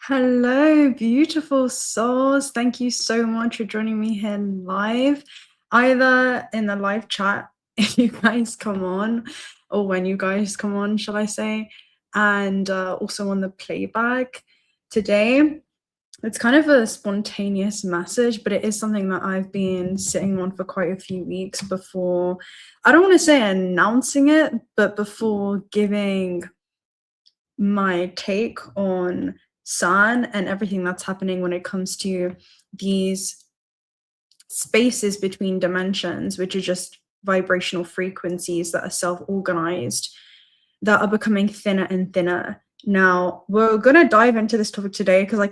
Hello, beautiful souls. Thank you so much for joining me here live, either in the live chat if you guys come on, or when you guys come on, shall I say, and also on the playback today. It's kind of a spontaneous message, but it is something that I've been sitting on for quite a few weeks before, I don't want to say announcing it, but before giving my take on Sun and everything that's happening when it comes to these spaces between dimensions, which are just vibrational frequencies that are self-organized, that are becoming thinner and thinner. Now, we're going to dive into this topic today because I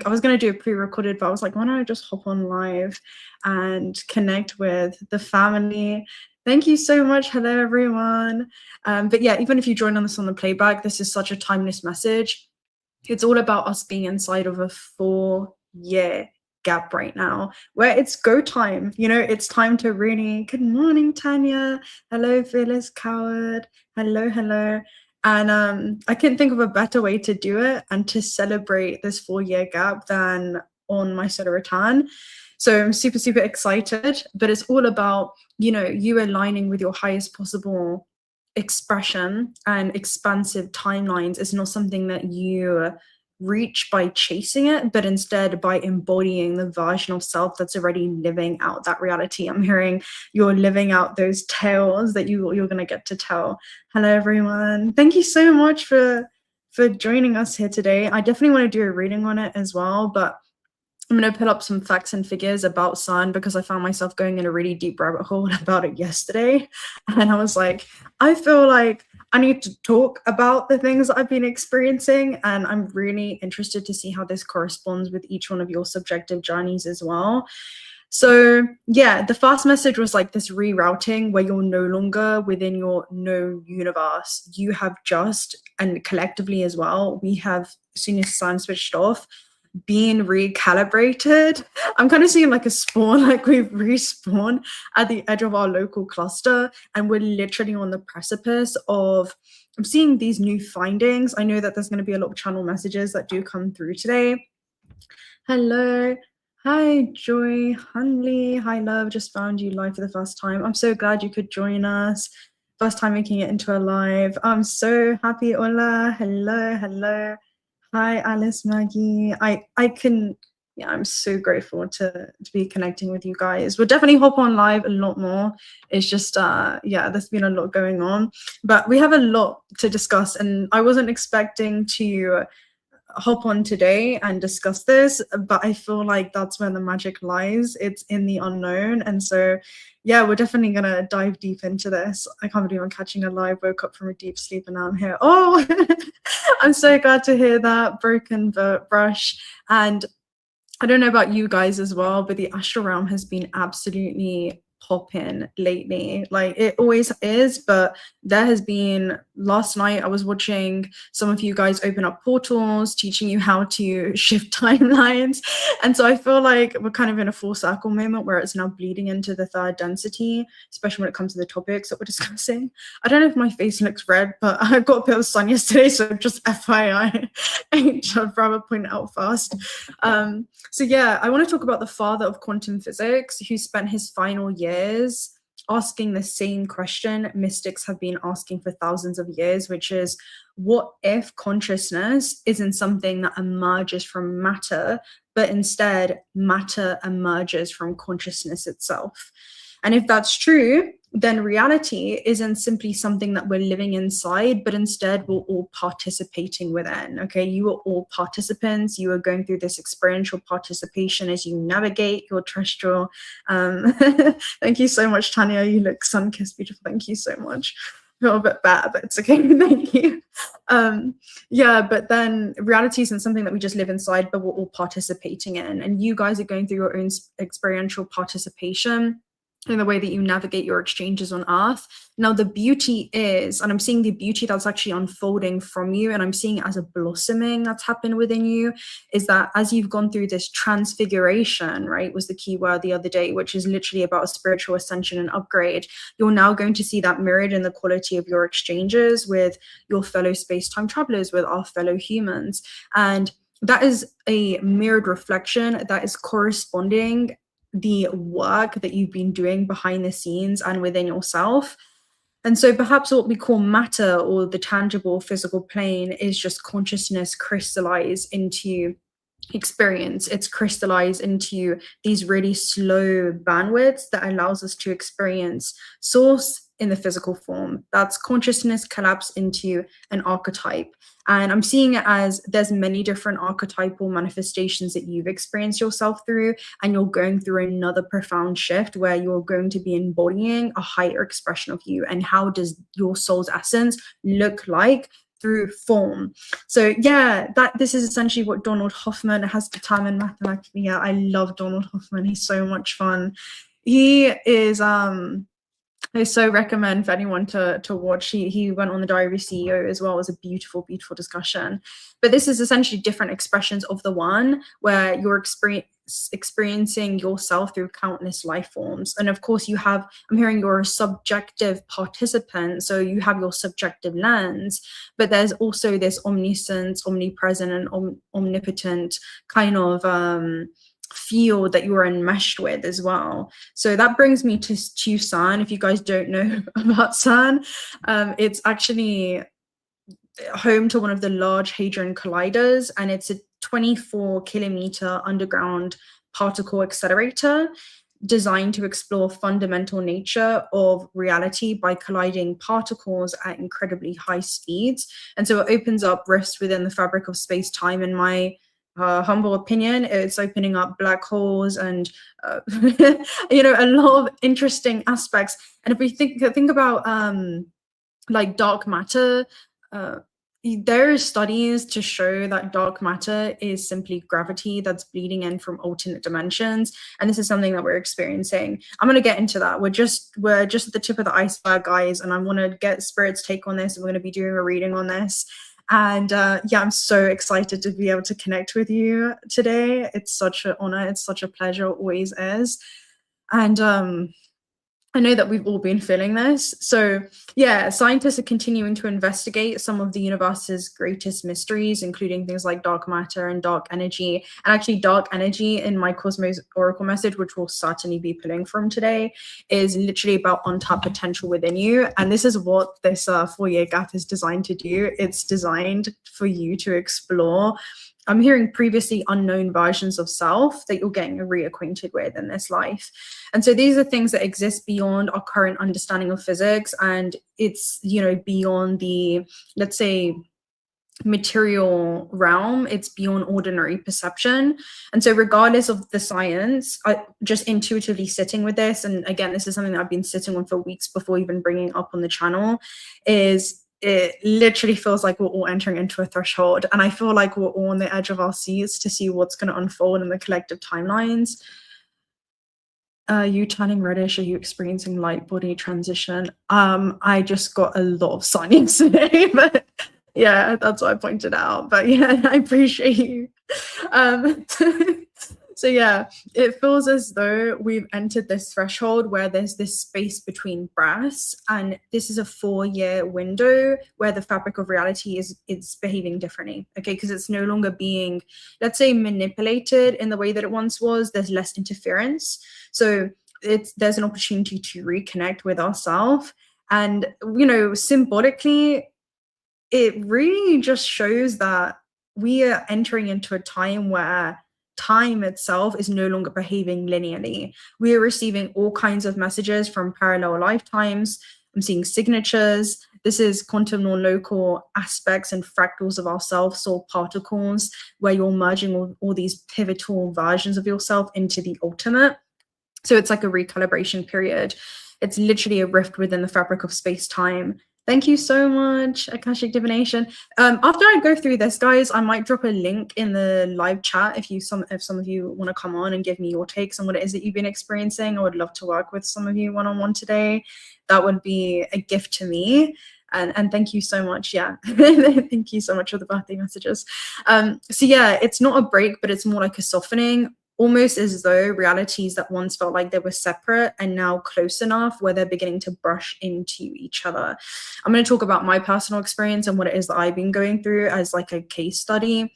was going to do a pre-recorded, but I was like, why don't I just hop on live and connect with the family? Thank you so much. Hello, everyone. But yeah, even if you join us on the playback, this is such a timeless message. It's all about us being inside of a 4-year gap right now, where it's go time. You know, it's time to really, good morning, Tanya. Hello, Phyllis Coward. Hello. And I couldn't think of a better way to do it and to celebrate this 4-year gap than on my 𝓤𝓪𝓻. So I'm super, super excited, but it's all about, you know, you aligning with your highest possible expression, and expansive timelines is not something that you reach by chasing it, but instead by embodying the version of self that's already living out that reality. I'm hearing you're living out those tales that you're going to get to tell. Hello, everyone. Thank you so much for joining us here today. I definitely want to do a reading on it as well, but I'm going to put up some facts and figures about Sun because I found myself going in a really deep rabbit hole about it yesterday. And I was like, I feel like I need to talk about the things that I've been experiencing. And I'm really interested to see how this corresponds with each one of your subjective journeys as well. So yeah, the first message was like this rerouting where you're no longer within your no universe. You have just, and collectively as well, we have, as soon as Sun switched off, being recalibrated. I'm kind of seeing like a spawn, like we've respawned at the edge of our local cluster, and we're literally on the precipice of, I'm seeing these new findings. I know that there's going to be a lot of channel messages that do come through today. Hello. Hi, Joy Hunley. Hi, love. Just found you live for the first time. I'm so glad you could join us. First time making it into a live. I'm so happy, Ola. Hello. Hi, Alice, Maggie. I'm so grateful to be connecting with you guys. We'll definitely hop on live a lot more. It's just, there's been a lot going on, but we have a lot to discuss, and I wasn't expecting to hop on today and discuss this, but I feel like that's where the magic lies. It's in the unknown. And so yeah, we're definitely gonna dive deep into this. I can't believe I'm catching a live. Woke up from a deep sleep and now I'm here. Oh, I'm so glad to hear that. Broken brush. And I don't know about you guys as well, but the astral realm has been absolutely popping lately. Like it always is, but there has been, last night I was watching some of you guys open up portals, teaching you how to shift timelines. And so I feel like we're kind of in a full circle moment where it's now bleeding into the third density, especially when it comes to the topics that we're discussing. I don't know if my face looks red, but I got a bit of sun yesterday, so just FYI, I'd rather point it out fast. So yeah, I want to talk about the father of quantum physics, who spent his final years asking the same question mystics have been asking for thousands of years, which is, what if consciousness isn't something that emerges from matter, but instead matter emerges from consciousness itself? And if that's true, then reality isn't simply something that we're living inside, but instead we're all participating within, okay? You are all participants. You are going through this experiential participation as you navigate your terrestrial. Thank you so much, Tanya. You look sun-kissed beautiful. Thank you so much. I feel a bit bad, but it's okay. Thank you. Yeah, but then reality isn't something that we just live inside, but we're all participating in. And you guys are going through your own experiential participation in the way that you navigate your exchanges on Earth. Now, the beauty is, and I'm seeing the beauty that's actually unfolding from you, and I'm seeing it as a blossoming that's happened within you, is that as you've gone through this transfiguration, right, was the key word the other day, which is literally about a spiritual ascension and upgrade, you're now going to see that mirrored in the quality of your exchanges with your fellow space-time travelers, with our fellow humans. And that is a mirrored reflection that is corresponding the work that you've been doing behind the scenes and within yourself. And so perhaps what we call matter, or the tangible physical plane, is just consciousness crystallized into experience. It's crystallized into these really slow bandwidths that allows us to experience source in the physical form. That's consciousness collapsed into an archetype. And I'm seeing it as there's many different archetypal manifestations that you've experienced yourself through, and you're going through another profound shift where you're going to be embodying a higher expression of you. And how does your soul's essence look like through form? So yeah, this is essentially what Donald Hoffman has determined mathematically. Yeah, I love Donald Hoffman. He's so much fun. He is I so recommend for anyone to watch. He went on the Diary of a CEO as well. It was a beautiful, beautiful discussion. But this is essentially different expressions of the one, where you're experiencing yourself through countless life forms. And of course, I'm hearing you're a subjective participant, so you have your subjective lens, but there's also this omniscient, omnipresent, and omnipotent kind of field that you're enmeshed with as well. So that brings me to 𝓤. If you guys don't know about 𝓤, it's actually home to one of the Large Hadron Colliders, and it's a 24-kilometer underground particle accelerator designed to explore fundamental nature of reality by colliding particles at incredibly high speeds. And so it opens up rifts within the fabric of space-time. In my humble opinion, it's opening up black holes and a lot of interesting aspects. And if we think about like dark matter, there are studies to show that dark matter is simply gravity that's bleeding in from alternate dimensions, and this is something that we're experiencing. I'm going to get into that. We're just at the tip of the iceberg, guys, and I want to get Spirit's take on this, and we're going to be doing a reading on this. And yeah, I'm so excited to be able to connect with you today. It's such an honor. It's such a pleasure. It always is. And I know that we've all been feeling this. So yeah, scientists are continuing to investigate some of the universe's greatest mysteries, including things like dark matter and dark energy. And actually, dark energy in my Cosmos Oracle message, which we'll certainly be pulling from today, is literally about untapped potential within you. And this is what this 4-year gap is designed to do. It's designed for you to explore. I'm hearing previously unknown versions of self that you're getting reacquainted with in this life. And so these are things that exist beyond our current understanding of physics, and it's, beyond the, let's say, material realm. It's beyond ordinary perception. And so regardless of the science, I just intuitively sitting with this, and again, this is something that I've been sitting on for weeks before even bringing it up on the channel, is it literally feels like we're all entering into a threshold. And I feel like we're all on the edge of our seats to see what's going to unfold in the collective timelines. You turning reddish, are you experiencing light body transition? I just got a lot of signings today, but yeah, that's what I pointed out. But yeah, I appreciate you. So yeah, it feels as though we've entered this threshold where there's this space between breaths, and this is a 4-year window where the fabric of reality is behaving differently, okay? Because it's no longer being, let's say, manipulated in the way that it once was. There's less interference. So there's an opportunity to reconnect with ourselves. And, symbolically, it really just shows that we are entering into a time where time itself is no longer behaving linearly. We are receiving all kinds of messages from parallel lifetimes. I'm seeing signatures. This is quantum non-local aspects and fractals of ourself, soul particles, where you're merging all these pivotal versions of yourself into the ultimate. So it's like a recalibration period. It's literally a rift within the fabric of space-time. Thank you so much, Akashic Divination. After I go through this, guys, I might drop a link in the live chat if some of you want to come on and give me your takes on what it is that you've been experiencing. I would love to work with some of you one-on-one today. That would be a gift to me. And thank you so much. Yeah, thank you so much for the birthday messages. So yeah, it's not a break, but it's more like a softening. Almost as though realities that once felt like they were separate and now close enough where they're beginning to brush into each other. I'm going to talk about my personal experience and what it is that I've been going through as like a case study.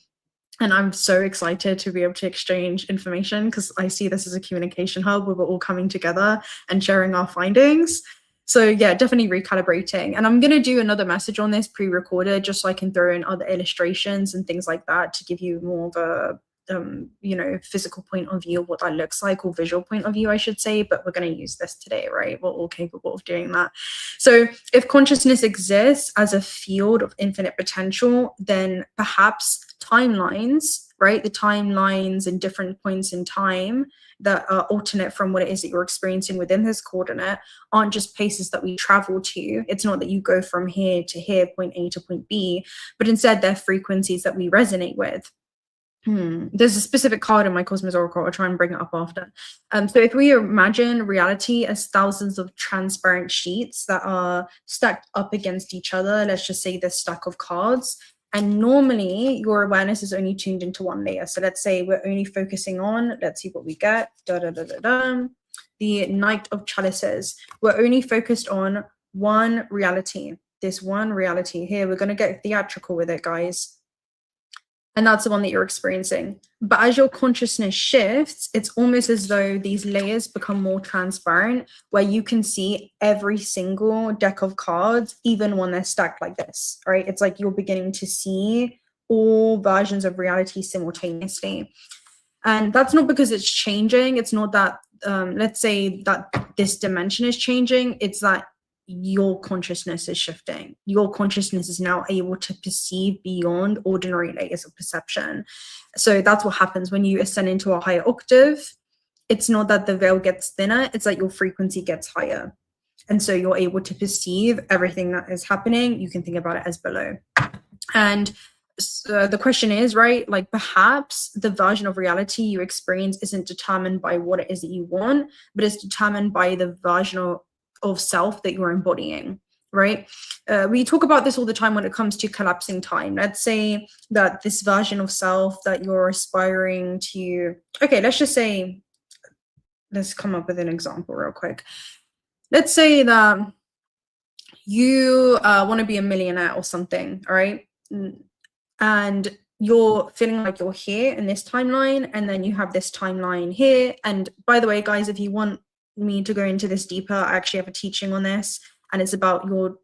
And I'm so excited to be able to exchange information because I see this as a communication hub where we're all coming together and sharing our findings. So yeah, definitely recalibrating. And I'm going to do another message on this pre-recorded just so I can throw in other illustrations and things like that to give you more of a you know, physical point of view of what that looks like, or visual point of view, I should say, but we're going to use this today, right? We're all capable of doing that. So if consciousness exists as a field of infinite potential, then perhaps timelines, right? The timelines in different points in time that are alternate from what it is that you're experiencing within this coordinate aren't just places that we travel to. It's not that you go from here to here, point A to point B, but instead they're frequencies that we resonate with. There's a specific card in my Cosmos Oracle. I'll try and bring it up after. So if we imagine reality as thousands of transparent sheets that are stacked up against each other, let's just say this stack of cards, and normally your awareness is only tuned into one layer. So let's say we're only focusing on, let's see what we get, the Knight of Chalices. We're only focused on one reality, this one reality here. We're going to get theatrical with it, guys. And that's the one that you're experiencing. But as your consciousness shifts, it's almost as though these layers become more transparent, where you can see every single deck of cards, even when they're stacked like this, right? It's like you're beginning to see all versions of reality simultaneously. And that's not because it's changing. It's not that, let's say that this dimension is changing. It's that your consciousness is shifting. Your consciousness is now able to perceive beyond ordinary layers of perception. So that's what happens when you ascend into a higher octave. It's not that the veil gets thinner, it's that your frequency gets higher. And so you're able to perceive everything that is happening. You can think about it as below. And so the question is, right, like perhaps the version of reality you experience isn't determined by what it is that you want, but it's determined by the version of self that you're embodying, right? We talk about this all the time when it comes to collapsing time. Let's say that this version of self that you're aspiring to, okay, let's just say, let's come up with an example real quick. Let's say that you want to be a millionaire or something, all right? And you're feeling like you're here in this timeline, and then you have this timeline here. And by the way, guys, if you want me to go into this deeper, I actually have a teaching on this, and it's about your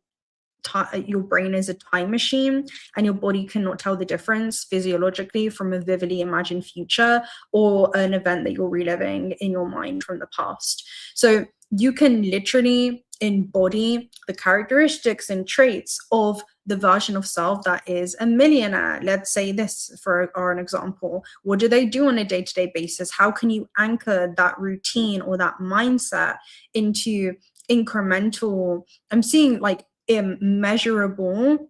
brain is a time machine, and your body cannot tell the difference physiologically from a vividly imagined future or an event that you're reliving in your mind from the past. So you can literally embody the characteristics and traits of the version of self that is a millionaire. Let's say this for an example. What do they do on a day-to-day basis? How can you anchor that routine or that mindset into incremental, I'm seeing like immeasurable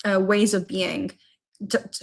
ways of being,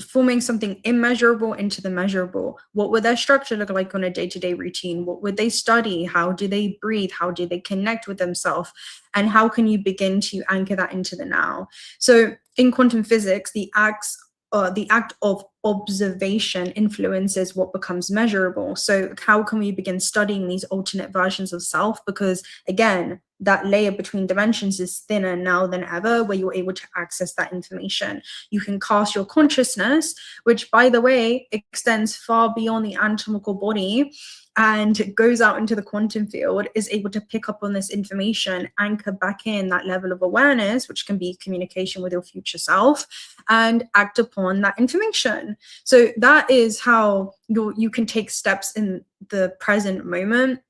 forming something immeasurable into the measurable? What would their structure look like on a day-to-day routine? What would they study? How do they breathe? How do they connect with themselves? And how can you begin to anchor that into the now? So in quantum physics, the act of observation influences what becomes measurable. So how can we begin studying these alternate versions of self? Because again, that layer between dimensions is thinner now than ever, where you're able to access that information. You can cast your consciousness, which, by the way, extends far beyond the anatomical body and goes out into the quantum field, is able to pick up on this information, anchor back in that level of awareness, which can be communication with your future self, and act upon that information. So that is how you can take steps in the present moment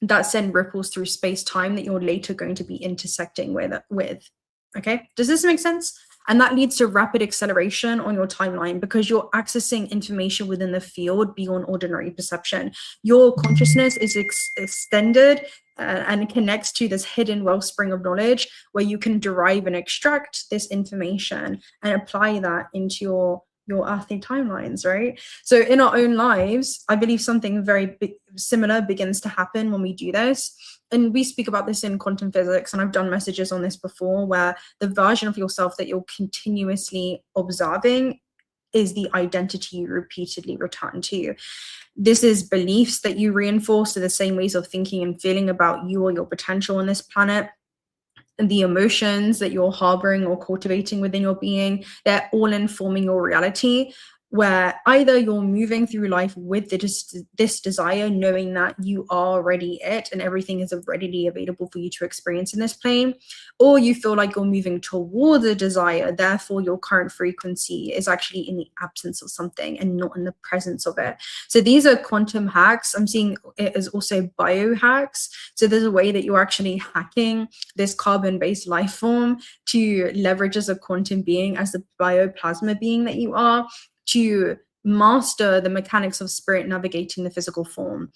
that send ripples through space-time that you're later going to be intersecting with. Okay, does this make sense? And that leads to rapid acceleration on your timeline because you're accessing information within the field beyond ordinary perception. Your consciousness is extended and connects to this hidden wellspring of knowledge where you can derive and extract this information and apply that into your earthly timelines, right? So in our own lives, I believe something very similar begins to happen when we do this. And we speak about this in quantum physics, and I've done messages on this before, where the version of yourself that you're continuously observing is the identity you repeatedly return to. This is beliefs that you reinforce to the same ways of thinking and feeling about you or your potential on this planet. And the emotions that you're harboring or cultivating within your being, they're all informing your reality, where either you're moving through life with this desire, knowing that you are already it and everything is readily available for you to experience in this plane, or you feel like you're moving towards a desire, therefore your current frequency is actually in the absence of something and not in the presence of it. So these are quantum hacks. I'm seeing it as also biohacks. So there's a way that you're actually hacking this carbon-based life form to leverage as a quantum being, as the bioplasma being that you are, to master the mechanics of spirit navigating the physical form.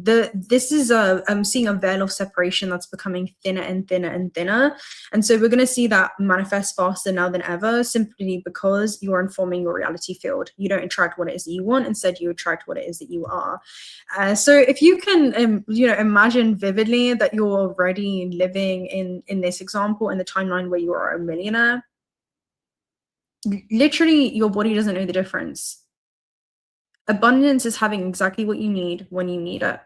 I'm seeing a veil of separation that's becoming thinner and thinner and thinner. And so we're going to see that manifest faster now than ever, simply because you're informing your reality field. You don't attract what it is that you want. Instead, you attract what it is that you are. So if you can, imagine vividly that you're already living in this example, in the timeline where you are a millionaire, literally your body doesn't know the difference. Abundance is having exactly what you need when you need it.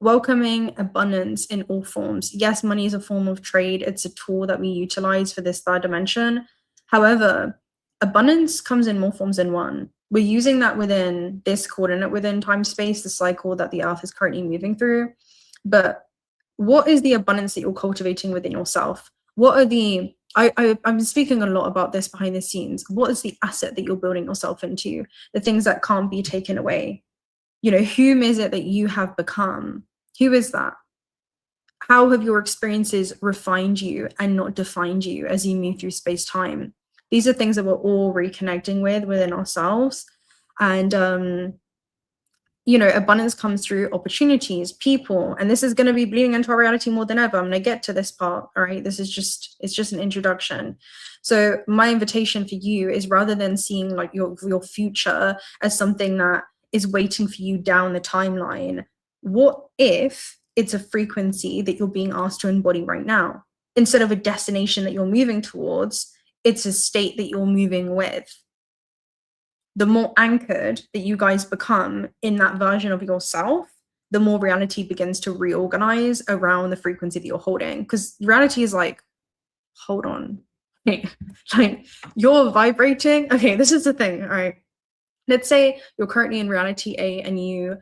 Welcoming abundance in all forms. Yes, money is a form of trade. It's a tool that we utilize for this third dimension. However, abundance comes in more forms than one. We're using that within this coordinate, within time space, the cycle that the earth is currently moving through. But what is the abundance that you're cultivating within yourself? What are the I'm speaking a lot about this behind the scenes. What is the asset that you're building yourself into? The things that can't be taken away. Whom is it that you have become? Who is that? How have your experiences refined you and not defined you as you move through space-time? These are things that we're all reconnecting within ourselves. And abundance comes through opportunities, people, and this is going to be bleeding into our reality more than ever. I'm going to get to this part, all right? It's just an introduction. So my invitation for you is, rather than seeing like your future as something that is waiting for you down the timeline, what if it's a frequency that you're being asked to embody right now? Instead of a destination that you're moving towards, it's a state that you're moving with. The more anchored that you guys become in that version of yourself, the more reality begins to reorganize around the frequency that you're holding. Because reality is like, hold on, like you're vibrating. Okay, this is the thing, all right? Let's say you're currently in reality A and you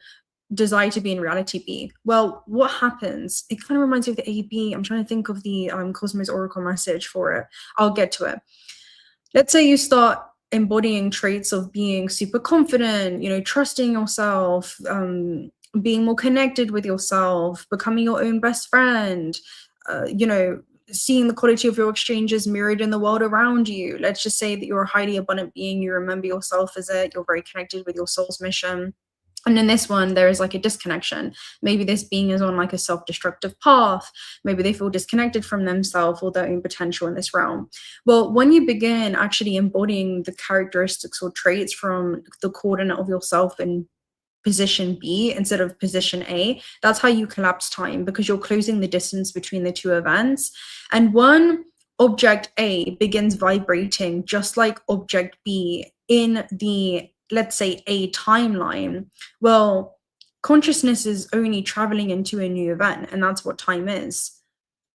desire to be in reality B. Well, what happens? It kind of reminds me of the AB. I'm trying to think of the Cosmos Oracle message for it. I'll get to it. Let's say you start embodying traits of being super confident, trusting yourself, being more connected with yourself, becoming your own best friend, seeing the quality of your exchanges mirrored in the world around you. Let's just say that you're a highly abundant being, you remember yourself as it, you're very connected with your soul's mission. And in this one, there is like a disconnection. Maybe this being is on like a self-destructive path. Maybe they feel disconnected from themselves or their own potential in this realm. Well, when you begin actually embodying the characteristics or traits from the coordinate of yourself in position B instead of position A, that's how you collapse time, because you're closing the distance between the two events. And one object A begins vibrating just like object B in the, let's say, a timeline. Well, consciousness is only traveling into a new event, and that's what time is.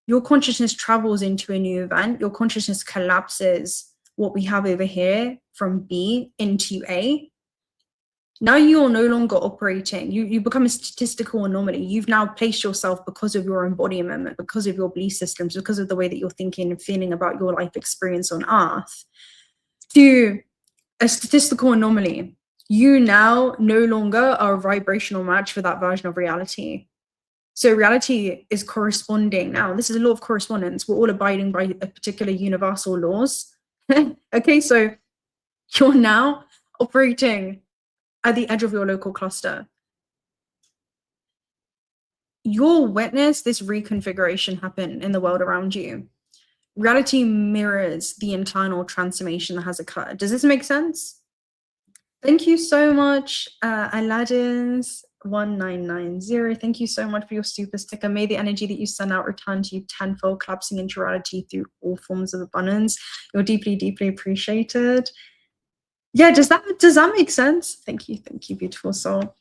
Your consciousness travels into a new event. Your consciousness collapses what we have over here from B into A. Now you're no longer operating. You become a statistical anomaly. You've now placed yourself, because of your embodiment, because of your belief systems, because of the way that you're thinking and feeling about your life experience on Earth, to a statistical anomaly. You now no longer are a vibrational match for that version of reality. So reality is corresponding now. This is a law of correspondence. We're all abiding by a particular universal laws. Okay, so you're now operating at the edge of your local cluster. You'll witness this reconfiguration happen in the world around you. Reality mirrors the internal transformation that has occurred. Does this make sense? Thank you so much, Aladdin's 1990. Thank you so much for your super sticker. May the energy that you send out return to you tenfold, collapsing into reality through all forms of abundance. You're deeply, deeply appreciated. Yeah, does that make sense? Thank you, beautiful soul.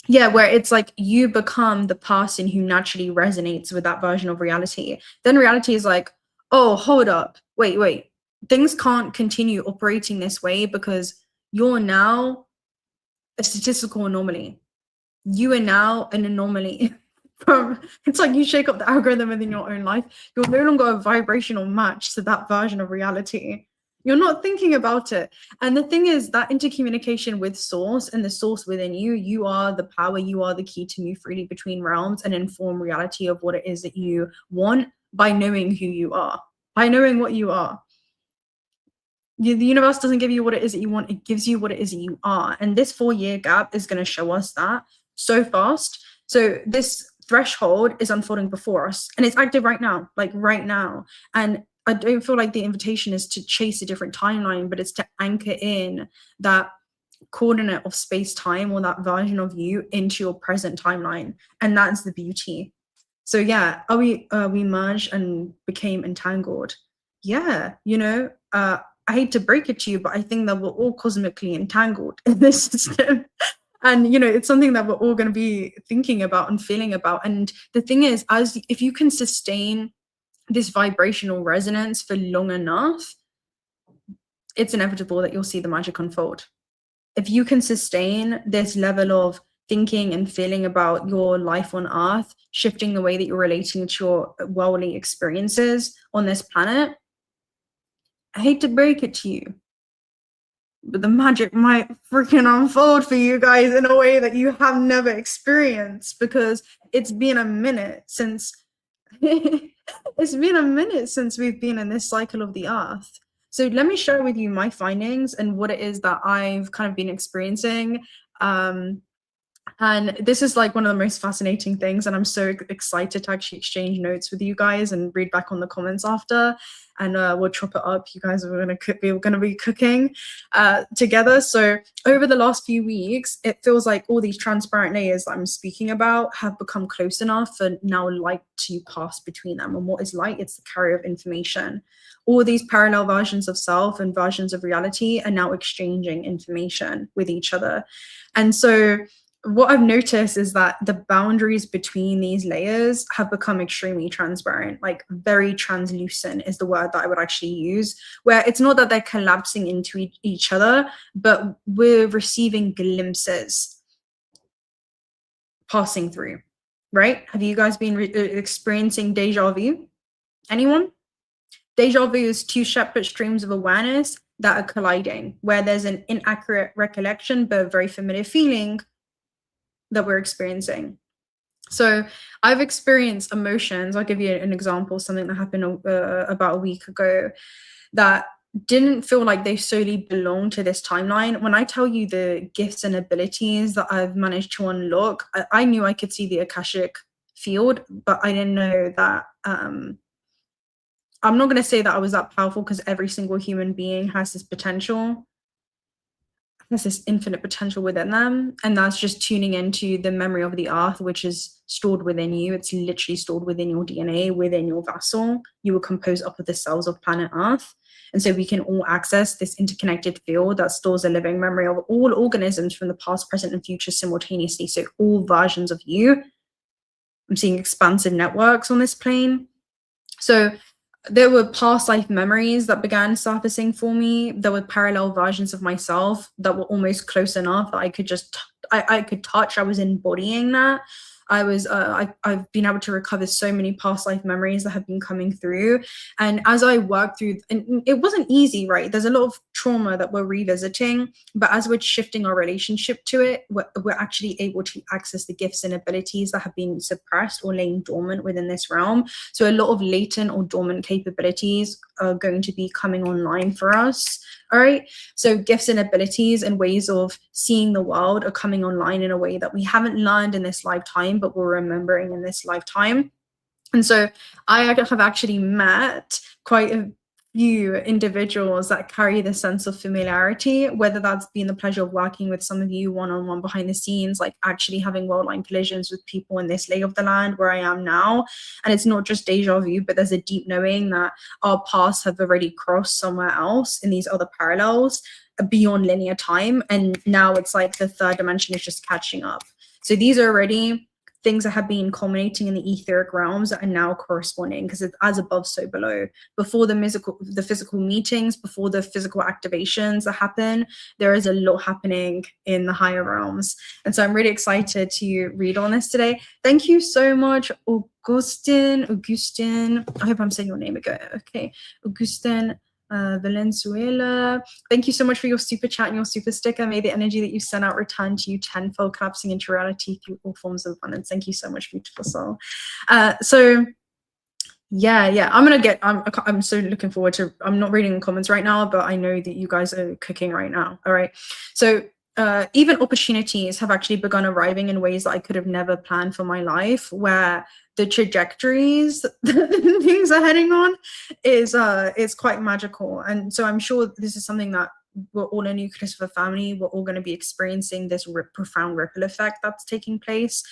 Yeah, where it's like you become the person who naturally resonates with that version of reality. Then reality is like, oh, hold up, wait, things can't continue operating this way, because you're now a statistical anomaly. You are now an anomaly. It's like you shake up the algorithm within your own life. You're no longer a vibrational match to that version of reality. You're not thinking about it. And the thing is that intercommunication with source and the source within you, you are the power, you are the key to move freely between realms and inform reality of what it is that you want by knowing who you are, by knowing what you are. The universe doesn't give you what it is that you want, it gives you what it is that you are. And this 4-year gap is going to show us that so fast. So this threshold is unfolding before us and it's active right now, like right now. And I don't feel like the invitation is to chase a different timeline, but it's to anchor in that coordinate of space-time or that version of you into your present timeline. And that's the beauty. So yeah, we merged and became entangled. Yeah, you know, I hate to break it to you, but I think that we're all cosmically entangled in this system. And, you know, it's something that we're all going to be thinking about and feeling about. And the thing is, if you can sustain this vibrational resonance for long enough, it's inevitable that you'll see the magic unfold. If you can sustain this level of thinking and feeling about your life on Earth, shifting the way that you're relating to your worldly experiences on this planet, I hate to break it to you, but the magic might freaking unfold for you guys in a way that you have never experienced, because it's been a minute since it's been a minute since we've been in this cycle of the Earth. So let me share with you my findings and what it is that I've kind of been experiencing. And this is like one of the most fascinating things, and I'm so excited to actually exchange notes with you guys and read back on the comments after, and we'll chop it up. You guys are going to be cooking together. So over the last few weeks, it feels like all these transparent layers that I'm speaking about have become close enough for now light to pass between them. And what is light? It's the carrier of information. All these parallel versions of self and versions of reality are now exchanging information with each other. And so what I've noticed is that the boundaries between these layers have become extremely transparent, like very translucent is the word that I would actually use, where it's not that they're collapsing into each other, but we're receiving glimpses passing through, right? Have you guys been experiencing deja vu? Anyone? Deja vu is two separate streams of awareness that are colliding, where there's an inaccurate recollection, but a very familiar feeling that we're experiencing. So I've experienced emotions. I'll give you an example, something that happened about a week ago that didn't feel like they solely belong to this timeline. When I tell you the gifts and abilities that I've managed to unlock, I knew I could see the Akashic field, but I didn't know that, I'm not going to say that I was that powerful, because every single human being has this potential. There's this infinite potential within them, and that's just tuning into the memory of the Earth, which is stored within you. It's literally stored within your DNA, within your vessel. You were composed up of the cells of planet Earth, and so we can all access this interconnected field that stores a living memory of all organisms from the past, present, and future simultaneously. So all versions of you. I'm seeing expansive networks on this plane. So there were past life memories that began surfacing for me. There were parallel versions of myself that were almost close enough that I could just, I could touch. I was embodying that. I've been able to recover so many past life memories that have been coming through. And as I worked through, and it wasn't easy, right? There's a lot of trauma that we're revisiting, but as we're shifting our relationship to it, we're actually able to access the gifts and abilities that have been suppressed or laying dormant within this realm. So a lot of latent or dormant capabilities are going to be coming online for us. All right. So gifts and abilities and ways of seeing the world are coming online in a way that we haven't learned in this lifetime, but we're remembering in this lifetime. And so I have actually met quite a few individuals that carry the sense of familiarity, whether that's been the pleasure of working with some of you one-on-one behind the scenes, like actually having worldline collisions with people in this lay of the land where I am now. And it's not just deja vu, but there's a deep knowing that our paths have already crossed somewhere else in these other parallels beyond linear time. And now it's like the third dimension is just catching up. So these are already things that have been culminating in the etheric realms that are now corresponding, because it's as above, so below. Before the physical meetings, before the physical activations that happen, there is a lot happening in the higher realms. And so I'm really excited to read on this today. Thank you so much, Augustin. I hope I'm saying your name again. Okay, Augustin Valenzuela. Thank you so much for your super chat and your super sticker. May the energy that you sent out return to you tenfold, collapsing into reality through all forms of abundance. Thank you so much, beautiful soul. So yeah, I'm so looking forward to, I'm not reading the comments right now, but I know that you guys are cooking right now. All right. So even opportunities have actually begun arriving in ways that I could have never planned for my life, where the trajectories that things are heading on is quite magical. And so I'm sure this is something that we're all a nucleus of a family. We're all going to be experiencing this profound ripple effect that's taking place,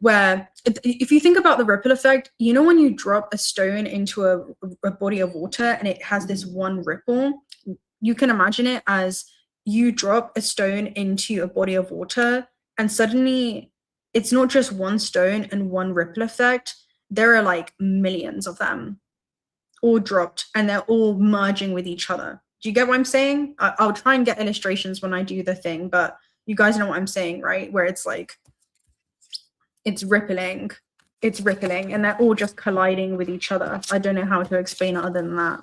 where if you think about the ripple effect, you know, when you drop a stone into a body of water and it has this one ripple, you can imagine it as you drop a stone into a body of water and suddenly it's not just one stone and one ripple effect. There are like millions of them all dropped and they're all merging with each other. Do you get what I'm saying? I'll try and get illustrations when I do the thing, but you guys know what I'm saying, right? Where it's like, it's rippling, and they're all just colliding with each other. I don't know how to explain it other than that.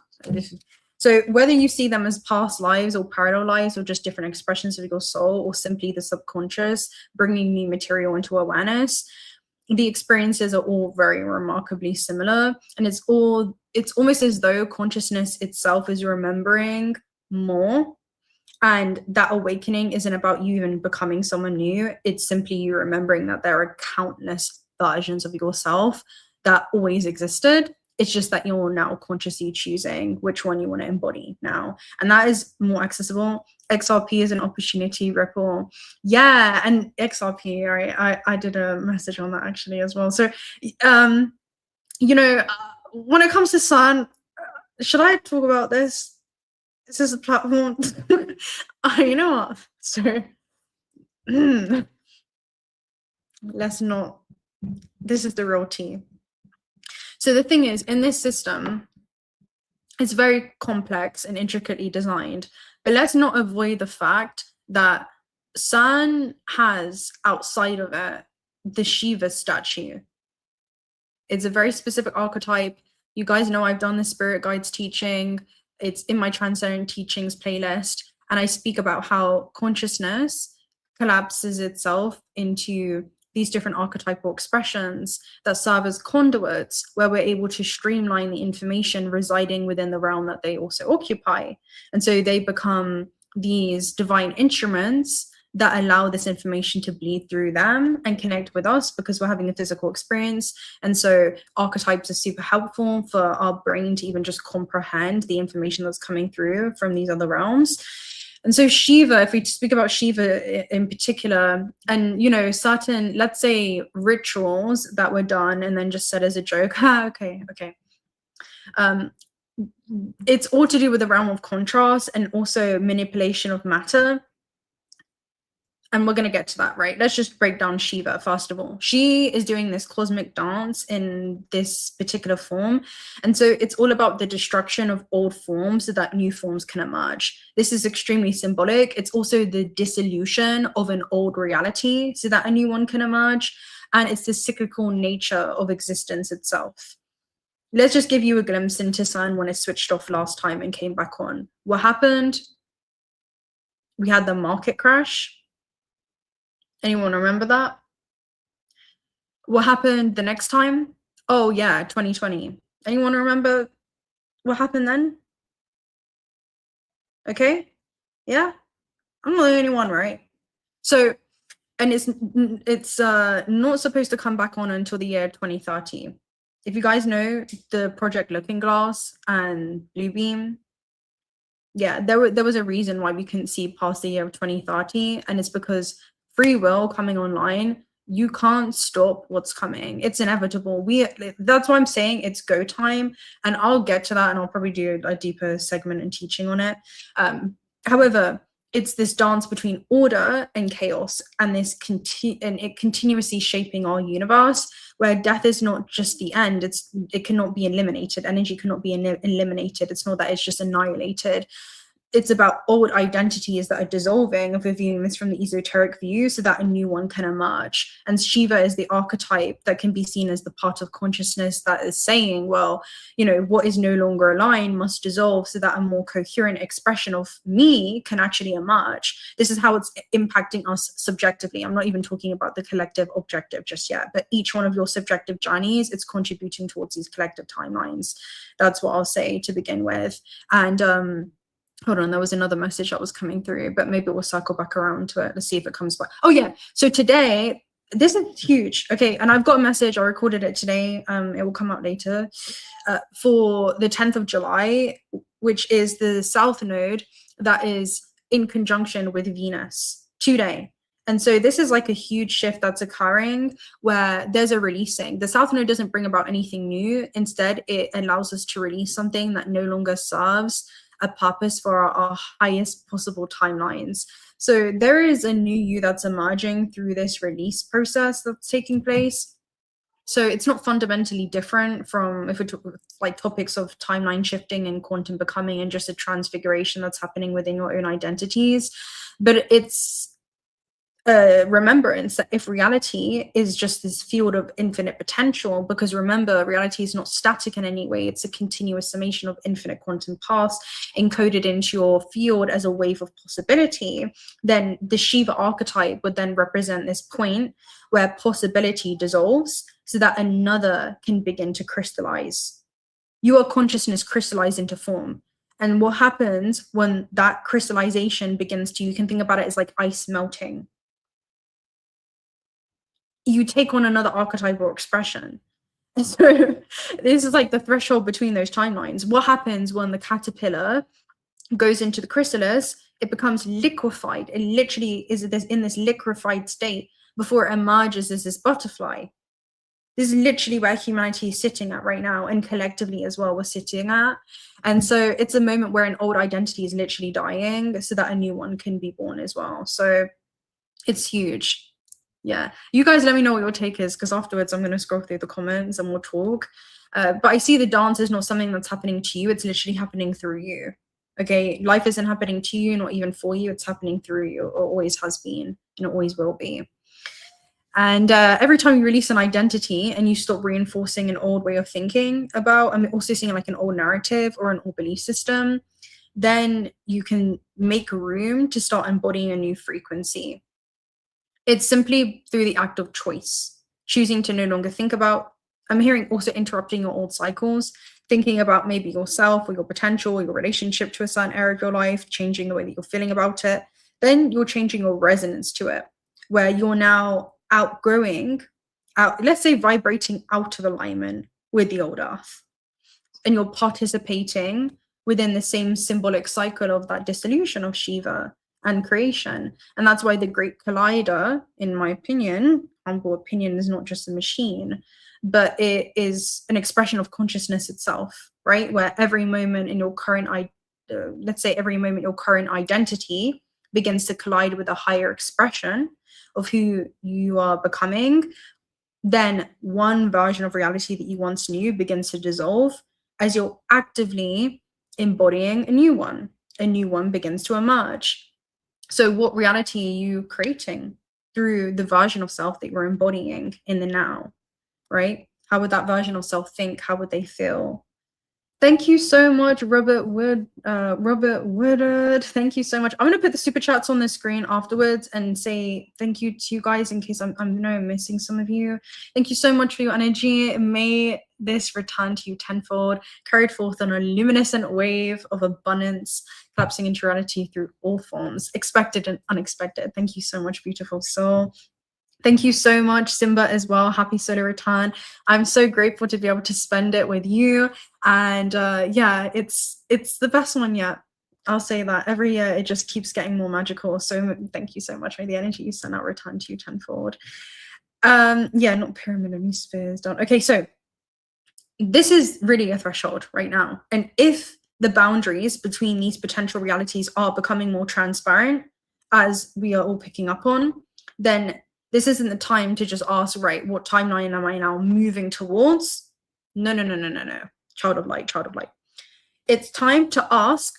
So whether you see them as past lives or parallel lives or just different expressions of your soul or simply the subconscious bringing new material into awareness, the experiences are all very remarkably similar. And it's almost as though consciousness itself is remembering more. And that awakening isn't about you even becoming someone new. It's simply you remembering that there are countless versions of yourself that always existed. It's just that you're now consciously choosing which one you want to embody now. And that is more accessible. XRP is an opportunity ripple. Yeah, and XRP, right? I did a message on that actually as well. So, you know, when it comes to sun, should I talk about this? This is a platform. You know what? So, let's not. This is the real tea. So the thing is, in this system, it's very complex and intricately designed, but let's not avoid the fact that Sun has outside of it the Shiva statue. It's a very specific archetype. You guys know I've done the Spirit Guides teaching. It's in my Transcendent Teachings playlist, and I speak about how consciousness collapses itself into these different archetypal expressions that serve as conduits, where we're able to streamline the information residing within the realm that they also occupy. And so they become these divine instruments that allow this information to bleed through them and connect with us because we're having a physical experience. And so archetypes are super helpful for our brain to even just comprehend the information that's coming through from these other realms. And so Shiva, if we speak about Shiva in particular, and, you know, certain, let's say, rituals that were done and then just said as a joke, okay. It's all to do with the realm of contrast and also manipulation of matter. And we're going to get to that, right? Let's just break down Shiva, first of all. She is doing this cosmic dance in this particular form. And so it's all about the destruction of old forms so that new forms can emerge. This is extremely symbolic. It's also the dissolution of an old reality so that a new one can emerge. And it's the cyclical nature of existence itself. Let's just give you a glimpse into Sun when it switched off last time and came back on. What happened? We had the market crash. Anyone remember that? What happened the next time? Oh yeah, 2020. Anyone remember what happened then? Okay, yeah, I'm not the only one, right? So, and it's not supposed to come back on until the year 2030. If you guys know the Project Looking Glass and Bluebeam, yeah, there was a reason why we couldn't see past the year of 2030, and it's because free will coming online, you can't stop what's coming. It's inevitable. That's why I'm saying it's go time, and I'll get to that, and I'll probably do a deeper segment and teaching on it. However, it's this dance between order and chaos, and this it continuously shaping our universe, where death is not just the end. It cannot be eliminated. Energy cannot be eliminated. It's not that it's just annihilated. It's about old identities that are dissolving, if we're viewing this from the esoteric view, so that a new one can emerge. And Shiva is the archetype that can be seen as the part of consciousness that is saying, well, you know, what is no longer aligned must dissolve so that a more coherent expression of me can actually emerge. This is how it's impacting us subjectively. I'm not even talking about the collective objective just yet, but each one of your subjective journeys, it's contributing towards these collective timelines. That's what I'll say to begin with. And hold on, there was another message that was coming through, but maybe we'll circle back around to it. Let's see if it comes back. Oh yeah, so today, this is huge. Okay, and I've got a message, I recorded it today, it will come out later, for the 10th of July, which is the South Node that is in conjunction with Venus today. And so this is like a huge shift that's occurring, where there's a releasing. The South Node doesn't bring about anything new. Instead, it allows us to release something that no longer serves a purpose for our highest possible timelines. So there is a new you that's emerging through this release process that's taking place. So it's not fundamentally different from, if we talk like topics of timeline shifting and quantum becoming and just a transfiguration that's happening within your own identities, but it's remembrance that if reality is just this field of infinite potential, because remember, reality is not static in any way, it's a continuous summation of infinite quantum paths encoded into your field as a wave of possibility, then the Shiva archetype would then represent this point where possibility dissolves so that another can begin to crystallize. Your consciousness crystallized into form. And what happens when that crystallization begins to, you can think about it as like ice melting. You take on another archetype or expression. And so this is like the threshold between those timelines. What happens when the caterpillar goes into the chrysalis? It becomes liquefied. It literally is in this liquefied state before it emerges as this butterfly. This is literally where humanity is sitting at right now, and collectively as well we're sitting at. And so it's a moment where an old identity is literally dying so that a new one can be born as well. So it's huge. Yeah, you guys let me know what your take is, because afterwards I'm going to scroll through the comments and we'll talk. But I see the dance is not something that's happening to you, it's literally happening through you. Okay, life isn't happening to you, not even for you, it's happening through you. It always has been, and it always will be. And every time you release an identity and you stop reinforcing an old way of thinking about, I'm also seeing like an old narrative or an old belief system, then you can make room to start embodying a new frequency. It's simply through the act of choice, choosing to no longer think about, I'm hearing also interrupting your old cycles, thinking about maybe yourself or your potential or your relationship to a certain area of your life, changing the way that you're feeling about it. Then you're changing your resonance to it, where you're now outgrowing, let's say vibrating out of alignment with the old earth. And you're participating within the same symbolic cycle of that dissolution of Shiva and creation. And that's why the great collider, in my opinion, humble opinion, is not just a machine, but it is an expression of consciousness itself, right? Where every moment in your current, let's say every moment your current identity begins to collide with a higher expression of who you are becoming, then one version of reality that you once knew begins to dissolve as you're actively embodying a new one. A new one begins to emerge. So what reality are you creating through the version of self that you're embodying in the now, right? How would that version of self think? How would they feel? Thank you so much, Robert Woodard. Thank you so much. I'm going to put the super chats on the screen afterwards and say thank you to you guys in case I'm missing some of you. Thank you so much for your energy. May this return to you tenfold, carried forth on a luminescent wave of abundance, collapsing into reality through all forms, expected and unexpected. Thank you so much, beautiful soul. Thank you so much, Simba, as well. Happy solar return. I'm so grateful to be able to spend it with you. And yeah, it's the best one yet. I'll say that. Every year it just keeps getting more magical. So thank you so much. May the energy you send out return to you tenfold. Yeah, not pyramid, only spheres. Don't. Okay, so this is really a threshold right now. And if the boundaries between these potential realities are becoming more transparent, as we are all picking up on, then this isn't the time to just ask, right, what timeline am I now moving towards? No. Child of light, child of light. It's time to ask,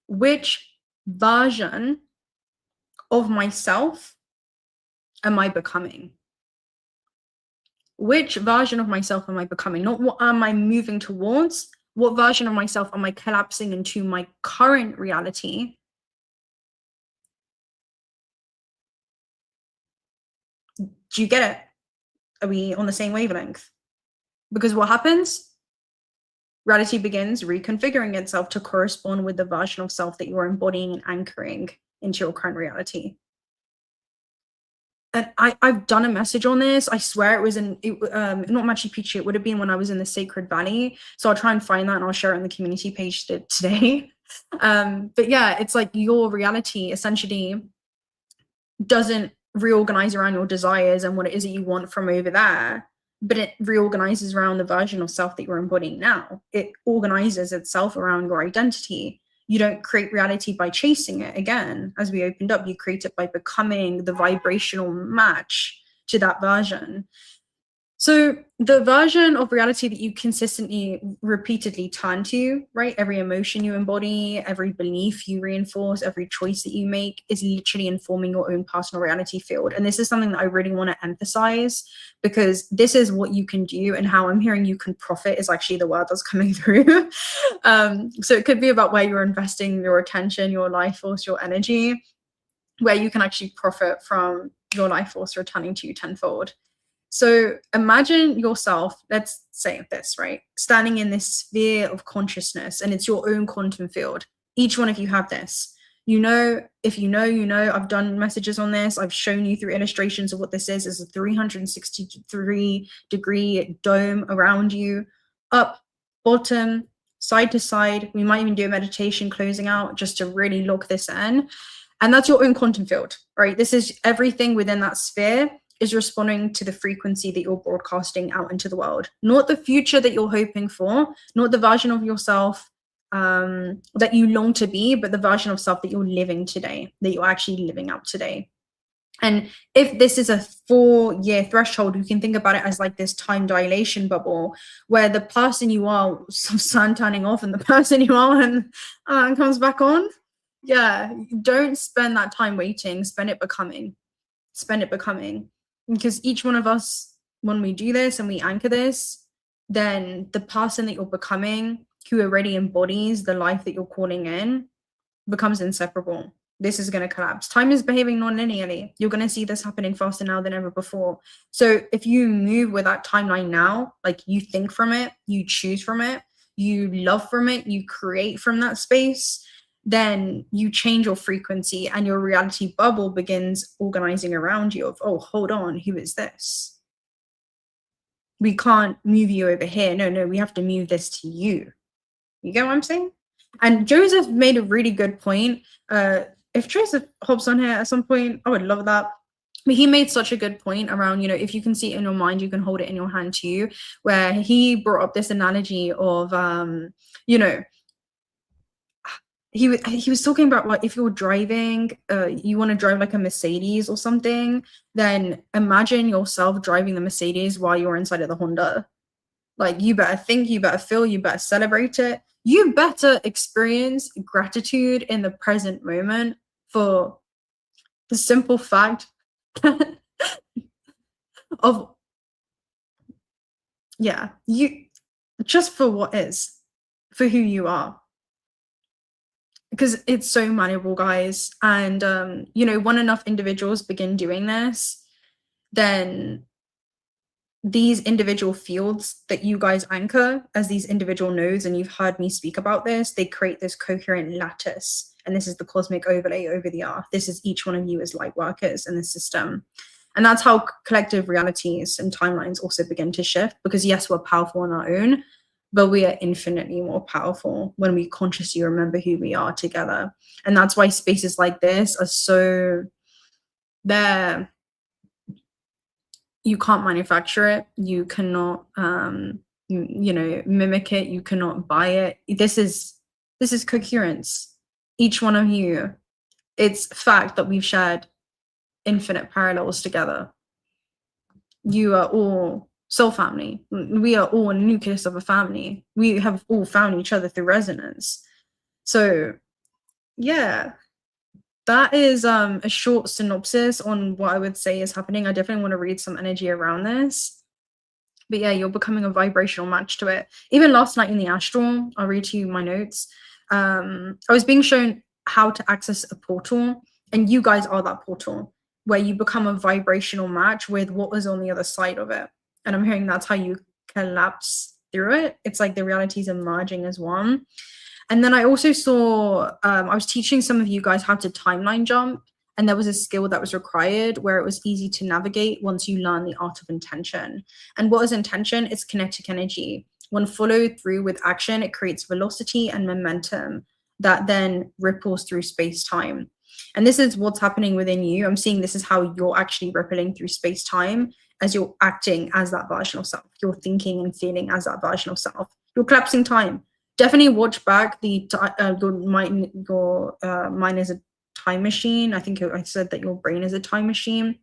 which version of myself am I becoming? Which version of myself am I becoming? Not what am I moving towards? What version of myself am I collapsing into my current reality? Do you get it? Are we on the same wavelength? Because what happens? Reality begins reconfiguring itself to correspond with the version of self that you're embodying and anchoring into your current reality. And I've done a message on this. I swear it was in, not Machu Picchu, it would have been when I was in the Sacred Valley. So I'll try and find that and I'll share it on the community page today. But yeah, it's like your reality essentially doesn't reorganize around your desires and what it is that you want from over there, but it reorganizes around the version of self that you're embodying now. It organizes itself around your identity. You don't create reality by chasing it. Again, as we opened up, you create it by becoming the vibrational match to that version. So the version of reality that you consistently, repeatedly turn to, right? Every emotion you embody, every belief you reinforce, every choice that you make is literally informing your own personal reality field. And this is something that I really want to emphasize, because this is what you can do, and how I'm hearing you can profit is actually the word that's coming through. So it could be about where you're investing your attention, your life force, your energy, where you can actually profit from your life force returning to you tenfold. So imagine yourself, let's say this, right? Standing in this sphere of consciousness, and it's your own quantum field. Each one of you have this. You know, if you know, you know. I've done messages on this. I've shown you through illustrations of what this is. It's a 363-degree dome around you, up, bottom, side to side. We might even do a meditation closing out just to really lock this in. And that's your own quantum field, right? This is everything within that sphere is responding to the frequency that you're broadcasting out into the world, not the future that you're hoping for, not the version of yourself that you long to be, but the version of self that you're living today, that you're actually living out today. And if this is a 4-year threshold, you can think about it as like this time dilation bubble, where the person you are, some sun turning off, and the person you are and comes back on. Yeah, don't spend that time waiting, spend it becoming. Spend it becoming. Because each one of us, when we do this and we anchor this, then the person that you're becoming, who already embodies the life that you're calling in, becomes inseparable. This is going to collapse. Time is behaving non-linearly. You're going to see this happening faster now than ever before. So if you move with that timeline now, like you think from it, you choose from it, you love from it, you create from that space, then you change your frequency and your reality bubble begins organizing around you of, oh, hold on, who is this? We can't move you over here. No, we have to move this to you. You get what I'm saying? And Joseph made a really good point. If Joseph hops on here at some point, I would love that. But he made such a good point around, you know, if you can see it in your mind, you can hold it in your hand too, where he brought up this analogy of, you know, he was talking about, like, if you're driving, you want to drive like a Mercedes or something, then imagine yourself driving the Mercedes while you're inside of the Honda. Like, you better think, you better feel, you better celebrate it. You better experience gratitude in the present moment for the simple fact of, yeah, you, just for what is, for who you are. Because it's so malleable, guys. And, you know, when enough individuals begin doing this, then these individual fields that you guys anchor as these individual nodes, and you've heard me speak about this, they create this coherent lattice. And this is the cosmic overlay over the earth. This is each one of you as light workers in the system. And that's how collective realities and timelines also begin to shift. Because yes, we're powerful on our own, but we are infinitely more powerful when we consciously remember who we are together. And that's why spaces like this are so, there. You can't manufacture it. You cannot, you know, mimic it. You cannot buy it. This is This is coherence. Each one of you, it's fact that we've shared infinite parallels together. You are all soul family. We are all a nucleus of a family. We have all found each other through resonance. So yeah, that is a short synopsis on what I would say is happening. I definitely want to read some energy around this. But yeah, you're becoming a vibrational match to it. Even last night in the astral, I'll read to you my notes. I was being shown how to access a portal, and you guys are that portal where you become a vibrational match with what was on the other side of it. And I'm hearing that's how you collapse through it. It's like the realities are merging as one. And then I also saw, I was teaching some of you guys how to timeline jump, and there was a skill that was required where it was easy to navigate once you learn the art of intention. And what is intention? It's kinetic energy. When followed through with action, it creates velocity and momentum that then ripples through space-time. And this is what's happening within you. I'm seeing this is how you're actually rippling through space-time as you're acting as that version of self. You're thinking and feeling as that version of self. You're collapsing time. Definitely watch back your mind is a time machine. I think I said that your brain is a time machine.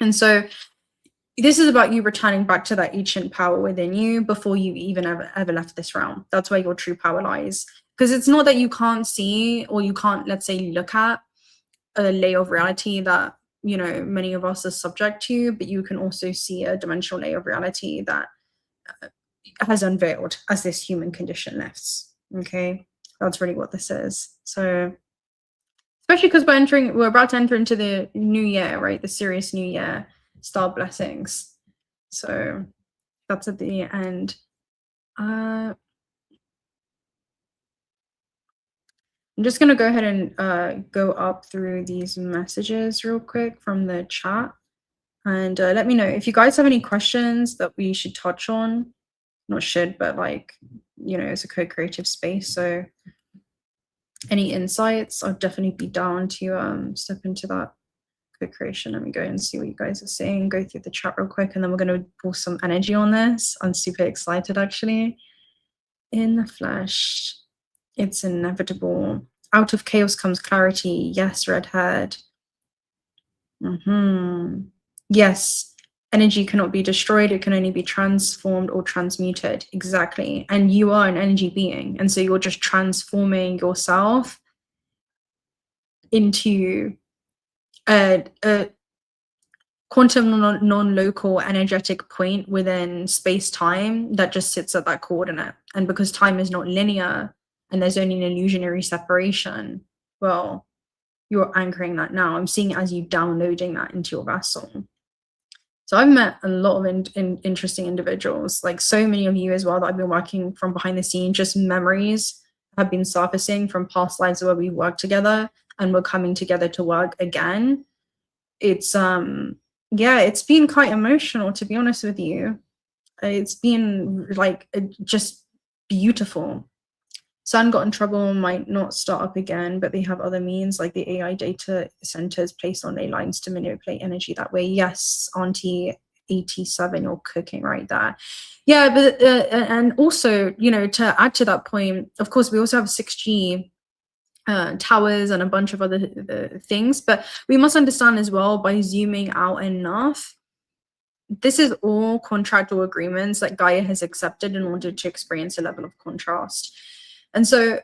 And so this is about you returning back to that ancient power within you before you even ever left this realm. That's where your true power lies. Because it's not that you can't see or you can't, let's say, look at a layer of reality that, you know, many of us are subject to, but you can also see a dimensional layer of reality that has unveiled as this human condition lifts. Okay, that's really what this is. So especially because we're about to enter into the new year, right? The Sirius new year, star blessings. So that's at the end. I'm just going to go ahead and go up through these messages real quick from the chat. And let me know if you guys have any questions that we should touch on. Not should, but like, you know, it's a co-creative space. So any insights, I'll definitely be down to step into that co-creation. Let me go and see what you guys are saying. Go through the chat real quick, and then we're going to pull some energy on this. I'm super excited, actually. In the flesh. It's inevitable. Out of chaos comes clarity. Yes, red-haired. Yes, energy cannot be destroyed. It can only be transformed or transmuted. Exactly. And you are an energy being. And so you're just transforming yourself into a quantum non-local energetic point within space-time that just sits at that coordinate. And because time is not linear, and there's only an illusionary separation, well, you're anchoring that now. I'm seeing it as you downloading that into your vessel. So I've met a lot of interesting individuals, like so many of you as well that I've been working from behind the scenes. Just memories have been surfacing from past lives where we worked together and we're coming together to work again. It's yeah, it's been quite emotional, to be honest with you. It's been like just beautiful. Sun got in trouble, might not start up again, but they have other means like the AI data centers placed on ley lines to manipulate energy that way. Yes, Auntie 87, you're cooking right there. Yeah, but and also, you know, to add to that point, of course, we also have 6G towers and a bunch of other things, but we must understand as well, by zooming out enough, this is all contractual agreements that Gaia has accepted in order to experience a level of contrast. And so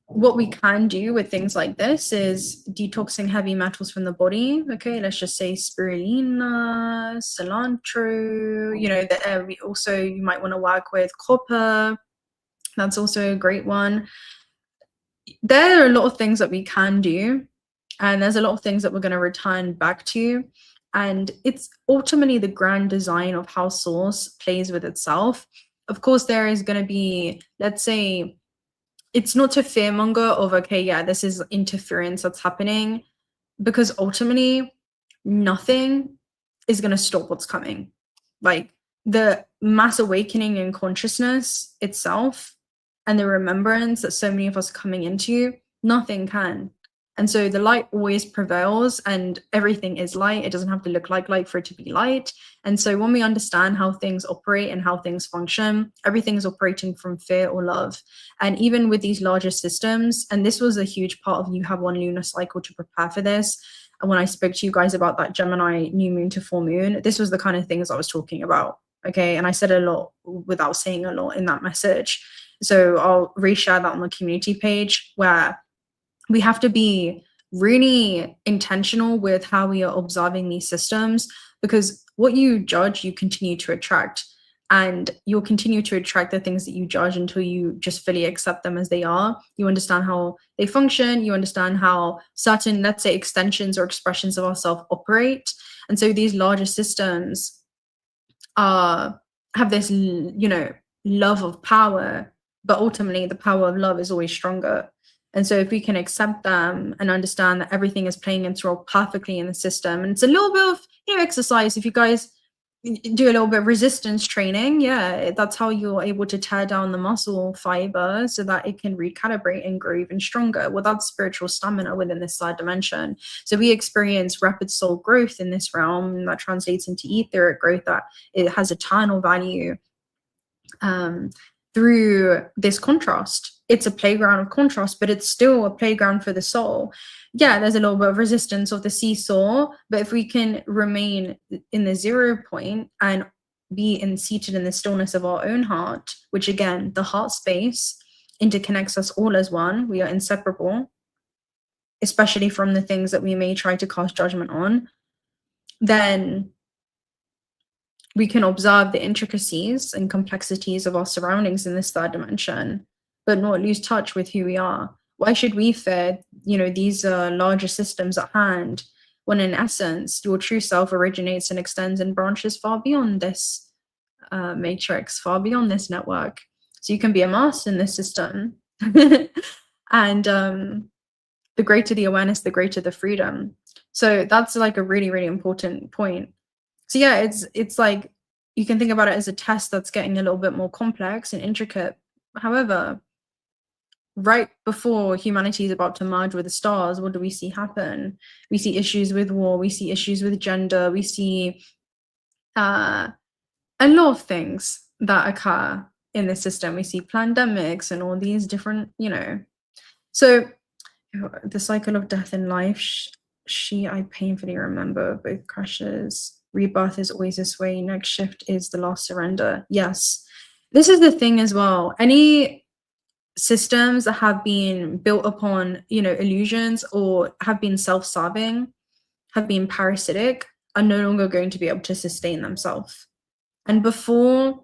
what we can do with things like this is detoxing heavy metals from the body. Okay, let's just say spirulina, cilantro, you know, we also, you might want to work with copper. That's also a great one. There are a lot of things that we can do, and there's a lot of things that we're going to return back to. And it's ultimately the grand design of how Source plays with itself. Of course, there is going to be, let's say, it's not to fearmonger of, okay, yeah, this is interference that's happening, because ultimately nothing is going to stop what's coming. Like the mass awakening in consciousness itself and the remembrance that so many of us are coming into, nothing can. And so the light always prevails, and everything is light. It doesn't have to look like light for it to be light. And so when we understand how things operate and how things function, everything is operating from fear or love. And even with these larger systems, and this was a huge part of you have one lunar cycle to prepare for this. And when I spoke to you guys about that Gemini new moon to full moon, this was the kind of things I was talking about. Okay. And I said a lot without saying a lot in that message. So I'll reshare that on the community page, where we have to be really intentional with how we are observing these systems, because what you judge, you continue to attract, and you'll continue to attract the things that you judge until you just fully accept them as they are. You understand how they function. You understand how certain, let's say, extensions or expressions of ourselves operate. And so these larger systems have this, love of power, but ultimately the power of love is always stronger. And so if we can accept them and understand that everything is playing its role perfectly in the system, and it's a little bit of, exercise. If you guys do a little bit of resistance training, yeah, that's how you're able to tear down the muscle fiber so that it can recalibrate and grow even stronger. Well, that's spiritual stamina within this third dimension. So we experience rapid soul growth in this realm, and that translates into etheric growth, that it has eternal value through this contrast. It's a playground of contrast, but it's still a playground for the soul. Yeah, there's a little bit of resistance of the seesaw, but if we can remain in the 0 point and be seated in the stillness of our own heart, which again, the heart space interconnects us all as one. We are inseparable, especially from the things that we may try to cast judgment on. Then we can observe the intricacies and complexities of our surroundings in this third dimension, but not lose touch with who we are. Why should we fear, these larger systems at hand, when in essence, your true self originates and extends and branches far beyond this matrix, far beyond this network. So you can be immersed in this system. And the greater the awareness, the greater the freedom. So that's like a really, really important point. So yeah, it's like, you can think about it as a test that's getting a little bit more complex and intricate. However, right before humanity is about to merge with the stars, what do we see happen? We see issues with war, we see issues with gender, we see a lot of things that occur in the system. We see pandemics and all these different, So the cycle of death in life, I painfully remember both crashes. Rebirth is always this way. Next shift is the last surrender. Yes. This is the thing as well. Any systems that have been built upon, illusions, or have been self-serving, have been parasitic, are no longer going to be able to sustain themselves. And before,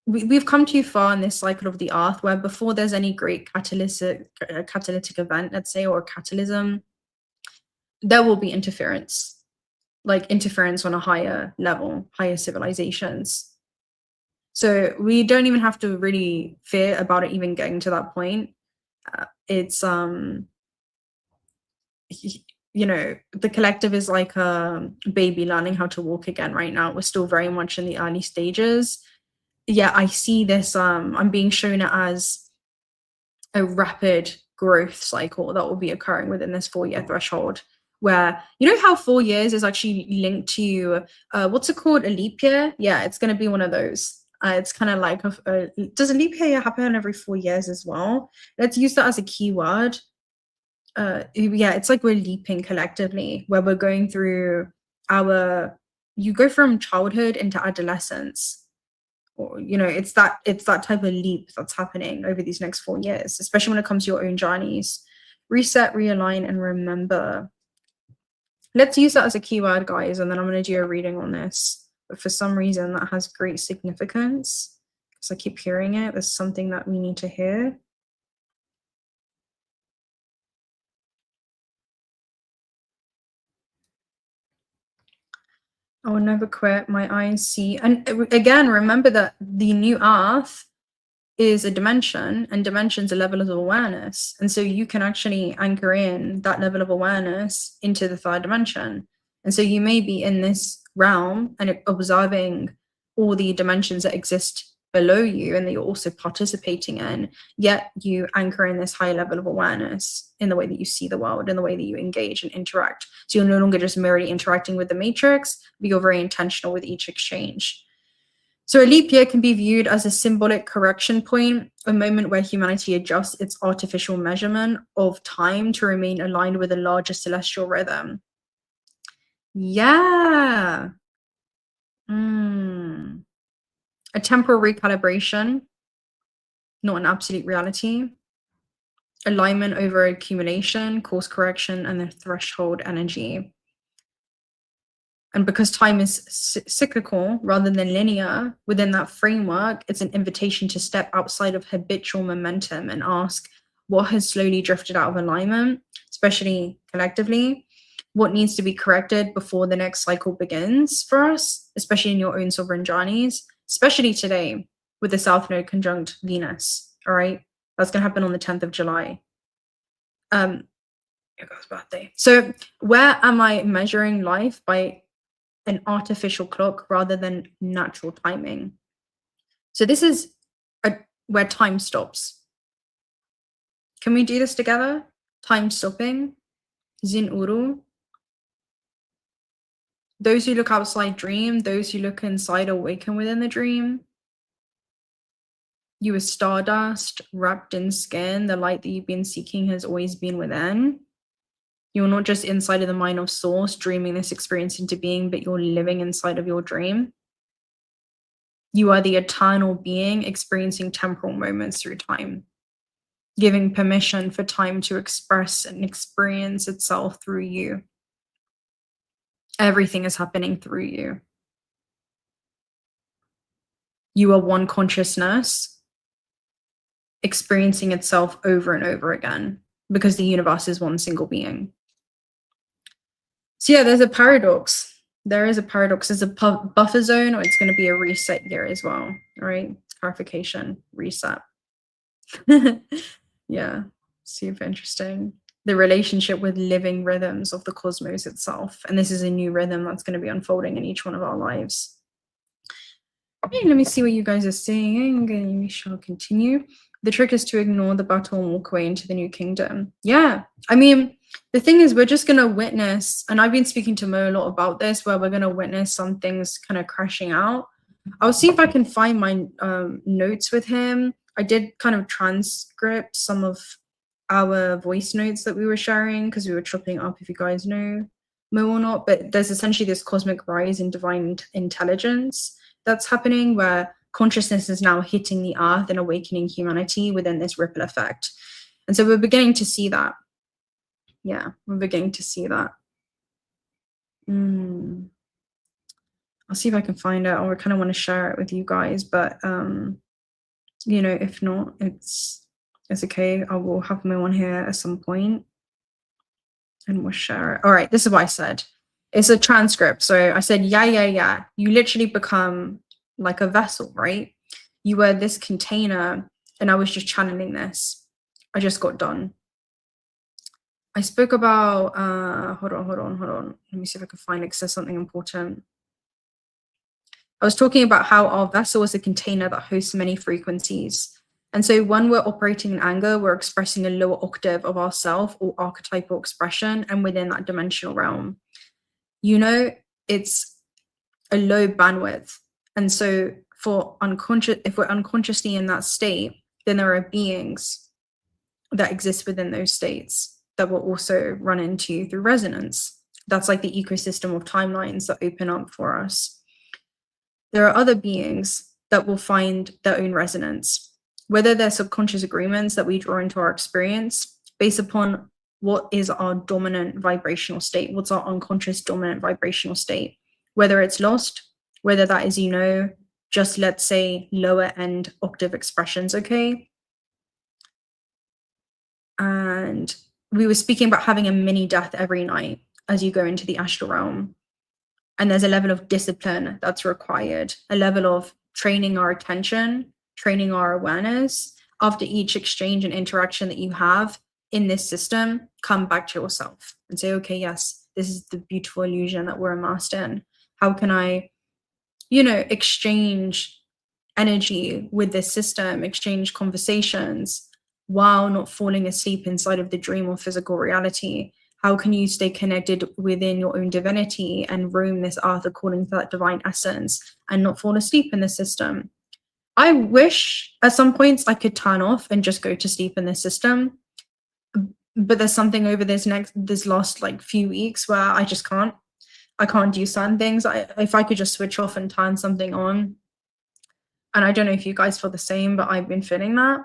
we've come too far in this cycle of the earth, where before there's any great catalytic event, let's say, or catalysm, there will be interference. Like interference on a higher level, higher civilizations. So we don't even have to really fear about it even getting to that point. It's, the collective is like a baby learning how to walk again right now. We're still very much in the early stages. Yeah, I see this, I'm being shown it as a rapid growth cycle that will be occurring within this 4-year threshold, where, how 4 years is actually linked to, what's it called, a leap year? Yeah, it's going to be one of those. It's kind of like, does a leap year happen every 4 years as well? Let's use that as a keyword. Yeah, it's like we're leaping collectively, where we're going through you go from childhood into adolescence. Or, it's that type of leap that's happening over these next 4 years, especially when it comes to your own journeys. Reset, realign, and remember. Let's use that as a keyword, guys, and then I'm going to do a reading on this. But for some reason, that has great significance, because I keep hearing it. There's something that we need to hear. I will never quit. My eyes see. And again, remember that the new earth is a dimension, and dimension's a level of awareness. And so you can actually anchor in that level of awareness into the third dimension. And so you may be in this realm and observing all the dimensions that exist below you and that you're also participating in, yet you anchor in this high level of awareness in the way that you see the world, in the way that you engage and interact. So you're no longer just merely interacting with the matrix, but you're very intentional with each exchange. So a leap year can be viewed as a symbolic correction point, a moment where humanity adjusts its artificial measurement of time to remain aligned with a larger celestial rhythm. Yeah. A temporal recalibration, not an absolute reality. Alignment over accumulation, course correction, and the threshold energy. And because time is cyclical rather than linear, within that framework, it's an invitation to step outside of habitual momentum and ask what has slowly drifted out of alignment, especially collectively, what needs to be corrected before the next cycle begins for us, especially in your own sovereign journeys, especially today with the South Node conjunct Venus, all right? That's going to happen on the 10th of July. Your girl's birthday. So where am I measuring life? By an artificial clock rather than natural timing. So this is where time stops. Can we do this together? Time stopping. 𝓲𝓪𝓷𝓽. Those who look outside dream, those who look inside awaken within the dream. You are stardust wrapped in skin. The light that you've been seeking has always been within. You're not just inside of the mind of source, dreaming this experience into being, but you're living inside of your dream. You are the eternal being experiencing temporal moments through time, giving permission for time to express and experience itself through you. Everything is happening through you. You are one consciousness experiencing itself over and over again because the universe is one single being. So yeah, there's a paradox. There is a paradox. There's a buffer zone, or it's going to be a reset year as well. All right, clarification, reset. Yeah, super interesting. The relationship with living rhythms of the cosmos itself. And this is a new rhythm that's going to be unfolding in each one of our lives. Okay, let me see what you guys are saying. We shall continue. The trick is to ignore the battle and walk away into the new kingdom. Yeah, I mean, the thing is, we're just going to witness, and I've been speaking to Mo a lot about this, where we're going to witness some things kind of crashing out. I'll see if I can find my notes with him. I did kind of transcript some of our voice notes that we were sharing because we were chopping up, if you guys know Mo or not. But there's essentially this cosmic rise in divine intelligence that's happening, where consciousness is now hitting the earth and awakening humanity within this ripple effect. And so we're beginning to see that. Yeah, we're beginning to see that. I'll see if I can find it, or I kind of want to share it with you guys, but you know, if not, it's okay. I will have my one here at some point and we'll share it. All right, this is what I said. It's a transcript. So I said, yeah. You literally become like a vessel, right? You were this container, and I was just channeling this. I just got done. I spoke about, hold on. Let me see if I can find it, because there's something important. I was talking about how our vessel is a container that hosts many frequencies. And so when we're operating in anger, we're expressing a lower octave of ourself or archetypal expression, and within that dimensional realm. You know, it's a low bandwidth. And so if we're unconsciously in that state, then there are beings that exist within those states that will also run into through resonance. That's like the ecosystem of timelines that open up for us. There are other beings that will find their own resonance, whether they're subconscious agreements that we draw into our experience based upon what is our dominant vibrational state, what's our unconscious dominant vibrational state, whether it's lost, whether that is, you know, just let's say lower end octave expressions, okay? And we were speaking about having a mini death every night as you go into the astral realm. And there's a level of discipline that's required, a level of training our attention, training our awareness. After each exchange and interaction that you have in this system, come back to yourself and say, okay, yes, this is the beautiful illusion that we're immersed in. How can I, you know, exchange energy with this system, exchange conversations while not falling asleep inside of the dream or physical reality? How can you stay connected within your own divinity and roam this earth according to that divine essence and not fall asleep in the system? I wish at some points I could turn off and just go to sleep in the system. But there's something over this last like few weeks where I just can't. I can't do certain things. If I could just switch off and turn something on, and I don't know if you guys feel the same, but I've been feeling that.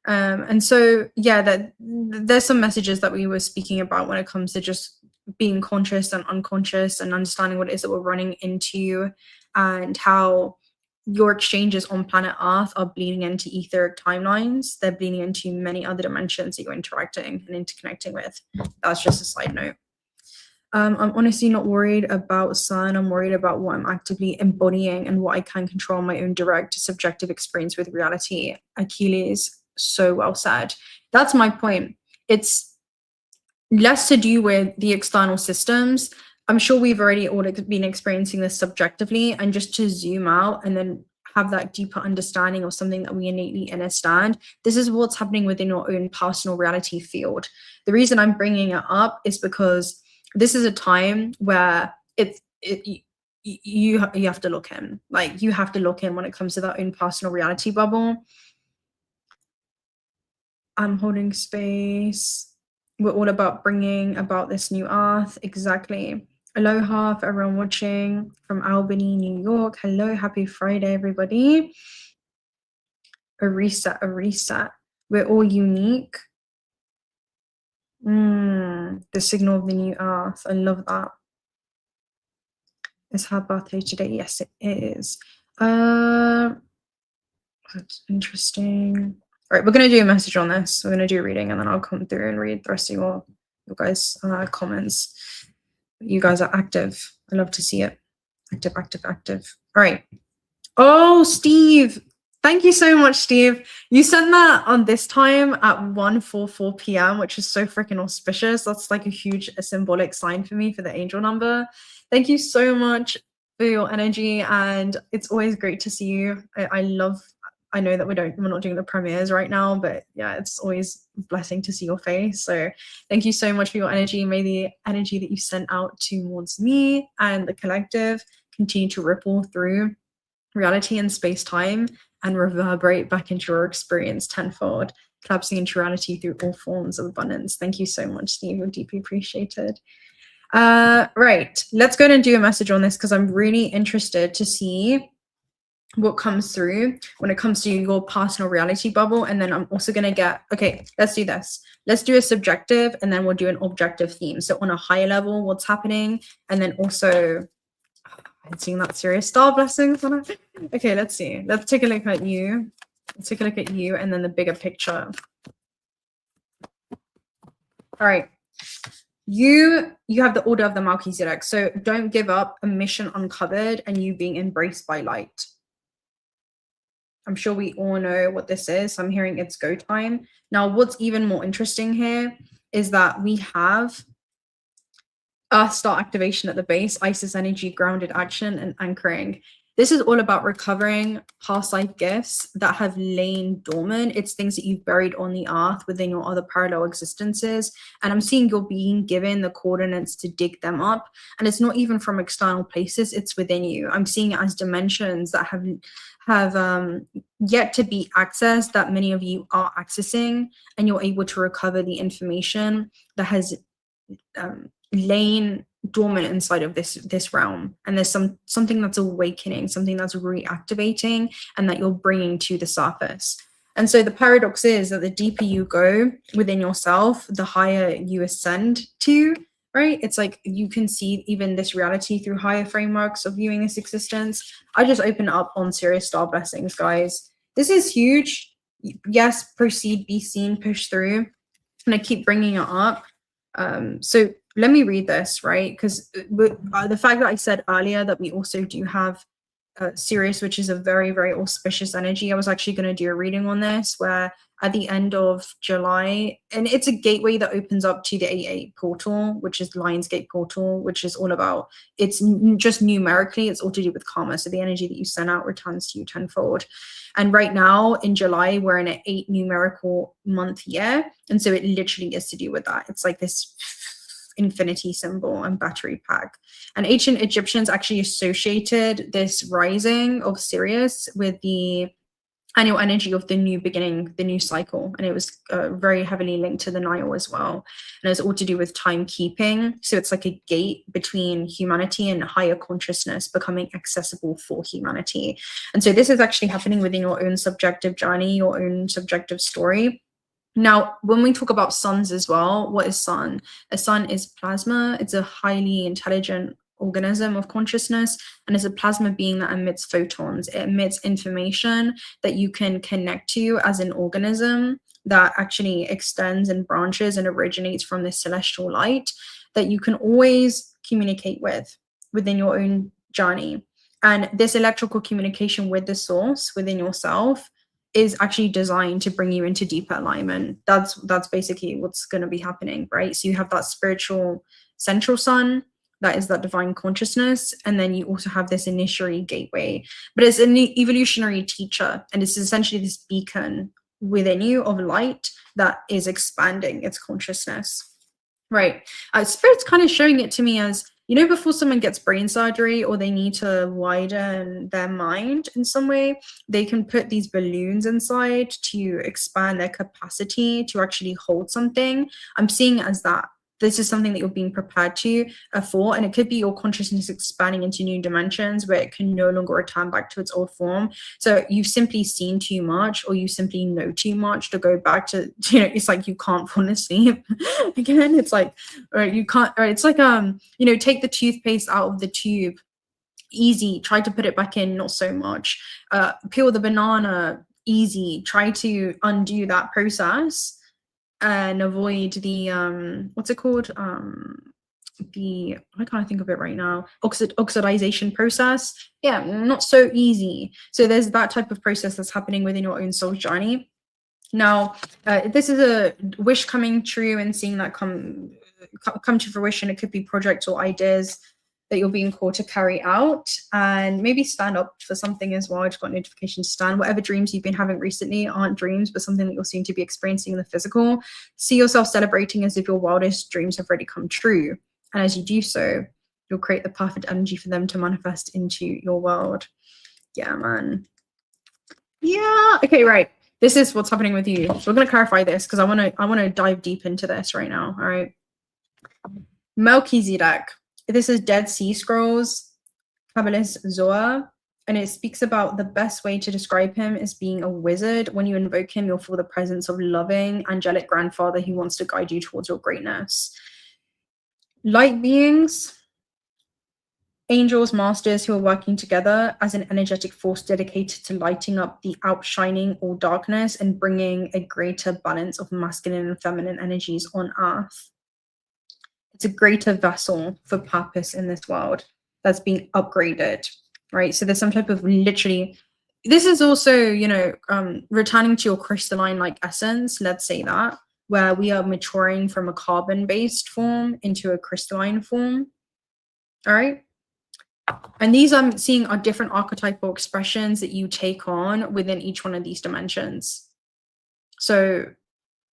And so, yeah, there's some messages that we were speaking about when it comes to just being conscious and unconscious and understanding what it is that we're running into, and how your exchanges on planet Earth are bleeding into etheric timelines. They're bleeding into many other dimensions that you're interacting and interconnecting with. That's just a side note. I'm honestly not worried about sun. I'm worried about what I'm actively embodying and what I can control my own direct subjective experience with reality. Achilles, so well said. That's my point. It's less to do with the external systems. I'm sure we've already all been experiencing this subjectively, and just to zoom out and then have that deeper understanding of something that we innately understand. This is what's happening within your own personal reality field. The reason I'm bringing it up is because this is a time where you have to look in. Like, you have to look in when it comes to that own personal reality bubble. I'm holding space. We're all about bringing about this new earth. Exactly. Aloha for everyone watching from Albany, New York. Hello, happy Friday, everybody. A reset, a reset. We're all unique. The signal of the new earth. I love that. Is her birthday today? Yes, it is. That's interesting. All right, we're going to do a message on this. We're going to do a reading, and then I'll come through and read the rest of your guys' comments. You guys are active. I love to see it. Active, active, active. All right. Oh, Steve. Thank you so much, Steve. You sent that on this time at 1:44 p.m., which is so freaking auspicious. That's like a huge symbolic sign for me for the angel number. Thank you so much for your energy, and it's always great to see you. I know that we're not doing the premieres right now, but yeah, it's always a blessing to see your face. So thank you so much for your energy. May the energy that you sent out towards me and the collective continue to ripple through reality and space-time and reverberate back into your experience tenfold, collapsing into reality through all forms of abundance. Thank you so much, Steve. You're deeply appreciated. Right, let's go and do a message on this, because I'm really interested to see what comes through when it comes to your personal reality bubble. And then I'm also going to get, okay, let's do this. Let's do a subjective, and then we'll do an objective theme. So on a higher level, what's happening, and then also I'm seeing that Sirius star blessings on it. Okay, let's see. Let's take a look at you. Let's take a look at you, and then the bigger picture. All right. You have the order of the Melchizedek. So don't give up, a mission uncovered, and you being embraced by light. I'm sure we all know what this is. I'm hearing it's go time. Now, what's even more interesting here is that we have Earth Star activation at the base, Isis energy, grounded action, and anchoring. This is all about recovering past life gifts that have lain dormant. It's things that you've buried on the earth within your other parallel existences. And I'm seeing you're being given the coordinates to dig them up. And it's not even from external places, it's within you. I'm seeing it as dimensions that have yet to be accessed, that many of you are accessing, and you're able to recover the information that has lain dormant inside of this realm. And there's something that's awakening, something that's reactivating, and that you're bringing to the surface. And so the paradox is that the deeper you go within yourself, the higher you ascend to, right? It's like you can see even this reality through higher frameworks of viewing this existence. I just open up on Sirius star blessings, guys. This is huge. Yes, proceed, be seen, push through. And I keep bringing it up. So let me read this, right? Because the fact that I said earlier that we also do have Sirius, which is a very, very auspicious energy. I was actually going to do a reading on this where at the end of July, and it's a gateway that opens up to the 8-8 portal, which is Lionsgate portal, which is all about, it's just numerically, it's all to do with karma. So the energy that you send out returns to you tenfold. And right now in July, we're in an 8 numerical month year. And so it literally is to do with that. It's like this infinity symbol and battery pack. And ancient Egyptians actually associated this rising of Sirius with the annual energy of the new beginning, the new cycle. And it was very heavily linked to the Nile as well. And it's all to do with timekeeping. So it's like a gate between humanity and higher consciousness becoming accessible for humanity. And so this is actually happening within your own subjective journey, your own subjective story. Now, when we talk about suns as well, what is sun? A sun is plasma. It's a highly intelligent organism of consciousness, and is a plasma being that emits photons. It emits information that you can connect to as an organism that actually extends and branches and originates from this celestial light that you can always communicate with within your own journey. And this electrical communication with the source within yourself is actually designed to bring you into deeper alignment. That's basically what's going to be happening, right? So you have that spiritual central sun, that is that divine consciousness, and then you also have this initiatory gateway. But it's an evolutionary teacher, and it's essentially this beacon within you of light that is expanding its consciousness, right? Spirit's kind of showing it to me as, you know, before someone gets brain surgery or they need to widen their mind in some way, they can put these balloons inside to expand their capacity to actually hold something. I'm seeing it as that. This is something that you're being prepared to for, and it could be your consciousness expanding into new dimensions where it can no longer return back to its old form. So you've simply seen too much, or you simply know too much to go back to, you know, it's like you can't fall asleep again. It's like, right, you can't, right? It's like, you know, take the toothpaste out of the tube, easy, try to put it back in, not so much. Peel the banana, easy, try to undo that process and avoid the what's it called, the, I can't think of it right now, oxidization process. Yeah, not so easy. So there's that type of process that's happening within your own soul journey. Now, this is a wish coming true and seeing that come to fruition. It could be projects or ideas that you're being called to carry out, and maybe stand up for something as well. I just got a notification to stand. Whatever dreams you've been having recently aren't dreams, but something that you'll seem to be experiencing in the physical. See yourself celebrating as if your wildest dreams have already come true. And as you do so, you'll create the perfect energy for them to manifest into your world. Yeah, man. Yeah. Okay, right. This is what's happening with you. So we're going to clarify this because I want to dive deep into this right now. All right. Melchizedek. This is Dead Sea Scrolls, Kabbalist Zohar, and it speaks about the best way to describe him as being a wizard. When you invoke him, you'll feel the presence of loving, angelic grandfather who wants to guide you towards your greatness. Light beings, angels, masters who are working together as an energetic force dedicated to lighting up the outshining all darkness and bringing a greater balance of masculine and feminine energies on Earth. It's a greater vessel for purpose in this world that's being upgraded, right? So there's some type of literally, this is also, you know, returning to your crystalline like essence, let's say that, where we are maturing from a carbon-based form into a crystalline form, all right? And these I'm seeing are different archetypal expressions that you take on within each one of these dimensions. So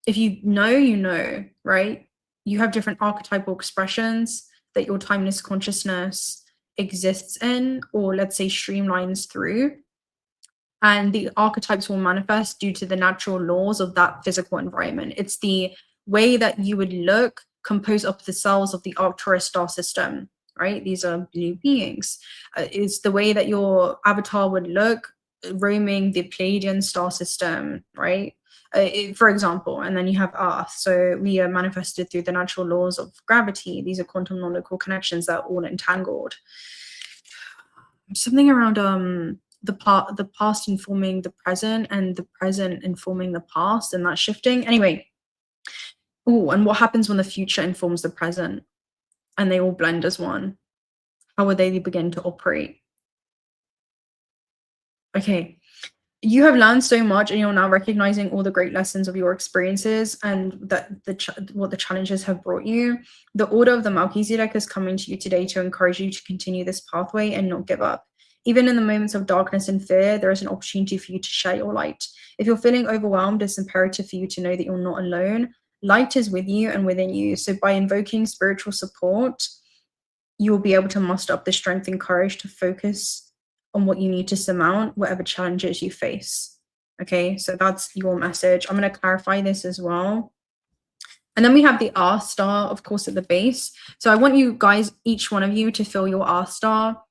if you know, right? You have different archetypal expressions that your timeless consciousness exists in, or let's say streamlines through. And the archetypes will manifest due to the natural laws of that physical environment. It's the way that you would look composed of the cells of the Arcturus star system, right? These are blue beings. It's the way that your avatar would look roaming the Pleiadian star system, right? For example, and then you have Earth. So we are manifested through the natural laws of gravity. These are quantum non-local connections that are all entangled. Something around the past informing the present and the present informing the past, and that shifting. Anyway, and what happens when the future informs the present and they all blend as one? How would they begin to operate? Okay. You have learned so much, and you're now recognizing all the great lessons of your experiences and that what the challenges have brought you. The order of the Melchizedek is coming to you today to encourage you to continue this pathway and not give up. Even in the moments of darkness and fear, there is an opportunity for you to share your light. If you're feeling overwhelmed, it's imperative for you to know that you're not alone. Light is with you and within you. So by invoking spiritual support, you will be able to muster up the strength and courage to focus on what you need to surmount whatever challenges you face. Okay, so that's your message. I'm going to clarify this as well. And then we have the R star, of course, at the base. So I want you guys, each one of you, to feel your R star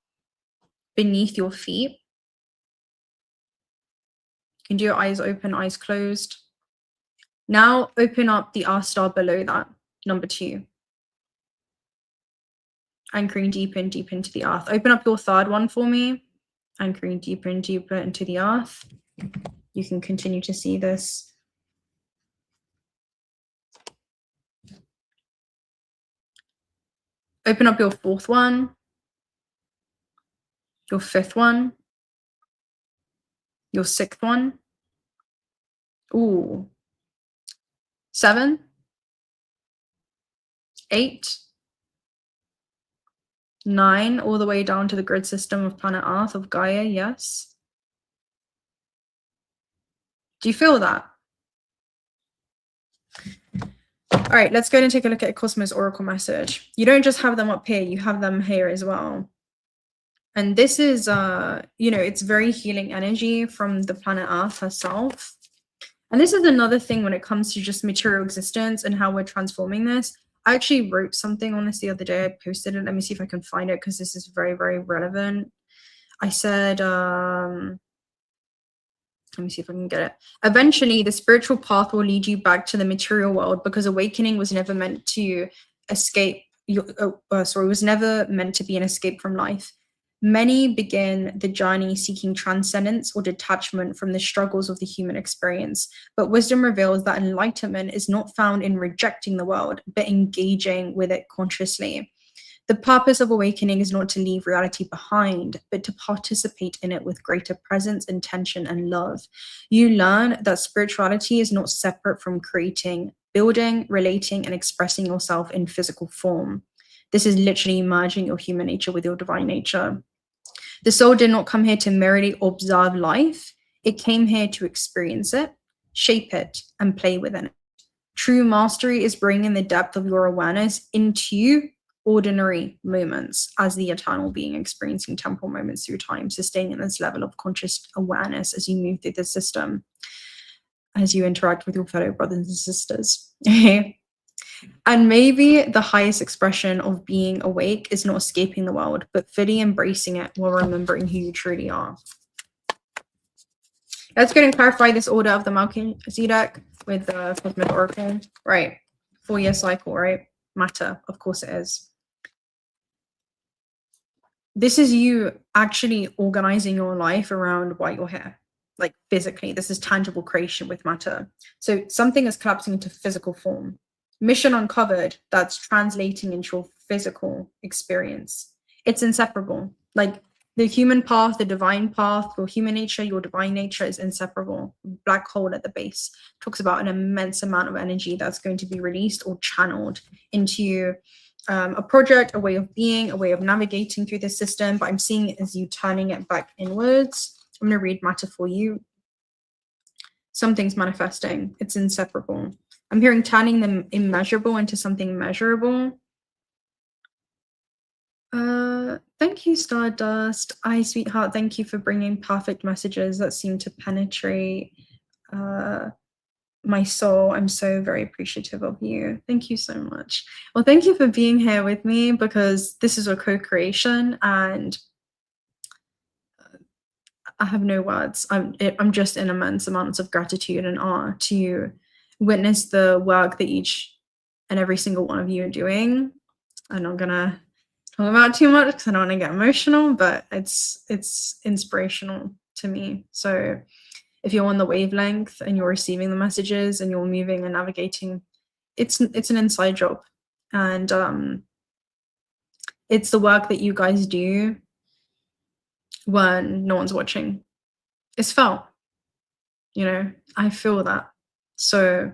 beneath your feet. You can do your eyes open, eyes closed. Now open up the R star below that, number 2. Anchoring deeper and deeper into the earth. Open up your third one for me. Anchoring deeper and deeper into the earth. You can continue to see this. Open up your 4th one, your 5th one, your 6th one. Ooh. 7, 8, 9, all the way down to the grid system of planet Earth, of Gaia, yes. Do you feel that? All right, let's go and take a look at a Cosmos Oracle message. You don't just have them up here, you have them here as well. And this is, you know, it's very healing energy from the planet Earth herself. And this is another thing when it comes to just material existence and how we're transforming this. I actually wrote something on this the other day. I posted it. Let me see if I can find it because this is very, very relevant. I said, let me see if I can get it. Eventually, the spiritual path will lead you back to the material world because awakening was never meant to escape. Was never meant to be an escape from life. Many begin the journey seeking transcendence or detachment from the struggles of the human experience. But wisdom reveals that enlightenment is not found in rejecting the world, but engaging with it consciously. The purpose of awakening is not to leave reality behind, but to participate in it with greater presence, intention, and love. You learn that spirituality is not separate from creating, building, relating, and expressing yourself in physical form. This is literally merging your human nature with your divine nature. The soul did not come here to merely observe life. It came here to experience it, shape it, and play within it. True mastery is bringing the depth of your awareness into ordinary moments as the eternal being, experiencing temporal moments through time, sustaining this level of conscious awareness as you move through the system, as you interact with your fellow brothers and sisters. And maybe the highest expression of being awake is not escaping the world, but fully embracing it while remembering who you truly are. Let's go and clarify this order of the Melchizedek with the Cosmic Oracle. Right. 4-year cycle, right? Matter, of course it is. This is you actually organizing your life around why you're here. Like physically, this is tangible creation with matter. So something is collapsing into physical form. Mission uncovered, that's translating into your physical experience. It's inseparable. Like the human path, the divine path, your human nature, your divine nature is inseparable. Black hole at the base talks about an immense amount of energy that's going to be released or channeled into a project, a way of being, a way of navigating through the system. But I'm seeing it as you turning it back inwards. I'm going to read matter for you. Something's manifesting. It's inseparable. I'm hearing turning them immeasurable into something measurable. Thank you, Stardust. Hi, sweetheart. Thank you for bringing perfect messages that seem to penetrate my soul. I'm so very appreciative of you. Thank you so much. Well, thank you for being here with me because this is a co-creation and I have no words. I'm just in immense amounts of gratitude and awe to witness the work that each and every single one of you are doing. I'm not gonna talk about too much because I don't want to get emotional, but it's inspirational to me. So if you're on the wavelength and you're receiving the messages and you're moving and navigating, it's an inside job. And it's the work that you guys do when no one's watching. It's felt, I feel that. So,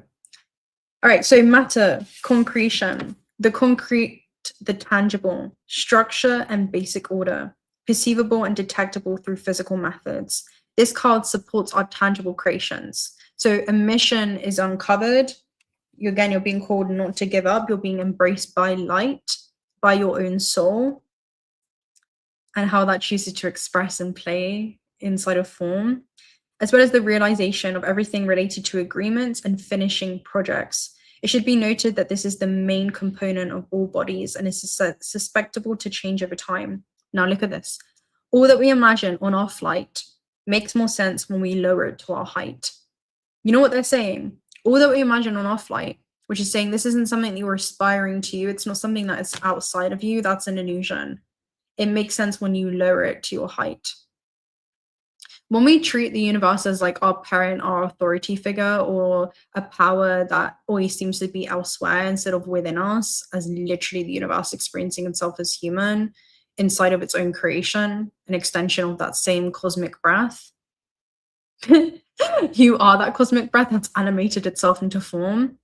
all right, so matter, concretion, the concrete, the tangible, structure and basic order, perceivable and detectable through physical methods. This card supports our tangible creations. So a mission is uncovered. You're being called not to give up. You're being embraced by light, by your own soul, and how that chooses to express and play inside of form, as well as the realization of everything related to agreements and finishing projects. It should be noted that this is the main component of all bodies and is susceptible to change over time. Now look at this. All that we imagine on our flight makes more sense when we lower it to our height. You know what they're saying? All that we imagine on our flight, which is saying this isn't something that you're aspiring to, it's not something that is outside of you, that's an illusion. It makes sense when you lower it to your height. When we treat the universe as like our parent, our authority figure, or a power that always seems to be elsewhere instead of within us, as literally the universe experiencing itself as human inside of its own creation, an extension of that same cosmic breath. You are that cosmic breath that's animated itself into form.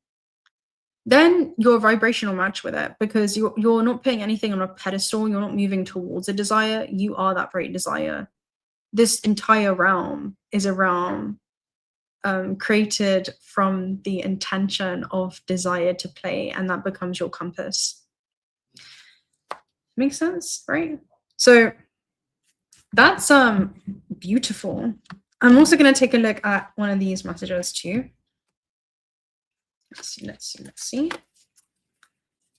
Then you're a vibrational match with it, because you're not putting anything on a pedestal. You're not moving towards a desire. You are that very desire. This entire realm is a realm created from the intention of desire to play, and that becomes your compass. Makes sense, right? So that's beautiful. I'm also going to take a look at one of these messages too. Let's see.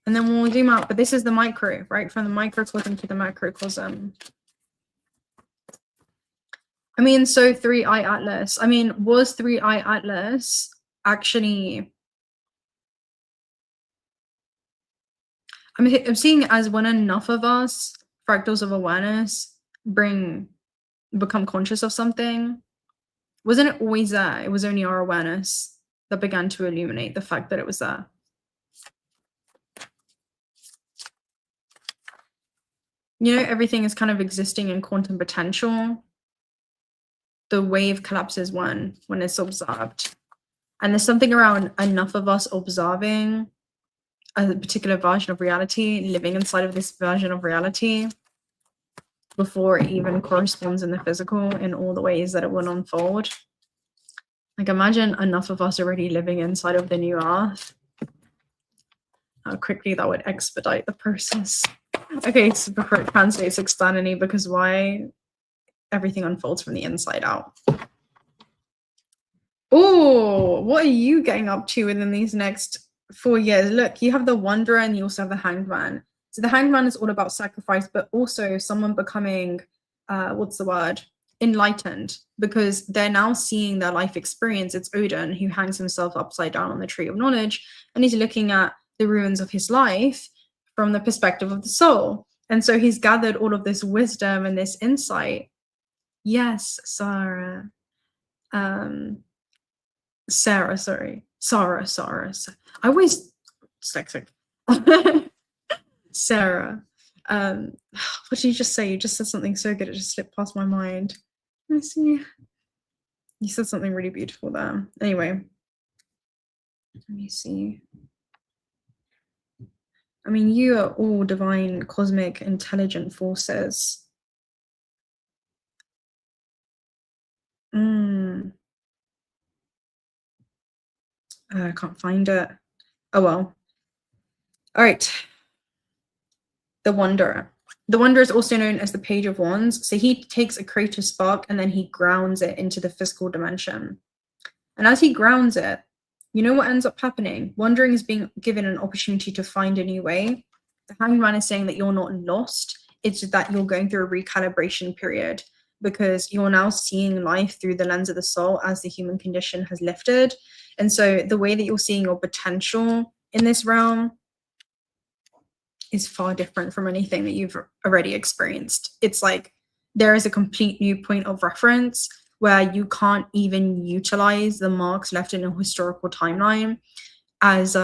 And then we'll zoom out, but this is the micro, right? From the microcosm to the macrocosm. I mean, so 3i Atlas. I mean, was 3i Atlas actually... I'm seeing it as when enough of us, fractals of awareness, become conscious of something. Wasn't it always there? It was only our awareness that began to illuminate the fact that it was there. Everything is kind of existing in quantum potential. The wave collapses when it's observed. And there's something around enough of us observing a particular version of reality, living inside of this version of reality before it even corresponds in the physical in all the ways that it will unfold. Like, imagine enough of us already living inside of the new earth. How quickly that would expedite the process. Okay, so before it translates externally, because why? Everything unfolds from the inside out. Oh, what are you getting up to within these next 4 years? Look, you have the Wanderer and you also have the Hanged Man. So the Hanged Man is all about sacrifice, but also someone becoming, enlightened, because they're now seeing their life experience. It's Odin who hangs himself upside down on the tree of knowledge, and he's looking at the ruins of his life from the perspective of the soul. And so he's gathered all of this wisdom and this insight. Yes, Sarah. Sarah. I always dyslexic. Sarah. What did you just say? You just said something so good, it just slipped past my mind. Let me see. You said something really beautiful there. Anyway, let me see. I mean, you are all divine, cosmic, intelligent forces. I can't find it. Oh well. All right. The Wanderer. The Wanderer is also known as the Page of Wands. So he takes a creative spark and then he grounds it into the physical dimension. And as he grounds it, you know what ends up happening? Wandering is being given an opportunity to find a new way. The Hanged Man is saying that you're not lost. It's that you're going through a recalibration period, because you're now seeing life through the lens of the soul as the human condition has lifted. And so the way that you're seeing your potential in this realm is far different from anything that you've already experienced. It's like there is a complete new point of reference where you can't even utilize the marks left in a historical timeline as,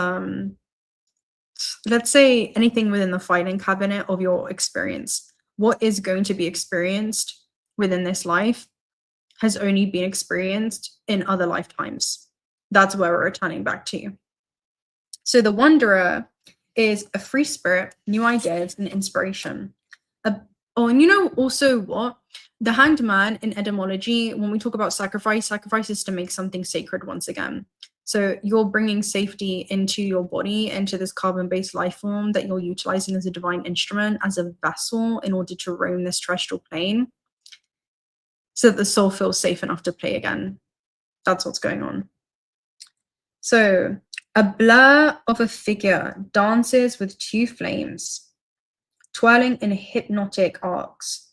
let's say, anything within the filing cabinet of your experience. What is going to be experienced within this life has only been experienced in other lifetimes. That's where we're returning back to. So the Wanderer is a free spirit, new ideas, and inspiration. And you know also what? The Hanged Man in etymology, when we talk about sacrifice is to make something sacred once again. So you're bringing safety into your body, into this carbon-based life form that you're utilizing as a divine instrument, as a vessel in order to roam this terrestrial plane, so that the soul feels safe enough to play again. That's what's going on. So a blur of a figure dances with two flames, twirling in hypnotic arcs.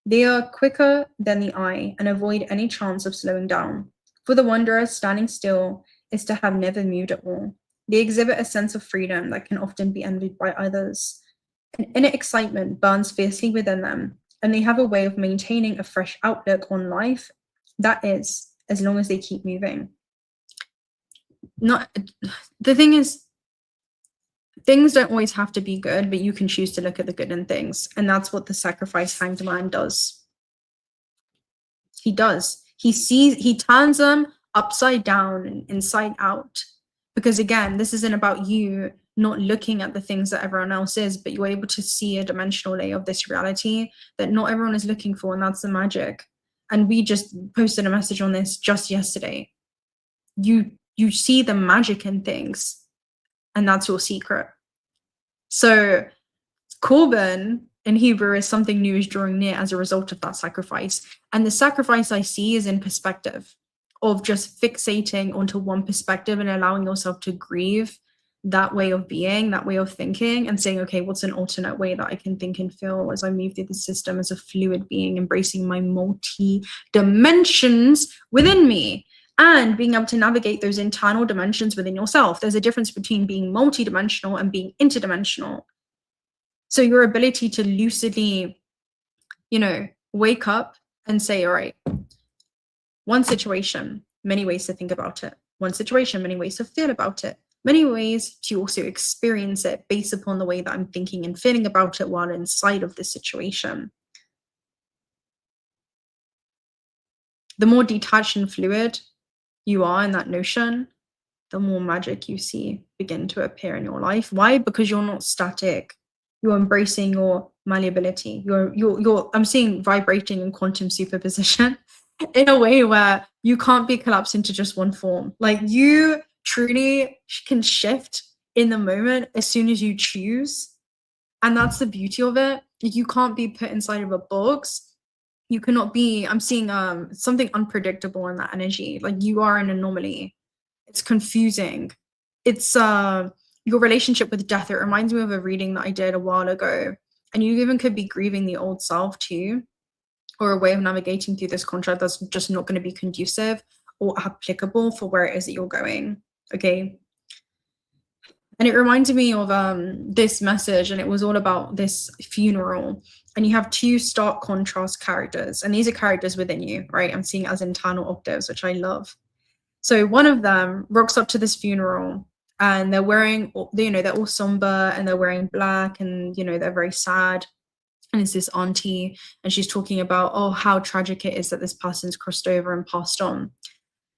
They are quicker than the eye and avoid any chance of slowing down. For the wanderer, standing still is to have never moved at all. They exhibit a sense of freedom that can often be envied by others. An inner excitement burns fiercely within them, and they have a way of maintaining a fresh outlook on life. That is, as long as they keep moving. The thing is, things don't always have to be good, but you can choose to look at the good in things. And that's what the sacrifice hanged man does. He does. He turns them upside down and inside out. Because again, this isn't about you not looking at the things that everyone else is, but you're able to see a dimensional layer of this reality that not everyone is looking for, and that's the magic. And we just posted a message on this just yesterday. You see the magic in things, and that's your secret. So Korban in Hebrew is something new is drawing near as a result of that sacrifice. And the sacrifice I see is in perspective of just fixating onto one perspective and allowing yourself to grieve that way of being, that way of thinking, and saying, okay, what's an alternate way that I can think and feel as I move through the system as a fluid being, embracing my multi-dimensions within me, and being able to navigate those internal dimensions within yourself. There's a difference between being multi-dimensional and being interdimensional. So your ability to lucidly, wake up and say, all right, one situation, many ways to think about it. One situation, many ways to feel about it. Many ways to also experience it based upon the way that I'm thinking and feeling about it while inside of this situation. The more detached and fluid you are in that notion, the more magic you see begin to appear in your life. Why? Because you're not static. You're embracing your malleability. I'm seeing vibrating in quantum superposition in a way where you can't be collapsed into just one form. Like, you truly can shift in the moment as soon as you choose. And that's the beauty of it. You can't be put inside of a box. You cannot be, I'm seeing something unpredictable in that energy. Like, you are an anomaly. It's confusing. It's your relationship with death. It reminds me of a reading that I did a while ago. And you even could be grieving the old self too, or a way of navigating through this contract that's just not going to be conducive or applicable for where it is that you're going. Okay. And it reminded me of this message, and it was all about this funeral. And you have two stark contrast characters, and these are characters within you, right? I'm seeing it as internal octaves, which I love. So one of them rocks up to this funeral, and they're wearing, they're all somber, and they're wearing black, and they're very sad. And it's this auntie, and she's talking about, oh, how tragic it is that this person's crossed over and passed on.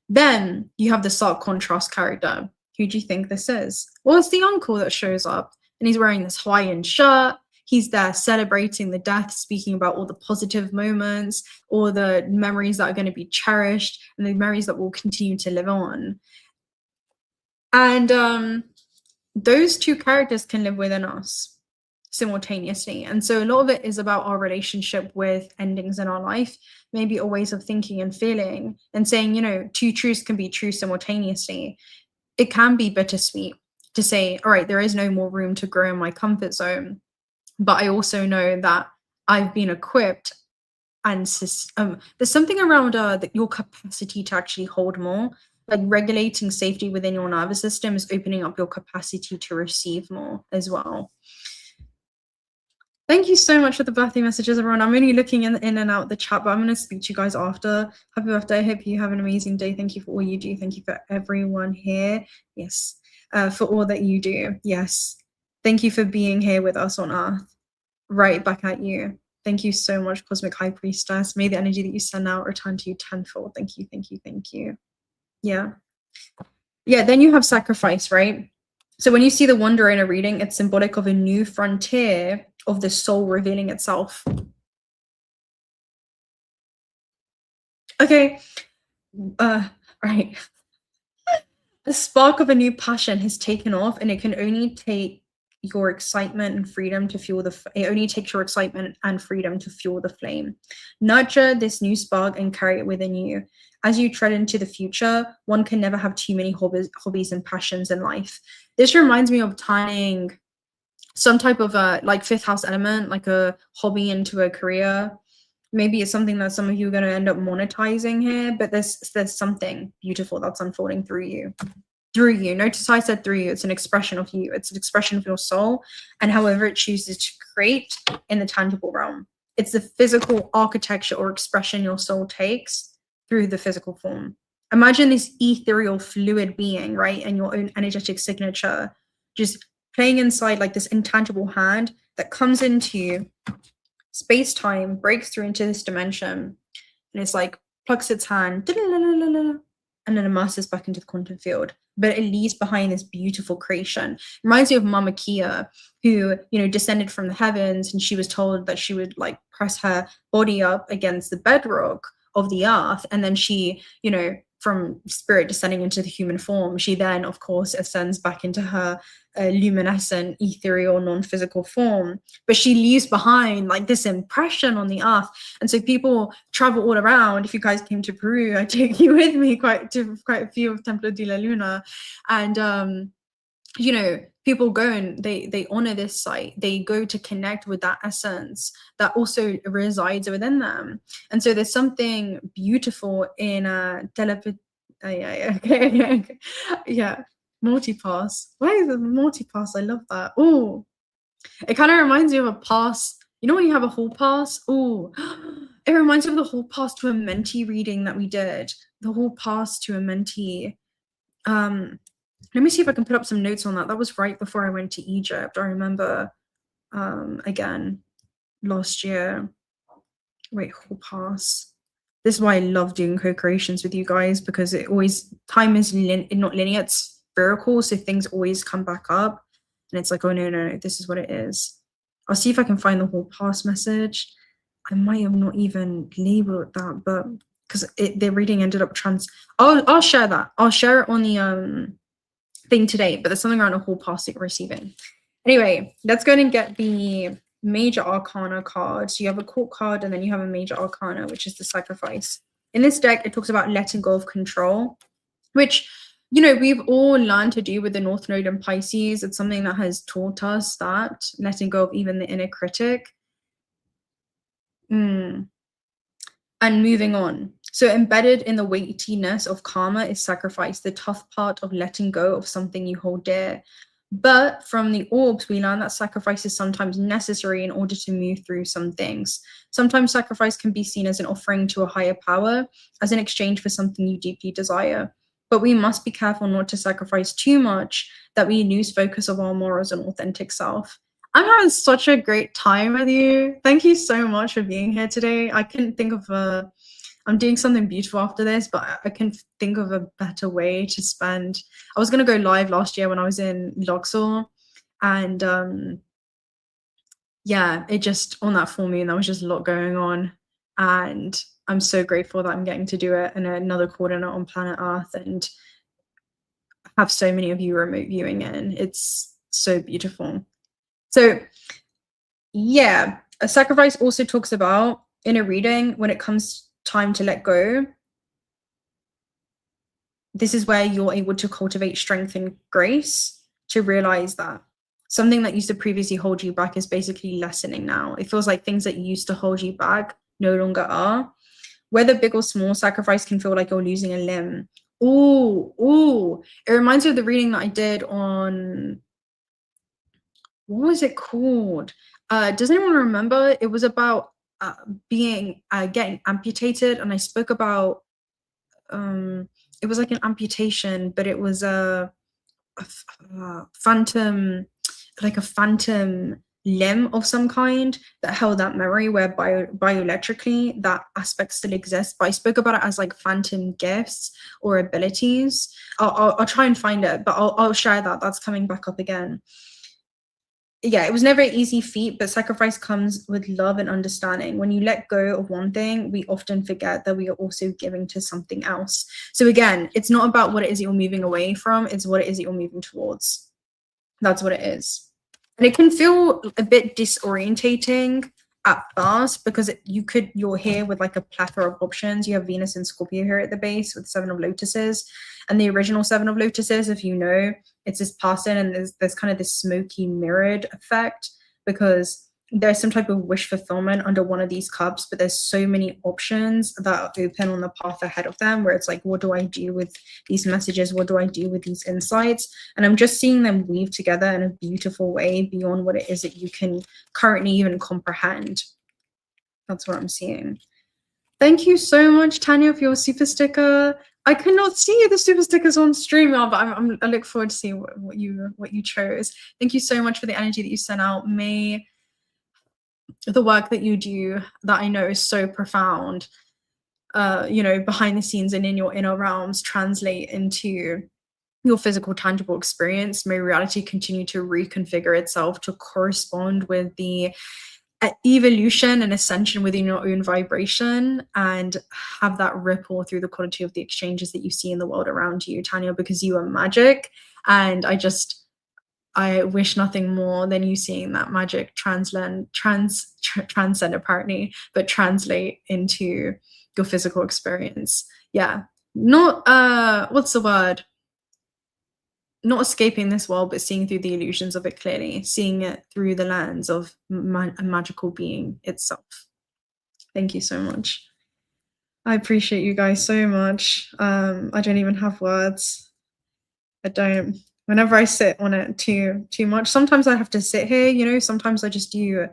Then you have the stark contrast character. Who do you think this is? Well, it's the uncle that shows up, and he's wearing this Hawaiian shirt. He's there celebrating the death, speaking about all the positive moments, all the memories that are going to be cherished, and the memories that will continue to live on. And those two characters can live within us simultaneously. And so a lot of it is about our relationship with endings in our life, maybe a ways of thinking and feeling, and saying, two truths can be true simultaneously. It can be bittersweet to say, all right, there is no more room to grow in my comfort zone. But I also know that I've been equipped, and there's something around your capacity to actually hold more, like regulating safety within your nervous system is opening up your capacity to receive more as well. Thank you so much for the birthday messages, everyone. I'm only looking in and out the chat, but I'm going to speak to you guys after. Happy birthday. I hope you have an amazing day. Thank you for all you do. Thank you for everyone here. Yes. For all that you do. Yes. Thank you for being here with us on Earth. Right back at you. Thank you so much, Cosmic High Priestess. May the energy that you send out return to you tenfold. Thank you, thank you, thank you. Yeah. Yeah, then you have sacrifice, right? So when you see the Wanderer in a reading, it's symbolic of a new frontier of the soul revealing itself. Okay. Right. The spark of a new passion has taken off, and it can only take your excitement and freedom to fuel it only takes your excitement and freedom to fuel the flame. Nurture this new spark and carry it within you. As you tread into the future, one can never have too many hobbies and passions in life. This reminds me of turning some type of like fifth house element, like a hobby, into a career. Maybe it's something that some of you are going to end up monetizing here, but there's something beautiful that's unfolding through you. Notice I said through you. It's an expression of you. It's an expression of your soul, and however it chooses to create in the tangible realm. It's the physical architecture or expression your soul takes through the physical form. Imagine this ethereal fluid being, right? And your own energetic signature just playing inside like this intangible hand that comes into space-time, breaks through into this dimension, and it's like plucks its hand, and then immerses back into the quantum field. But it leaves behind this beautiful creation. Reminds me of Mama Kia, who, descended from the heavens, and she was told that she would like press her body up against the bedrock of the earth, and then she, from spirit descending into the human form, she then, of course, ascends back into her luminescent, ethereal, non-physical form. But she leaves behind like this impression on the earth. And so people travel all around. If you guys came to Peru, I take you with me quite a few of Templo de la Luna. And, people go and they honor this site. They go to connect with that essence that also resides within them. And so there's something beautiful in multipass. Why is it multipass? I love that. Oh, it kind of reminds me of a pass. When you have a hall pass? Oh, it reminds me of the hall pass to a mentee reading that we did. The hall pass to a mentee. Let me see if I can put up some notes on that. That was right before I went to Egypt. I remember, again, last year. Wait, hall pass. This is why I love doing co-creations with you guys, because time is not linear, it's spherical, so things always come back up. And it's like, oh, no, this is what it is. I'll see if I can find the hall pass message. I might have not even labeled that, but because the reading ended up I'll share that. I'll share it on the thing today, but there's something around a hall pass that you're receiving. Anyway, let's go and get the major arcana card. So you have a court card, and then you have a major arcana, which is the sacrifice. In this deck, it talks about letting go of control, which, we've all learned to do with the North Node in Pisces. It's something that has taught us that letting go of even the inner critic. And moving on. So embedded in the weightiness of karma is sacrifice, the tough part of letting go of something you hold dear. But from the orbs, we learn that sacrifice is sometimes necessary in order to move through some things. Sometimes sacrifice can be seen as an offering to a higher power, as an exchange for something you deeply desire. But we must be careful not to sacrifice too much, that we lose focus of our morals and authentic self. I'm having such a great time with you. Thank you so much for being here today. I couldn't think of I'm doing something beautiful after this, but I can think of a better way to spend. I was going to go live last year when I was in Luxor, and it just, on that full moon, there was just a lot going on, and I'm so grateful that I'm getting to do it in another coordinate on planet Earth and have so many of you remote viewing in. It's so beautiful. So a sacrifice also talks about, in a reading, when it comes time to let go, this is where you're able to cultivate strength and grace to realize that something that used to previously hold you back is basically lessening now. It feels like things that used to hold you back no longer are. Whether big or small, sacrifice can feel like you're losing a limb. Ooh, it reminds me of the reading that I did on, what was it called? Does anyone remember? It was about getting amputated, and I spoke about it was like an amputation, but it was a phantom limb of some kind that held that memory, where bioelectrically that aspect still exists. But I spoke about it as like phantom gifts or abilities. I'll try and find it, but I'll share that. That's coming back up again. Yeah, it was never an easy feat, but sacrifice comes with love and understanding. When you let go of one thing, we often forget that we are also giving to something else. So again, it's not about what it is you're moving away from, it's what it is that you're moving towards. That's what it is. And it can feel a bit disorientating at first, because you're here with like a plethora of options. You have Venus and Scorpio here at the base with 7 of Lotuses, and the original 7 of Lotuses, if you know, it's this person, and there's kind of this smoky mirrored effect, because there's some type of wish fulfillment under one of these cups, but there's so many options that are open on the path ahead of them, where it's like, what do I do with these messages? What do I do with these insights? And I'm just seeing them weave together in a beautiful way beyond what it is that you can currently even comprehend. That's what I'm seeing. Thank you so much, Tanya, for your super sticker. I could not see the super stickers on stream, but I look forward to seeing what you chose. Thank you so much for the energy that you sent out. May the work that you do, that I know is so profound, you know, behind the scenes and in your inner realms, translate into your physical, tangible experience. May reality continue to reconfigure itself to correspond with the evolution and ascension within your own vibration, and have that ripple through the quality of the exchanges that you see in the world around you, Tanya, because you are magic. And I wish nothing more than you seeing that magic transcend apparently, but translate into your physical experience. Yeah, not what's the word? Not escaping this world, but seeing through the illusions of it clearly, seeing it through the lens of a magical being itself. Thank you so much. I appreciate you guys so much. I don't even have words. I don't. Whenever I sit on it too much, sometimes I have to sit here, you know, sometimes I just do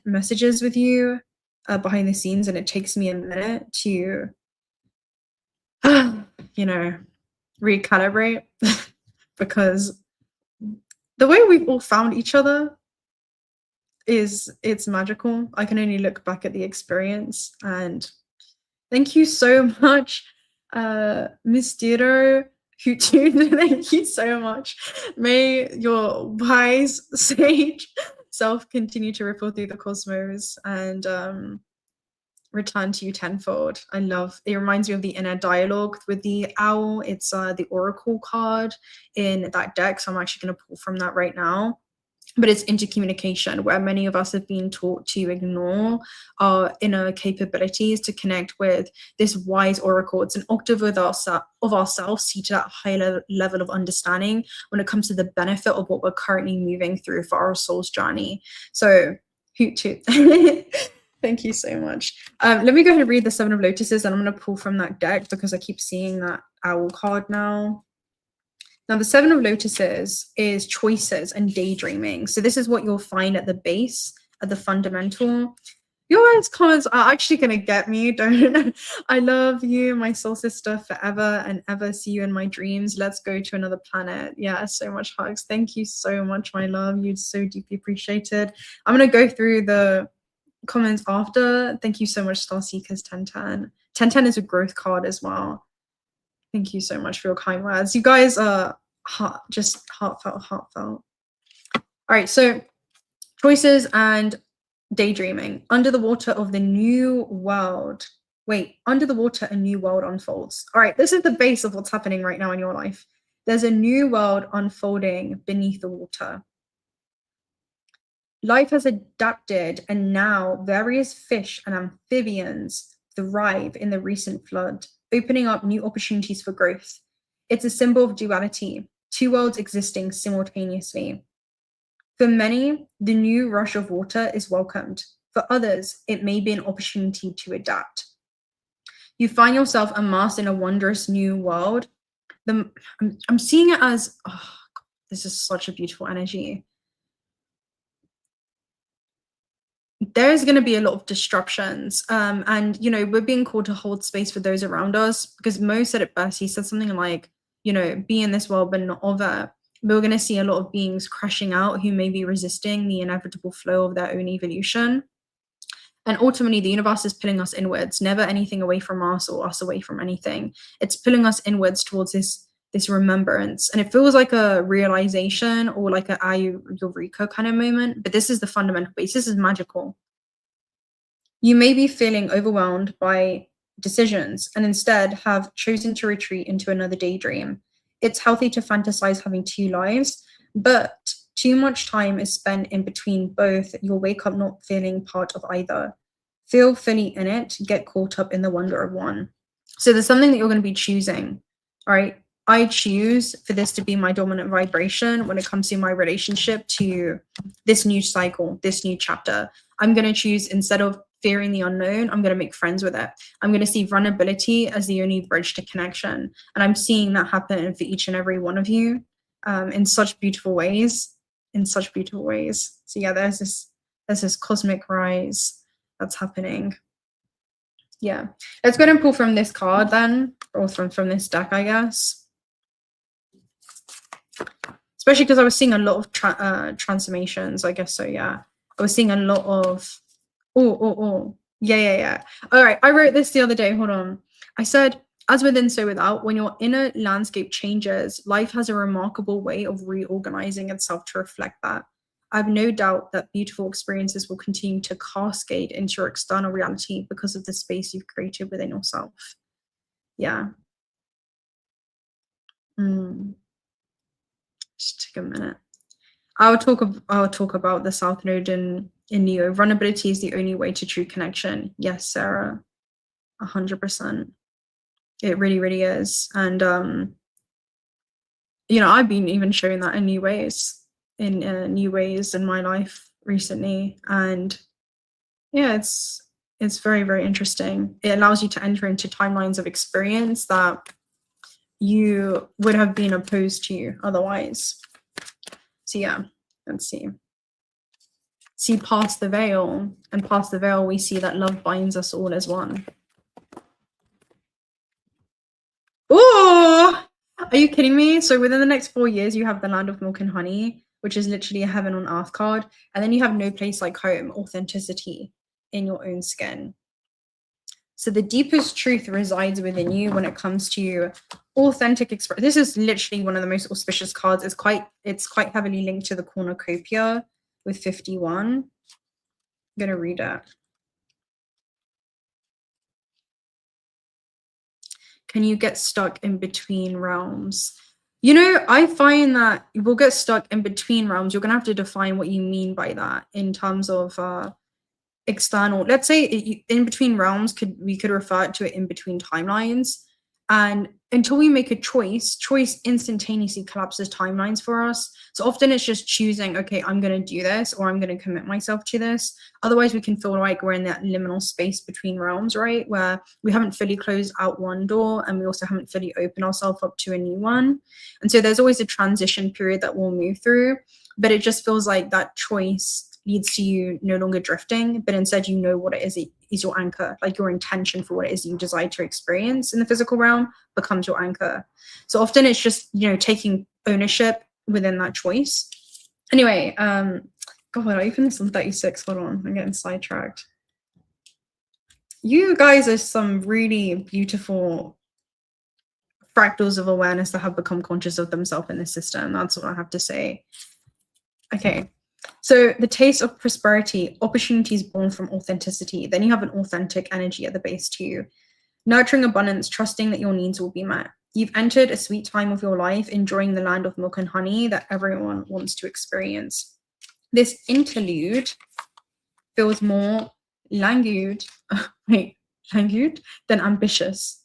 messages with you behind the scenes, and it takes me a minute to, you know, recalibrate, because the way we've all found each other it's magical. I can only look back at the experience. And thank you so much, Miss Theodore, who tuned. Thank you so much. May your wise sage self continue to ripple through the cosmos and return to you tenfold. I love it. Reminds me of the inner dialogue with the owl. It's the oracle card in that deck, so I'm actually going to pull from that right now. But it's intercommunication, where many of us have been taught to ignore our inner capabilities to connect with this wise oracle. It's an octave of ourselves seated at a high level of understanding when it comes to the benefit of what we're currently moving through for our soul's journey. So hoot toot. Thank you so much. Let me go ahead and read the 7 of Lotuses, and I'm going to pull from that deck because I keep seeing that owl card now. Now, the 7 of Lotuses is choices and daydreaming. So this is what you'll find at the base, at the fundamental. Your guys' comments are actually going to get me. Don't. I love you, my soul sister, forever and ever. See you in my dreams. Let's go to another planet. Yeah, so much hugs. Thank you so much, my love. You're so deeply appreciated. I'm going to go through the comments after. Thank you so much, Starseekers 1010. 1010 is a growth card as well. Thank you so much for your kind words. You guys are just heartfelt. All right, so choices and daydreaming. Under the water of the new world. Wait, under the water, a new world unfolds. All right, this is the base of what's happening right now in your life. There's a new world unfolding beneath the water. Life has adapted, and now various fish and amphibians thrive in the recent flood, opening up new opportunities for growth. It's a symbol of duality, 2 worlds existing simultaneously. For many, the new rush of water is welcomed. For others, it may be an opportunity to adapt. You find yourself immersed in a wondrous new world. I'm seeing it as, oh, God, this is such a beautiful energy. There's going to be a lot of disruptions, and you know, we're being called to hold space for those around us, because Mo said it best. He said something like, you know, be in this world but not of it. We're going to see a lot of beings crashing out who may be resisting the inevitable flow of their own evolution. And ultimately, the universe is pulling us inwards, never anything away from us or us away from anything. It's pulling us inwards towards this remembrance. And it feels like a realization or like a 𝓼𝓪𝓬𝓻 kind of moment, but this is the fundamental base. This is magical. You may be feeling overwhelmed by decisions and instead have chosen to retreat into another daydream. It's healthy to fantasize having two lives, but too much time is spent in between both. You'll wake up not feeling part of either. Feel fully in it, get caught up in the wonder of one. So there's something that you're going to be choosing, all right? I choose for this to be my dominant vibration when it comes to my relationship to this new cycle, this new chapter. I'm going to choose, instead of fearing the unknown, I'm going to make friends with it. I'm going to see vulnerability as the only bridge to connection. And I'm seeing that happen for each and every one of you in such beautiful ways, So yeah, there's this cosmic rise that's happening. Yeah, let's go ahead and pull from this card then, or from this deck, I guess. Especially because I was seeing a lot of transformations, I guess so, yeah. I was seeing a lot of, yeah. All right, I wrote this the other day, hold on. I said, as within, so without, when your inner landscape changes, life has a remarkable way of reorganizing itself to reflect that. I have no doubt that beautiful experiences will continue to cascade into your external reality because of the space you've created within yourself. Yeah. Just take a minute. I'll talk about the South Node in Neo. Vulnerability is the only way to true connection. Yes, Sarah, 100%. It really, really is. And you know, I've been even showing that in new ways in my life recently, and yeah, it's very, very interesting. It allows you to enter into timelines of experience that you would have been opposed to otherwise. So yeah, let's see past the veil, and past the veil we see that love binds us all as one. Oh, are you kidding me? So within the next 4 years you have the land of milk and honey, which is literally a heaven on earth card, and then you have no place like home, authenticity in your own skin. So the deepest truth resides within you when it comes to authentic expression. This is literally one of the most auspicious cards. It's quite heavily linked to the cornucopia with 51. I'm gonna read it. Can you get stuck in between realms? You know, I find that you will get stuck in between realms. You're gonna have to define what you mean by that in terms of external. Let's say in between realms, we could refer to it in between timelines. And until we make a choice instantaneously collapses timelines for us. So often it's just choosing, okay, I'm going to do this, or I'm going to commit myself to this. Otherwise we can feel like we're in that liminal space between realms, right? Where we haven't fully closed out one door and we also haven't fully opened ourselves up to a new one. And so there's always a transition period that we'll move through, but it just feels like that choice leads to you no longer drifting, but instead you know what it is your anchor, like your intention for what it is you desire to experience in the physical realm becomes your anchor. So often it's just, you know, taking ownership within that choice. Anyway, God, I opened this on 36. Hold on, I'm getting sidetracked. You guys are some really beautiful fractals of awareness that have become conscious of themselves in this system. That's what I have to say. Okay. So the taste of prosperity, opportunities born from authenticity. Then you have an authentic energy at the base too. Nurturing abundance, trusting that your needs will be met. You've entered a sweet time of your life, enjoying the land of milk and honey that everyone wants to experience. This interlude feels more languid than ambitious.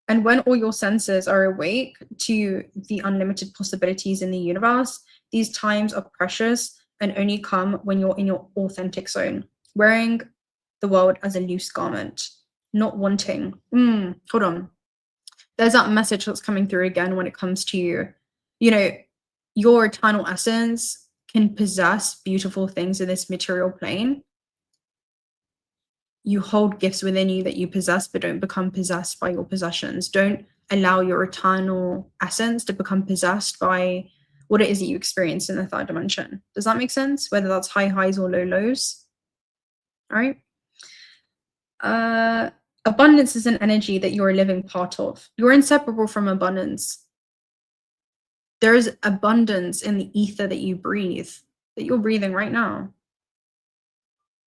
And when all your senses are awake to the unlimited possibilities in the universe, these times are precious and only come when you're in your authentic zone, wearing the world as a loose garment, not wanting. Hold on. There's that message that's coming through again when it comes to, you know, your eternal essence can possess beautiful things in this material plane. You hold gifts within you that you possess, but don't become possessed by your possessions. Don't allow your eternal essence to become possessed by what it is that you experience in the third dimension. Does that make sense? Whether that's high highs or low lows. All right. Abundance is an energy that you're a living part of. You're inseparable from abundance. There is abundance in the ether that you breathe, that you're breathing right now.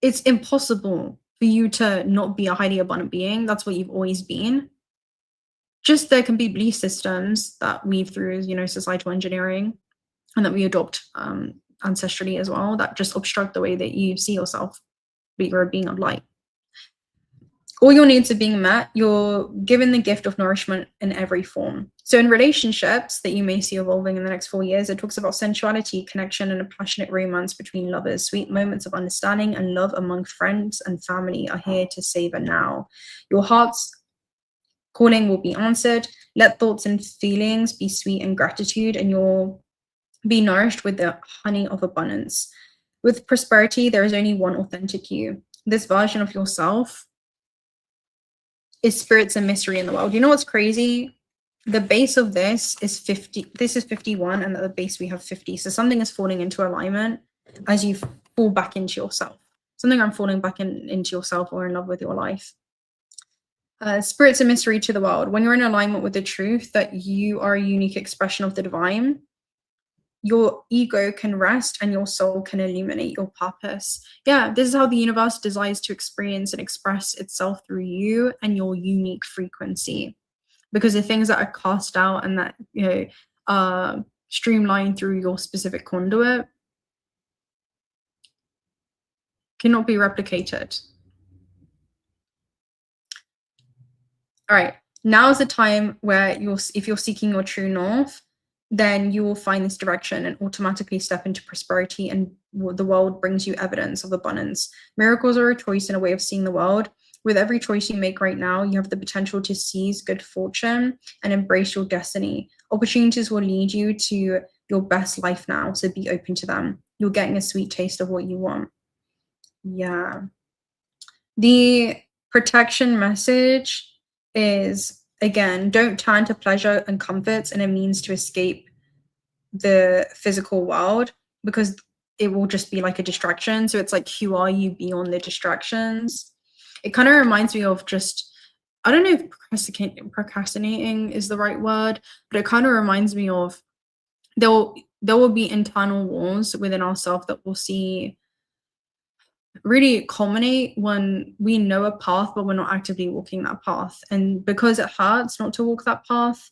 It's impossible for you to not be a highly abundant being. That's what you've always been. Just there can be belief systems that weave through, societal engineering, and that we adopt ancestrally as well, that just obstruct the way that you see yourself. But you're a being of light. All your needs are being met. You're given the gift of nourishment in every form. So in relationships that you may see evolving in the next 4 years, it talks about sensuality, connection, and a passionate romance between lovers. Sweet moments of understanding and love among friends and family are here to savor now. Your heart's calling will be answered. Let thoughts and feelings be sweet in gratitude, and you'll be nourished with the honey of abundance. With prosperity, there is only one authentic you. This version of yourself is spirits and mystery in the world. You know what's crazy? The base of this is 50. This is 51, and at the base we have 50. So something is falling into alignment as you fall back into yourself. Something I'm falling back into yourself or in love with your life. Spirits and mystery to the world. When you're in alignment with the truth that you are a unique expression of the divine, your ego can rest and your soul can illuminate your purpose. Yeah, this is how the universe desires to experience and express itself through you and your unique frequency. Because the things that are cast out and that streamlined through your specific conduit cannot be replicated. All right, now is the time where if you're seeking your true north, then you will find this direction and automatically step into prosperity, and the world brings you evidence of abundance. Miracles are a choice and a way of seeing the world. With every choice you make right now, you have the potential to seize good fortune and embrace your destiny. Opportunities will lead you to your best life now, so be open to them. You're getting a sweet taste of what you want. Yeah. The protection message is, again, don't turn to pleasure and comforts and a means to escape the physical world, because it will just be like a distraction. So it's like, who are you beyond the distractions? It kind of reminds me of just, I don't know if procrastinating is the right word, but it kind of reminds me of there will be internal wars within ourselves that we'll see really culminate when we know a path, but we're not actively walking that path. And because it hurts not to walk that path,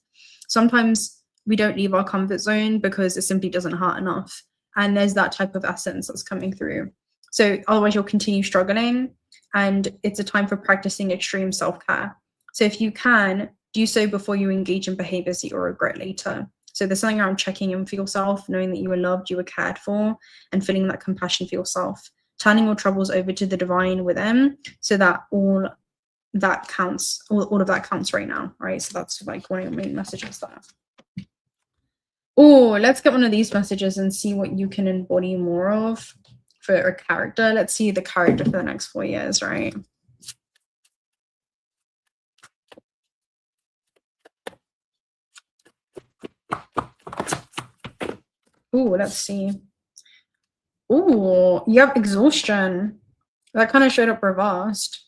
sometimes we don't leave our comfort zone because it simply doesn't hurt enough. And there's that type of essence that's coming through. So otherwise you'll continue struggling, and it's a time for practicing extreme self-care. So if you can, do so before you engage in behaviors that you'll regret later. So there's something around checking in for yourself, knowing that you were loved, you were cared for, and feeling that compassion for yourself. Turning your troubles over to the divine within, so that all that counts, all of that counts right now, right? So that's like one of your main messages there. Oh, let's get one of these messages and see what you can embody more of for a character. Let's see the character for the next 4 years, right? Oh, let's see. Oh, you have exhaustion. That kind of showed up reversed.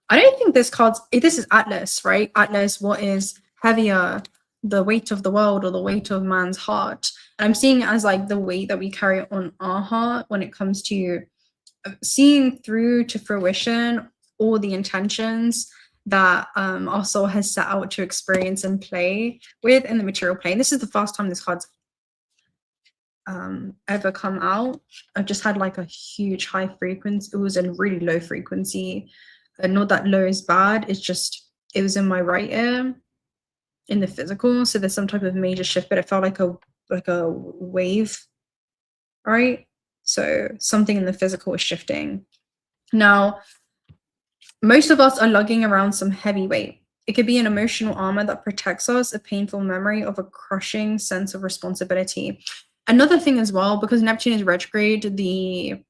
I don't think this is Atlas, right? Atlas, what is heavier, the weight of the world or the weight of man's heart? And I'm seeing it as like the weight that we carry on our heart when it comes to seeing through to fruition all the intentions that our soul has set out to experience and play with in the material plane. This is the first time this card's ever come out. I've just had like a huge high frequency. It was a really low frequency. Not that low is bad, it's just it was in my right ear in the physical, so there's some type of major shift, but it felt like a wave, right? So something in the physical is shifting. Now, most of us are lugging around some heavy weight. It could be an emotional armor that protects us, a painful memory of a crushing sense of responsibility. Another thing as well, because Neptune is retrograde, the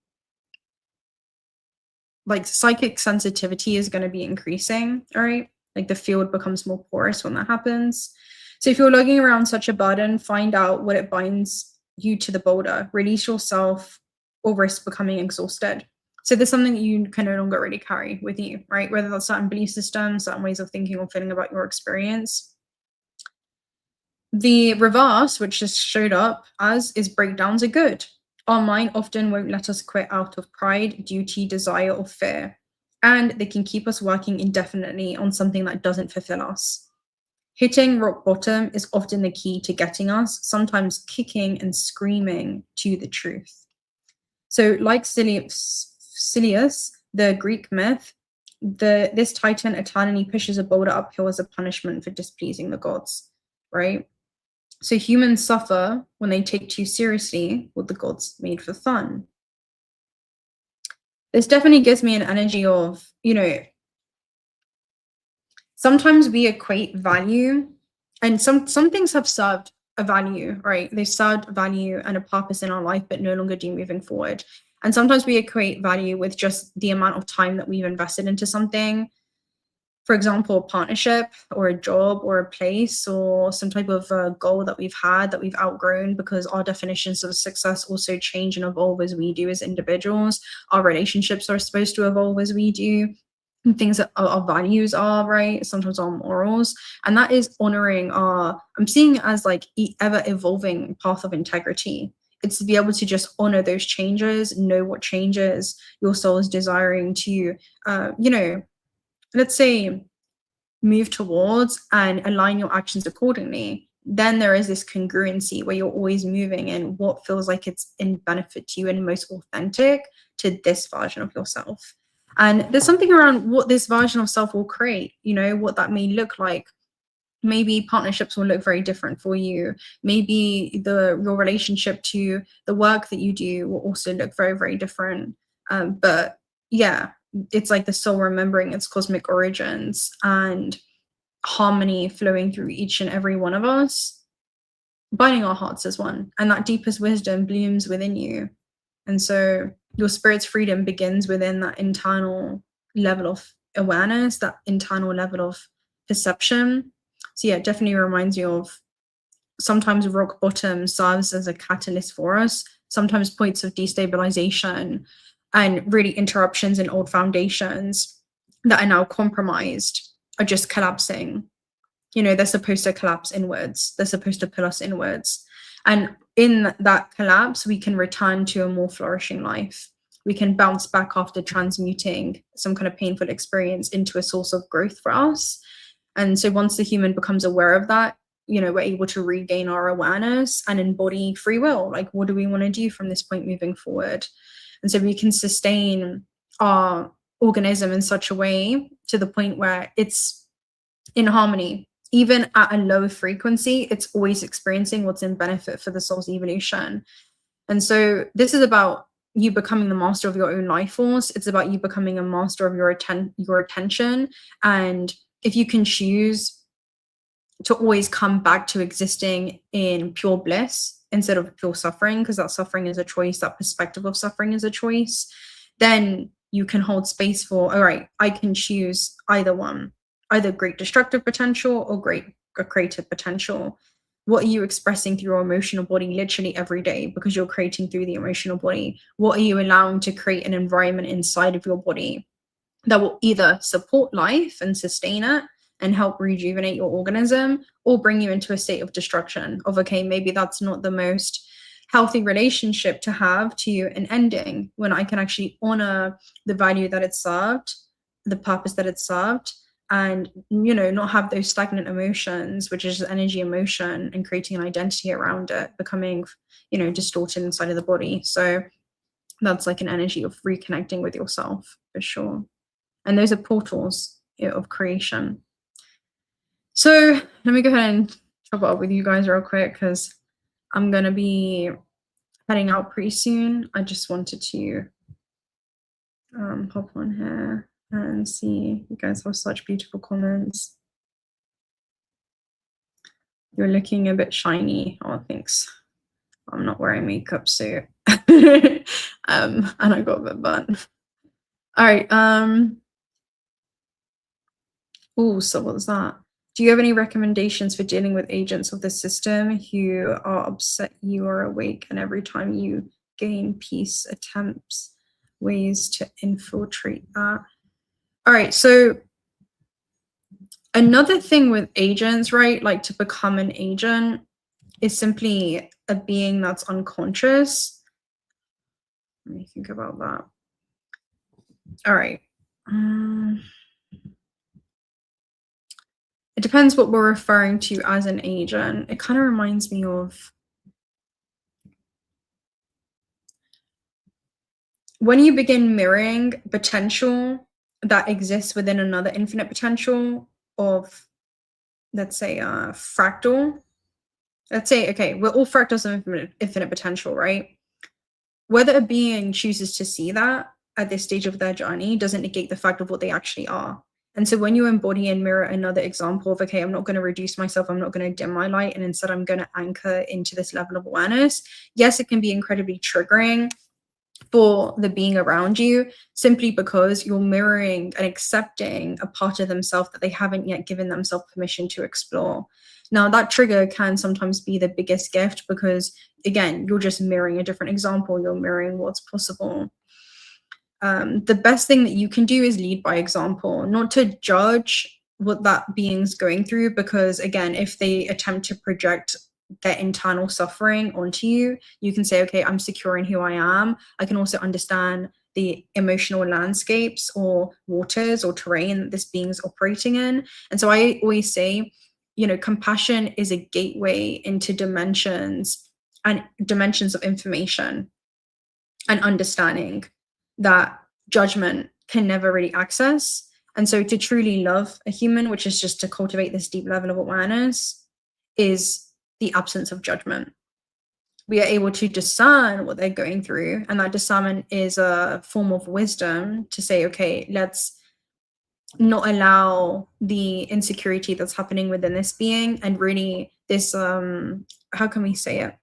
psychic sensitivity is going to be increasing, all right? Like the field becomes more porous when that happens. So if you're lugging around such a burden, find out what it binds you to the boulder, release yourself, or risk becoming exhausted. So there's something that you can no longer really carry with you, right? Whether that's certain belief systems, certain ways of thinking or feeling about your experience. The reverse, which just showed up as, is breakdowns are good. Our mind often won't let us quit out of pride, duty, desire, or fear. And they can keep us working indefinitely on something that doesn't fulfill us. Hitting rock bottom is often the key to getting us, sometimes kicking and screaming to the truth. So like Sirius, the Greek myth, this titan eternally pushes a boulder uphill as a punishment for displeasing the gods, right? So humans suffer when they take too seriously what the gods made for fun. This definitely gives me an energy of, you know, sometimes we equate value, and some things have served a value, right? They served value and a purpose in our life, but no longer do moving forward. And sometimes we equate value with just the amount of time that we've invested into something. For example, a partnership or a job or a place or some type of goal that we've had that we've outgrown, because our definitions of success also change and evolve as we do as individuals. Our relationships are supposed to evolve as we do. And things that our values are, right? Sometimes our morals. And that is honoring I'm seeing it as like ever evolving path of integrity. It's to be able to just honor those changes, know what changes your soul is desiring to, you know, let's say, move towards, and align your actions accordingly. Then there is this congruency where you're always moving in what feels like it's in benefit to you and most authentic to this version of yourself. And there's something around what this version of self will create, you know, what that may look like. Maybe partnerships will look very different for you. Maybe your relationship to the work that you do will also look very, very different. But yeah, it's like the soul remembering its cosmic origins and harmony flowing through each and every one of us, binding our hearts as one. And that deepest wisdom blooms within you. And so your spirit's freedom begins within that internal level of awareness, that internal level of perception. So yeah, it definitely reminds you of sometimes rock bottom serves as a catalyst for us, sometimes points of destabilization and really interruptions in old foundations that are now compromised are just collapsing. You know, they're supposed to collapse inwards. They're supposed to pull us inwards. And in that collapse, we can return to a more flourishing life. We can bounce back after transmuting some kind of painful experience into a source of growth for us. And so once the human becomes aware of that, you know, we're able to regain our awareness and embody free will. Like, what do we want to do from this point moving forward? And so we can sustain our organism in such a way to the point where it's in harmony. Even at a low frequency, it's always experiencing what's in benefit for the soul's evolution. And so this is about you becoming the master of your own life force. It's about you becoming a master of your attention. And if you can choose to always come back to existing in pure bliss instead of pure suffering, because that suffering is a choice, that perspective of suffering is a choice, then you can hold space for, all right, I can choose either one, either great destructive potential or great creative potential. What are you expressing through your emotional body literally every day, because you're creating through the emotional body? What are you allowing to create an environment inside of your body that will either support life and sustain it and help rejuvenate your organism, or bring you into a state of destruction of, okay, maybe that's not the most healthy relationship to have to an ending, when I can actually honor the value that it served, the purpose that it served, and, you know, not have those stagnant emotions, which is energy emotion, and creating an identity around it, becoming, you know, distorted inside of the body. So that's like an energy of reconnecting with yourself for sure. And those are portals, you know, of creation. So let me go ahead and chop up with you guys real quick, because I'm going to be heading out pretty soon. I just wanted to hop on here and see. You guys have such beautiful comments. You're looking a bit shiny. Oh, thanks. I'm not wearing makeup, so and I got a bit burnt. All right. Oh, so what's that? Do you have any recommendations for dealing with agents of the system who are upset you are awake, and every time you gain peace attempts ways to infiltrate that? All right, so another thing with agents, right, like to become an agent is simply a being that's unconscious. Let me think about that. All right. It depends what we're referring to as an agent. It kind of reminds me of when you begin mirroring potential that exists within another infinite potential of, let's say, fractal. Let's say, okay, we're all fractals of infinite potential, right? Whether a being chooses to see that at this stage of their journey doesn't negate the fact of what they actually are. And so when you embody and mirror another example of, okay, I'm not going to reduce myself, I'm not going to dim my light, and instead I'm going to anchor into this level of awareness, yes, it can be incredibly triggering for the being around you, simply because you're mirroring and accepting a part of themselves that they haven't yet given themselves permission to explore. Now, that trigger can sometimes be the biggest gift because, again, you're just mirroring a different example, you're mirroring what's possible. The best thing that you can do is lead by example, not to judge what that being's going through, because, again, if they attempt to project their internal suffering onto you, you can say, okay, I'm secure in who I am. I can also understand the emotional landscapes or waters or terrain that this being is operating in. And so I always say, you know, compassion is a gateway into dimensions of information and understanding that judgment can never really access. And so to truly love a human, which is just to cultivate this deep level of awareness, is the absence of judgment. We are able to discern what they're going through, and that discernment is a form of wisdom to say, okay, let's not allow the insecurity that's happening within this being, and really this, how can we say it?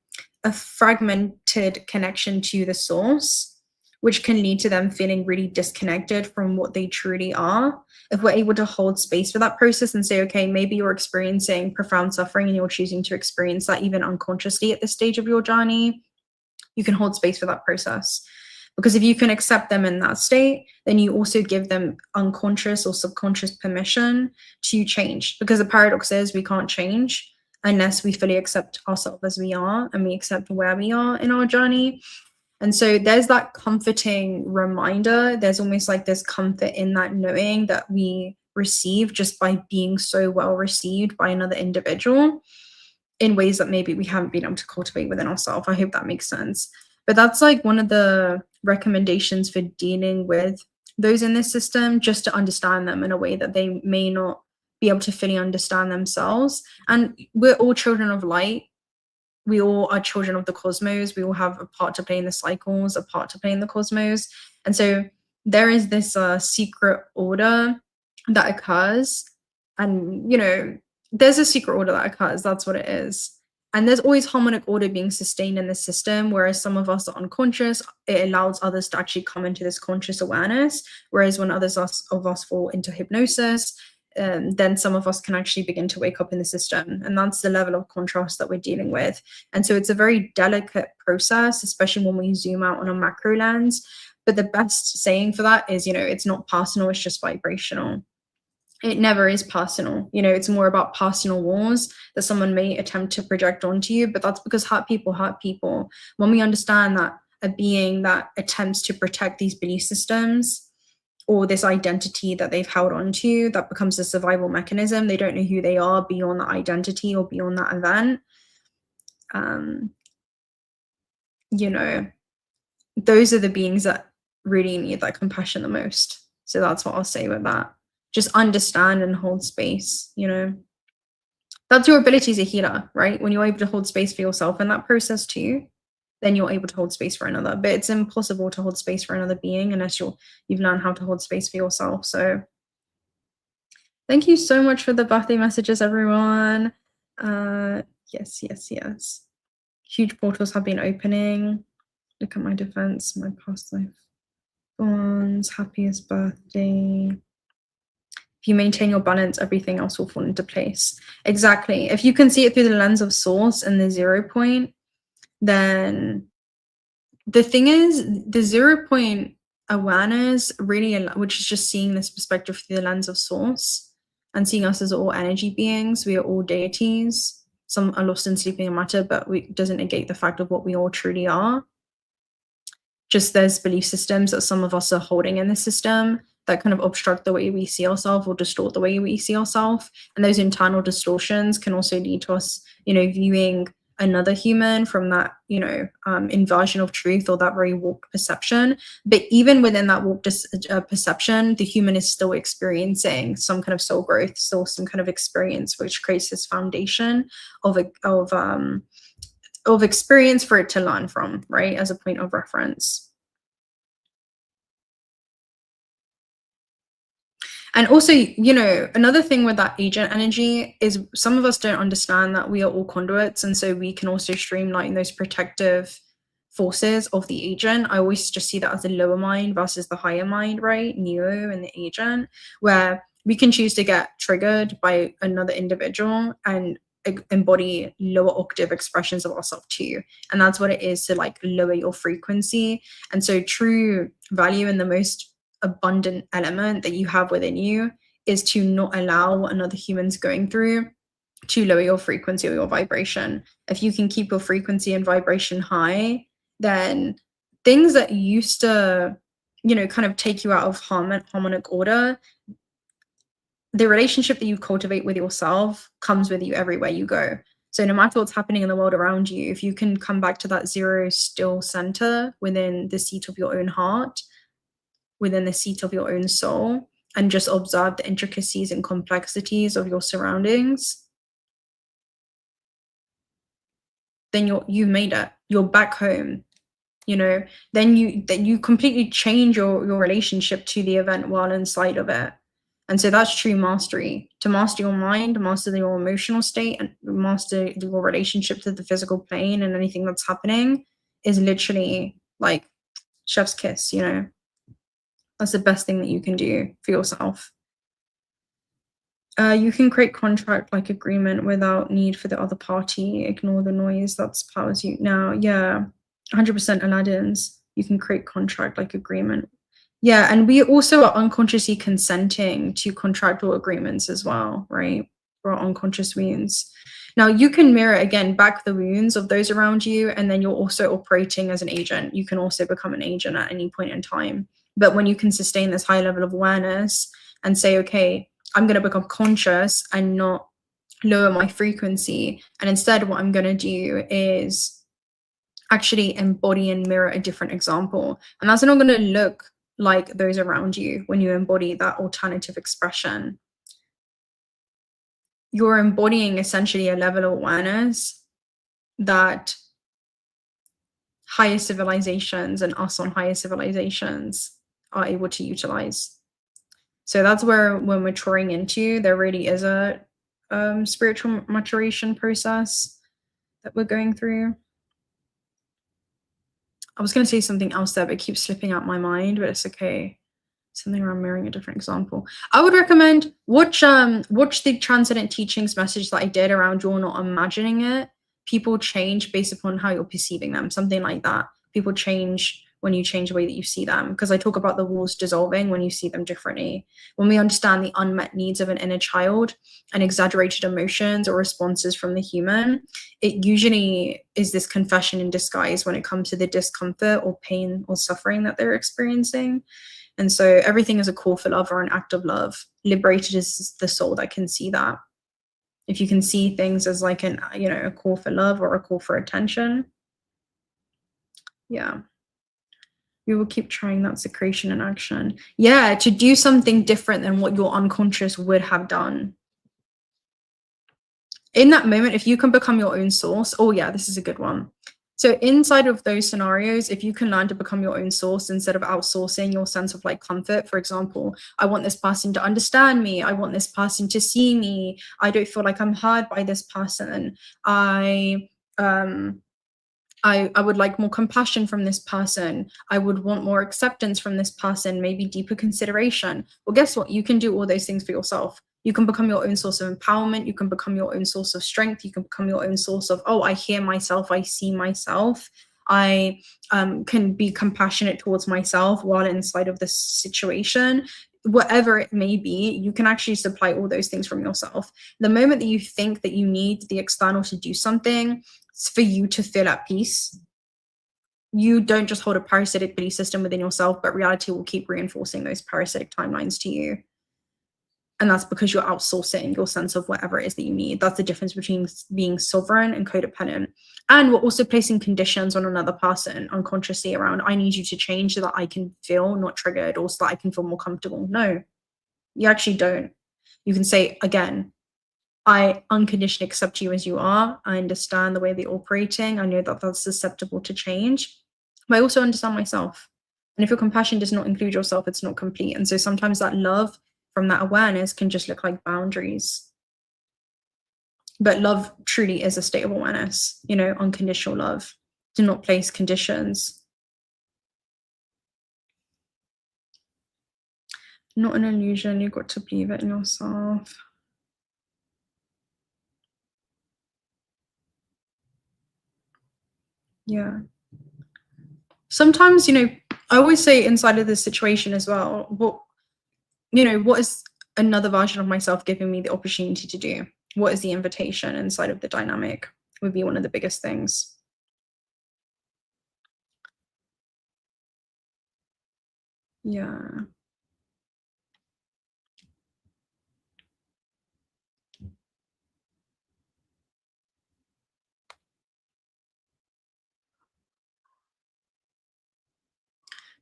A fragmented connection to the source, which can lead to them feeling really disconnected from what they truly are. If we're able to hold space for that process and say, okay, maybe you're experiencing profound suffering and you're choosing to experience that even unconsciously at this stage of your journey, you can hold space for that process. Because if you can accept them in that state, then you also give them unconscious or subconscious permission to change. Because the paradox is we can't change unless we fully accept ourselves as we are and we accept where we are in our journey. And so there's that comforting reminder. There's almost like this comfort in that knowing that we receive just by being so well received by another individual in ways that maybe we haven't been able to cultivate within ourselves. I hope that makes sense. But that's like one of the recommendations for dealing with those in this system, just to understand them in a way that they may not be able to fully understand themselves. And we're all children of light. We all are children of the cosmos. We all have a part to play in the cycles, a part to play in the cosmos. And so there is this secret order that occurs. And, you know, there's a secret order that occurs. That's what it is. And there's always harmonic order being sustained in the system, whereas some of us are unconscious. It allows others to actually come into this conscious awareness. Whereas when others of us fall into hypnosis, then some of us can actually begin to wake up in the system. And that's the level of contrast that we're dealing with. And so it's a very delicate process, especially when we zoom out on a macro lens. But the best saying for that is, you know, it's not personal, it's just vibrational. It never is personal. You know, it's more about personal wars that someone may attempt to project onto you, but that's because hurt people hurt people. When we understand that a being that attempts to protect these belief systems or this identity that they've held on to, that becomes a survival mechanism. They don't know who they are beyond that identity or beyond that event. You know, those are the beings that really need that compassion the most. So that's what I'll say with that. Just understand and hold space, you know. That's your ability as a healer, right? When you're able to hold space for yourself in that process too, then you're able to hold space for another. But it's impossible to hold space for another being unless you've learned how to hold space for yourself. So thank you so much for the birthday messages, everyone. Yes. Huge portals have been opening. Look at my defense, my past life bonds, happiest birthday. If you maintain your balance, everything else will fall into place. Exactly. If you can see it through the lens of source and the 0 point, then the thing is, the 0 point awareness really, which is just seeing this perspective through the lens of source and seeing us as all energy beings. We are all deities. Some are lost in sleeping in matter, but it doesn't negate the fact of what we all truly are. Just there's belief systems that some of us are holding in the system that kind of obstruct the way we see ourselves or distort the way we see ourselves. And those internal distortions can also lead to us, viewing another human from that, inversion of truth or that very warped perception. But even within that warped perception, the human is still experiencing some kind of soul growth, still some kind of experience, which creates this foundation of experience for it to learn from, right, as a point of reference. And also, another thing with that agent energy is some of us don't understand that we are all conduits. And so we can also streamline those protective forces of the agent. I always just see that as the lower mind versus the higher mind, right? Neo and the agent, where we can choose to get triggered by another individual and embody lower octave expressions of ourselves too. And that's what it is to like lower your frequency. And so true value in the most abundant element that you have within you is to not allow what another human's going through to lower your frequency or your vibration. If you can keep your frequency and vibration high, then things that used to, kind of take you out of harmonic order, the relationship that you cultivate with yourself comes with you everywhere you go. So no matter what's happening in the world around you, if you can come back to that zero still center within the seat of your own heart, within the seat of your own soul, and just observe the intricacies and complexities of your surroundings, then you've made it. You're back home. Then you completely change your relationship to the event while inside of it. And so that's true mastery. To master your mind, master your emotional state, and master your relationship to the physical plane and anything that's happening is literally like chef's kiss, That's the best thing that you can do for yourself. You can create contract-like agreement without need for the other party. Ignore the noise that powers you now. Yeah, 100% Aladdin's. You can create contract-like agreement. Yeah, and we also are unconsciously consenting to contractual agreements as well, right? For our unconscious wounds. Now, you can mirror, again, back the wounds of those around you, and then you're also operating as an agent. You can also become an agent at any point in time. But when you can sustain this high level of awareness and say, okay, I'm going to become conscious and not lower my frequency. And instead, what I'm going to do is actually embody and mirror a different example. And that's not going to look like those around you when you embody that alternative expression. You're embodying essentially a level of awareness that higher civilizations and us on higher civilizations are able to utilize. So that's where we're maturing into. There really is a spiritual maturation process that we're going through. I was going to say something else there, but it keeps slipping out my mind, but it's okay. Something around mirroring a different example. I would recommend watch the Transcendent Teachings message that I did around you're not imagining it. People change based upon how you're perceiving them, something like that. People change when you change the way that you see them, because I talk about the walls dissolving when you see them differently. When we understand the unmet needs of an inner child and exaggerated emotions or responses from the human, it usually is this confession in disguise when it comes to the discomfort or pain or suffering that they're experiencing. And so everything is a call for love or an act of love. Liberated is the soul that can see that. If you can see things as like a call for love or a call for attention, yeah. We will keep trying that secretion and action. Yeah, to do something different than what your unconscious would have done. In that moment, if you can become your own source, oh yeah, this is a good one. So inside of those scenarios, if you can learn to become your own source instead of outsourcing your sense of like comfort, for example, I want this person to understand me. I want this person to see me. I don't feel like I'm heard by this person. I would like more compassion from this person. I would want more acceptance from this person, maybe deeper consideration. Well, guess what? You can do all those things for yourself. You can become your own source of empowerment. You can become your own source of strength. You can become your own source of, oh, I hear myself. I see myself. I can be compassionate towards myself while inside of this situation. Whatever it may be, you can actually supply all those things from yourself. The moment that you think that you need the external to do something for you to feel at peace, you don't just hold a parasitic belief system within yourself, but reality will keep reinforcing those parasitic timelines to you. And that's because you're outsourcing your sense of whatever it is that you need. That's the difference between being sovereign and codependent. And we're also placing conditions on another person unconsciously around, I need you to change so that I can feel not triggered or so that I can feel more comfortable. No, you actually don't. You can say, again, I unconditionally accept you as you are. I understand the way that you're operating. I know that that's susceptible to change, but I also understand myself. And if your compassion does not include yourself, it's not complete. And so sometimes that love from that awareness can just look like boundaries. But love truly is a state of awareness, you know, unconditional love. Do not place conditions. Not an illusion. You've got to believe it in yourself. Yeah. Sometimes, you know, I always say inside of this situation as well, what is another version of myself giving me the opportunity to do? What is the invitation inside of the dynamic would be one of the biggest things. Yeah.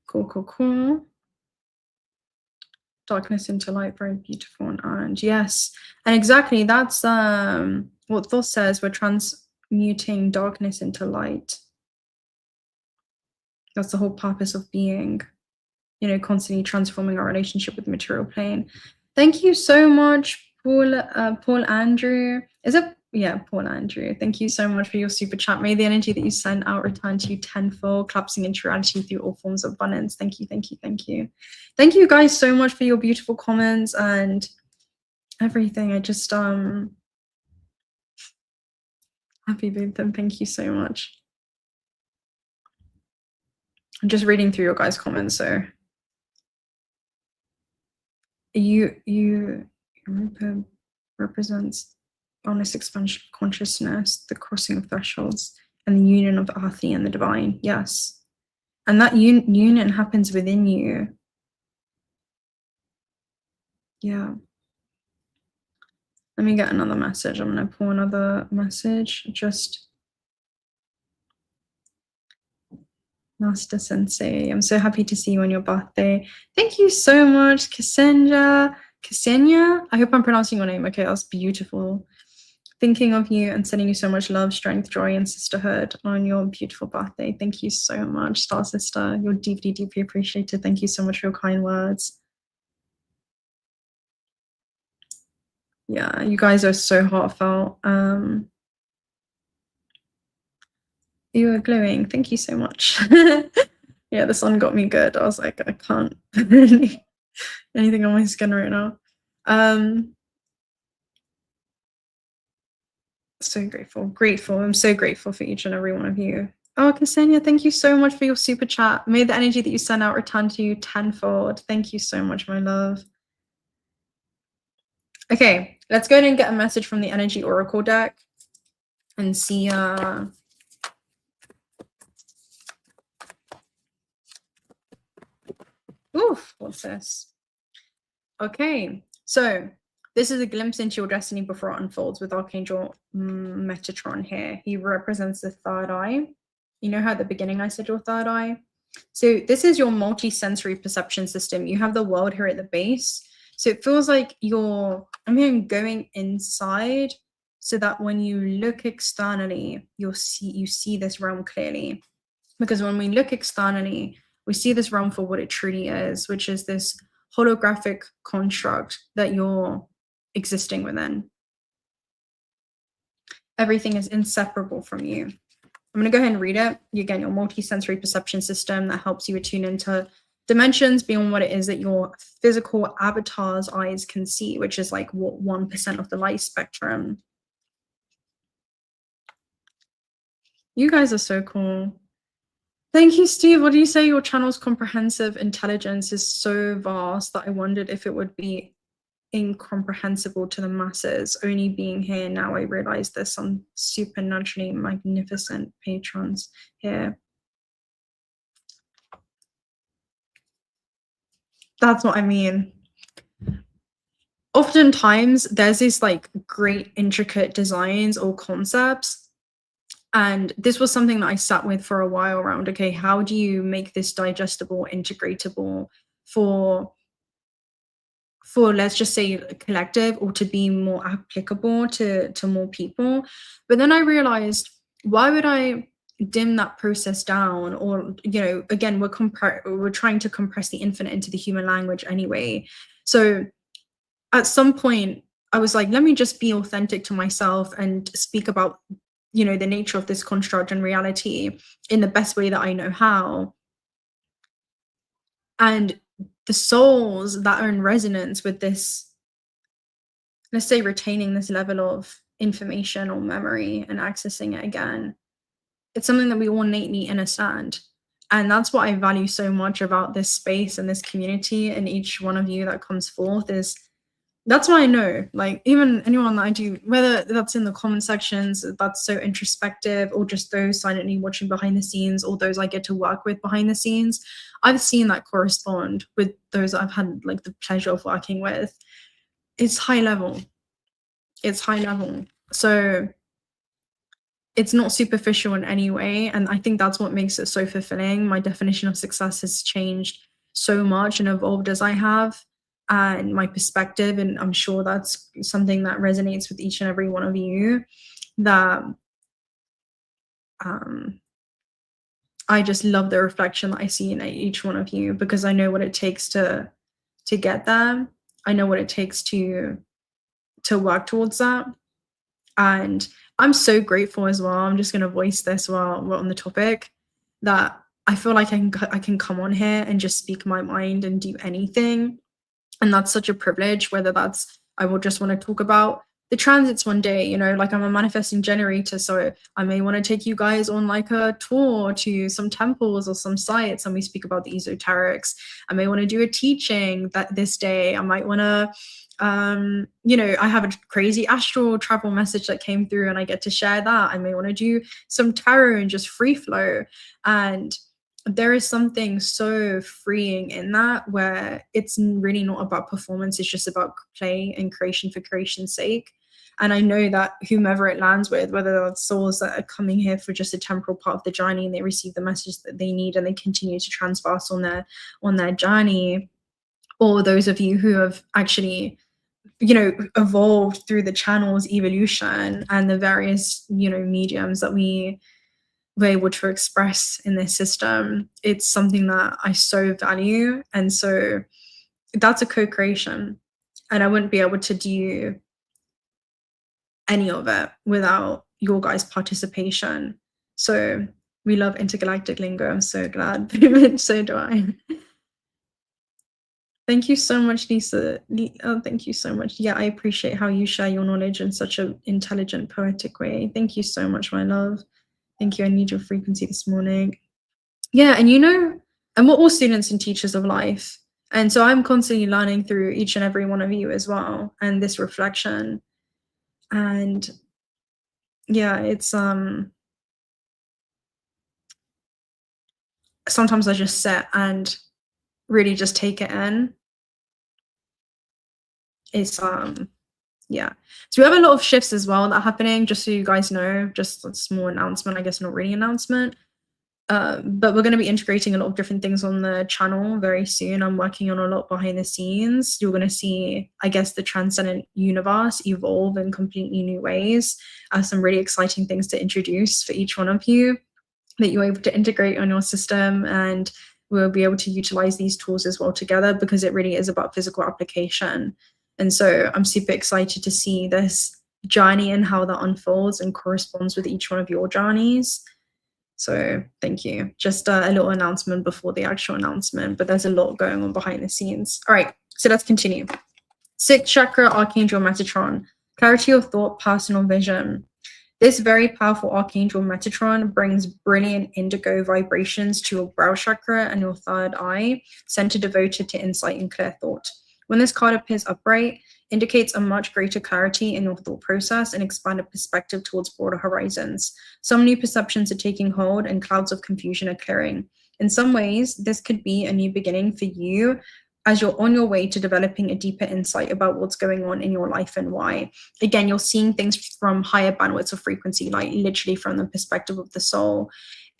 Cool. Darkness into light, very beautiful and orange. Yes. And exactly, that's what Thoth says, we're transmuting darkness into light. That's the whole purpose of being, you know, constantly transforming our relationship with the material plane. Thank you so much, Paul Andrew. Is it? Yeah, Paul Andrew. Thank you so much for your super chat. May the energy that you sent out return to you tenfold, collapsing into reality through all forms of abundance. Thank you. Thank you guys so much for your beautiful comments and everything. I just happy with them. Thank you so much. I'm just reading through your guys' comments, so you represents honest expansion of consciousness, the crossing of thresholds, and the union of the earthly and the divine. Yes. And that union happens within you. Yeah. Let me get another message. I'm going to pull another message. Just Master Sensei, I'm so happy to see you on your birthday. Thank you so much, Ksenia. I hope I'm pronouncing your name okay. That's beautiful. Thinking of you and sending you so much love, strength, joy, and sisterhood on your beautiful birthday. Thank you so much, Star Sister. You're deeply, deeply appreciated. Thank you so much for your kind words. Yeah, you guys are so heartfelt. You are glowing. Thank you so much. Yeah, the sun got me good. I was like, I can't anything on my skin right now. So grateful. I'm so grateful for each and every one of you. Oh, Ksenia, thank you so much for your super chat. May the energy that you send out return to you tenfold. Thank you so much, my love. Okay, let's go ahead and get a message from the Energy Oracle deck and see oof, what's this? Okay, so this is a glimpse into your destiny before it unfolds with Archangel Metatron here. He represents the third eye. You know how at the beginning I said your third eye? So this is your multi-sensory perception system. You have the world here at the base. So it feels like I'm hearing going inside so that when you look externally, you see this realm clearly. Because when we look externally, we see this realm for what it truly is, which is this holographic construct that you're existing within. Everything is inseparable from you. I'm going to go ahead and read it. Again, your multi-sensory perception system that helps you attune into dimensions beyond what it is that your physical avatar's eyes can see, which is like what 1% of the light spectrum. You guys are so cool. Thank you, Steve. What do you say? Your channel's comprehensive intelligence is so vast that I wondered if it would be incomprehensible to the masses. Only being here now, I realize there's some supernaturally magnificent patrons here. That's what I mean. Oftentimes, there's these like great intricate designs or concepts. And this was something that I sat with for a while around, okay, how do you make this digestible, integratable for let's just say collective, or to be more applicable to more people? But then I realized, why would I dim that process down? Or, you know, again, we're trying to compress the infinite into the human language anyway. So at some point I was like, let me just be authentic to myself and speak about, you know, the nature of this construct and reality in the best way that I know how. And the souls that are in resonance with this, let's say, retaining this level of information or memory and accessing it again, it's something that we all innately understand. And that's what I value so much about this space and this community, and each one of you that comes forth is, that's why I know, like, even anyone that I do, whether that's in the comment sections, that's so introspective, or just those silently watching behind the scenes, or those I get to work with behind the scenes, I've seen that correspond with those I've had like the pleasure of working with. It's high level. It's high level. So it's not superficial in any way. And I think that's what makes it so fulfilling. My definition of success has changed so much and evolved as I have, and my perspective. And I'm sure that's something that resonates with each and every one of you, that I just love the reflection that I see in each one of you, because I know what it takes to get there. I know what it takes to work towards that. And I'm so grateful as well. I'm just going to voice this while we're on the topic, that I feel like I can come on here and just speak my mind and do anything. And that's such a privilege, whether that's, I will just want to talk about the transits one day, you know, like I'm a manifesting generator. So I may want to take you guys on like a tour to some temples or some sites, and we speak about the esoterics. I may want to do a teaching that this day. I might want to, you know, I have a crazy astral travel message that came through and I get to share that. I may want to do some tarot and just free flow. And there is something so freeing in that, where it's really not about performance. It's just about play and creation for creation's sake. And I know that whomever it lands with, whether that's souls that are coming here for just a temporal part of the journey and they receive the message that they need and they continue to transverse on their journey, or those of you who have actually, you know, evolved through the channel's evolution and the various, you know, mediums that we were able to express in this system, it's something that I so value. And so that's a co-creation, and I wouldn't be able to do any of it without your guys' participation. So we love intergalactic lingo. I'm so glad. So do I. Thank you so much, Lisa. Oh, thank you so much. Yeah, I appreciate how you share your knowledge in such an intelligent, poetic way. Thank you so much, my love. Thank you. I need your frequency this morning. Yeah, and you know, and we're all students and teachers of life. And so I'm constantly learning through each and every one of you as well, and this reflection. And yeah, it's sometimes I just sit and really just take it in. It's yeah. So we have a lot of shifts as well that are happening, just so you guys know, just a small announcement, I guess not really announcement. But we're going to be integrating a lot of different things on the channel very soon. I'm working on a lot behind the scenes. You're going to see, I guess, the transcendent universe evolve in completely new ways. Some really exciting things to introduce for each one of you that you're able to integrate on your system, and we'll be able to utilize these tools as well together, because it really is about physical application. And so I'm super excited to see this journey and how that unfolds and corresponds with each one of your journeys. So thank you. Just a little announcement before the actual announcement, but there's a lot going on behind the scenes. All right, so let's continue. 6th chakra, Archangel Metatron, clarity of thought, personal vision. This very powerful Archangel Metatron brings brilliant indigo vibrations to your brow chakra and your third eye, center devoted to insight and clear thought. When this card appears upright, indicates a much greater clarity in your thought process and expanded perspective towards broader horizons. Some new perceptions are taking hold and clouds of confusion are clearing. In some ways, this could be a new beginning for you as you're on your way to developing a deeper insight about what's going on in your life and why. Again, you're seeing things from higher bandwidths of frequency, like literally from the perspective of the soul,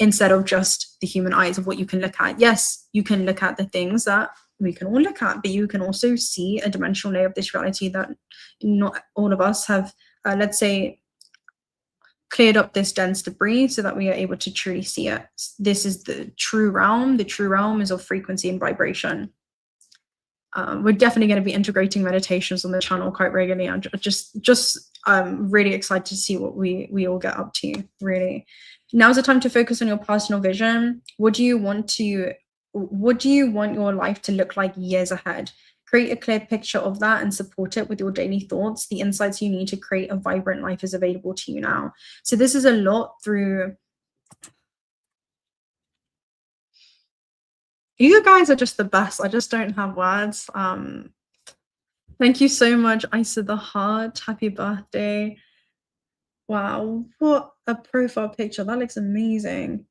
instead of just the human eyes of what you can look at. Yes, you can look at the things that we can all look at, but you can also see a dimensional layer of this reality that not all of us have, let's say, cleared up this dense debris so that we are able to truly see it. This is the true realm. The true realm is of frequency and vibration. We're definitely going to be integrating meditations on the channel quite regularly. I'm just really excited to see what we all get up to, really. Now's the time to focus on your personal vision. What do you want your life to look like years ahead? Create a clear picture of that and support it with your daily thoughts. The insights you need to create a vibrant life is available to you now. So this is a lot through... You guys are just the best. I just don't have words. Thank you so much, Isa the Heart. Happy birthday. Wow, what a profile picture. That looks amazing.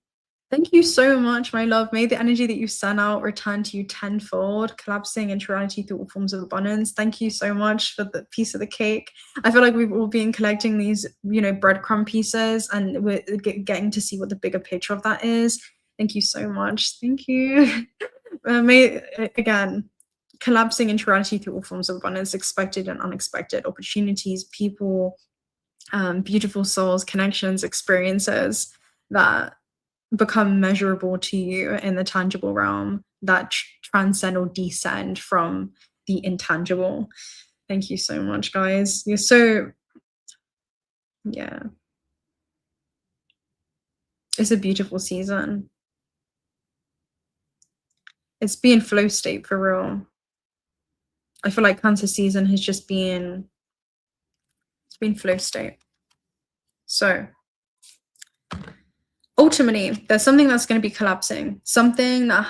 Thank you so much, my love. May the energy that you sent out return to you tenfold, collapsing into reality through all forms of abundance. Thank you so much for the piece of the cake. I feel like we've all been collecting these, breadcrumb pieces, and we're getting to see what the bigger picture of that is. Thank you so much. Thank you. Again, collapsing into reality through all forms of abundance, expected and unexpected opportunities, people, beautiful souls, connections, experiences that become measurable to you in the tangible realm, that transcend or descend from the intangible. Thank you so much, guys. You're so... yeah. It's a beautiful season. It's been flow state for real. I feel like Cancer season has just been... it's been flow state. So ultimately, there's something that's going to be collapsing, something that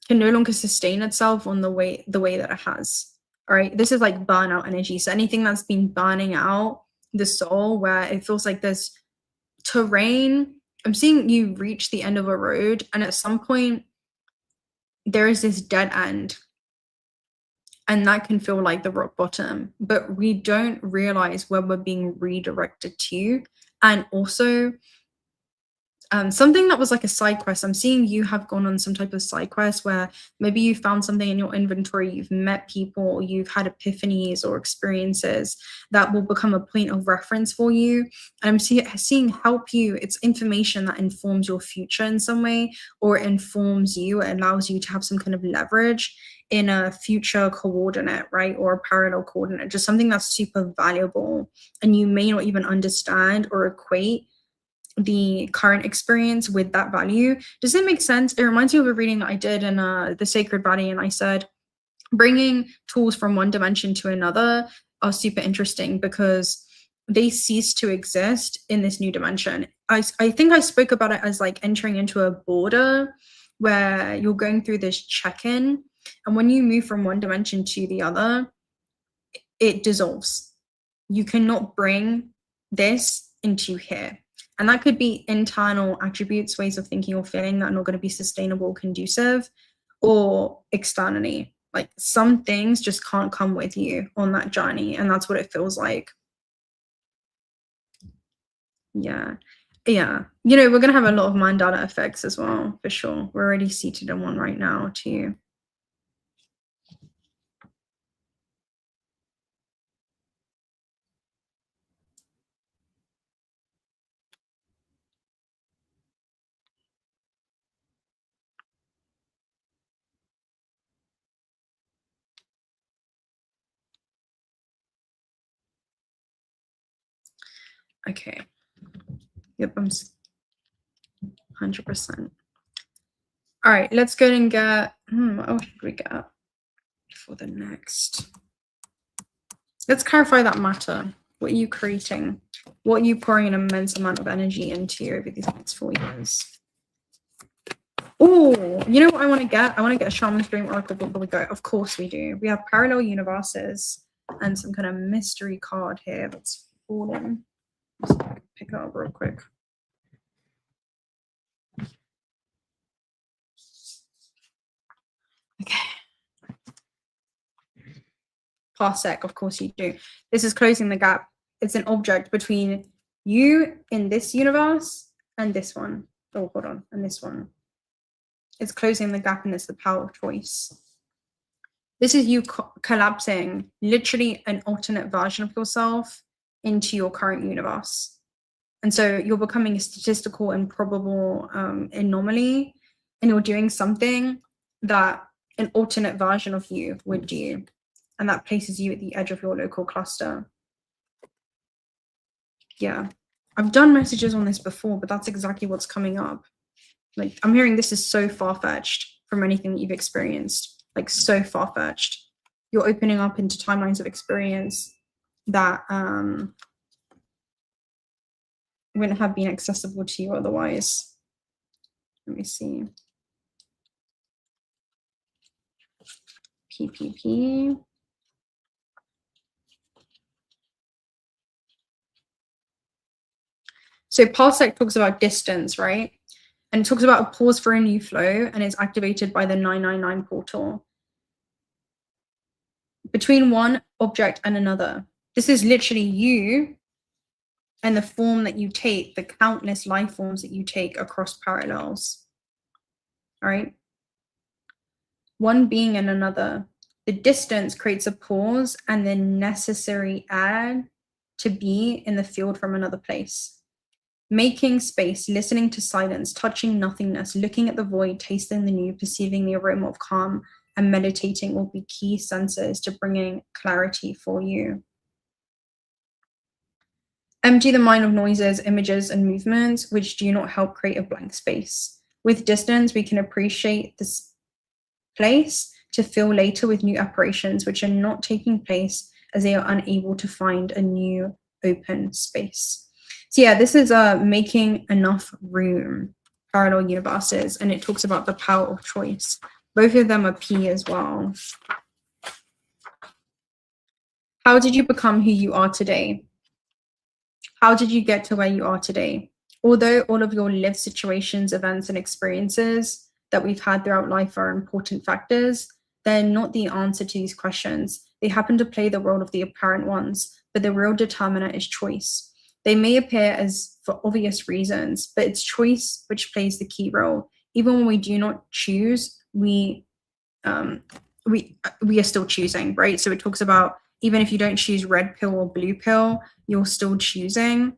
can no longer sustain itself on the way that it has. All right, this is like burnout energy. So anything that's been burning out the soul, where it feels like there's terrain. I'm seeing you reach the end of a road, and at some point there is this dead end, and that can feel like the rock bottom, but we don't realize where we're being redirected to. And also, something that was like a side quest. I'm seeing you have gone on some type of side quest where maybe you found something in your inventory, you've met people, you've had epiphanies or experiences that will become a point of reference for you. And I'm seeing help you. It's information that informs your future in some way, or informs you, it allows you to have some kind of leverage in a future coordinate, right? Or a parallel coordinate, just something that's super valuable. And you may not even understand or equate the current experience with that value. Does it make sense? It reminds me of a reading that I did in the Sacred Body, and I said bringing tools from one dimension to another are super interesting because they cease to exist in this new dimension. I think I spoke about it as like entering into a border where you're going through this check-in, and when you move from one dimension to the other, it dissolves. You cannot bring this into here. And that could be internal attributes, ways of thinking or feeling that are not going to be sustainable or conducive, or externally. Like some things just can't come with you on that journey. And that's what it feels like. Yeah. Yeah. We're going to have a lot of mandala effects as well, for sure. We're already seated in one right now too. Okay. Yep. 100%. All right, let's go and get, what else should we get for the next? Let's clarify that matter. What are you creating? What are you pouring an immense amount of energy into over these next 4 years? Oh, you know what I want to get? I want to get a Shaman's Dream Oracle book, but we go. Of course we do. We have parallel universes and some kind of mystery card here that's fallen. Let's pick it up real quick. Okay. Parsec, of course you do. This is closing the gap. It's an object between you in this universe and this one. Oh, hold on, and this one. It's closing the gap, and it's the power of choice. This is you collapsing literally an alternate version of yourself into your current universe. And so you're becoming a statistical and probable anomaly, and you're doing something that an alternate version of you would do. And that places you at the edge of your local cluster. Yeah, I've done messages on this before, but that's exactly what's coming up. Like, I'm hearing this is so far-fetched from anything that you've experienced, like so far-fetched. You're opening up into timelines of experience that wouldn't have been accessible to you otherwise. Let me see. PPP. So Parsec talks about distance, right? And it talks about a pause for a new flow, and it's activated by the 999 portal. Between one object and another. This is literally you and the form that you take, the countless life forms that you take across parallels. All right? One being and another. The distance creates a pause and the necessary air to be in the field from another place. Making space, listening to silence, touching nothingness, looking at the void, tasting the new, perceiving the aroma of calm, and meditating will be key senses to bringing clarity for you. Empty the mind of noises, images, and movements which do not help create a blank space. With distance, we can appreciate this place to fill later with new apparitions which are not taking place as they are unable to find a new open space. So yeah, this is making enough room, parallel universes, and it talks about the power of choice. Both of them are P as well. How did you become who you are today? How did you get to where you are today? Although all of your lived situations, events, and experiences that we've had throughout life are important factors, they're not the answer to these questions. They happen to play the role of the apparent ones, but the real determiner is choice. They may appear as for obvious reasons, but it's choice which plays the key role. Even when we do not choose, we are still choosing, right? So it talks about even if you don't choose red pill or blue pill, you're still choosing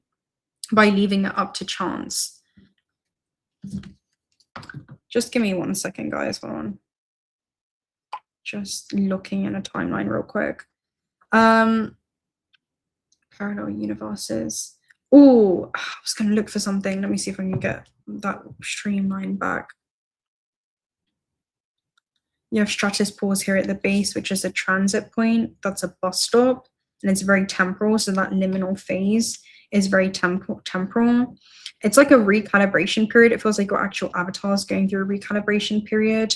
by leaving it up to chance. Just give me 1 second, guys. Hold on. Just looking in a timeline real quick. Parallel universes. Oh, I was going to look for something. Let me see if I can get that streamline back. You have stratus pause here at the base, which is a transit point. That's a bus stop, and it's very temporal. So that liminal phase is very temporal. It's like a recalibration period. It feels like your actual avatar is going through a recalibration period.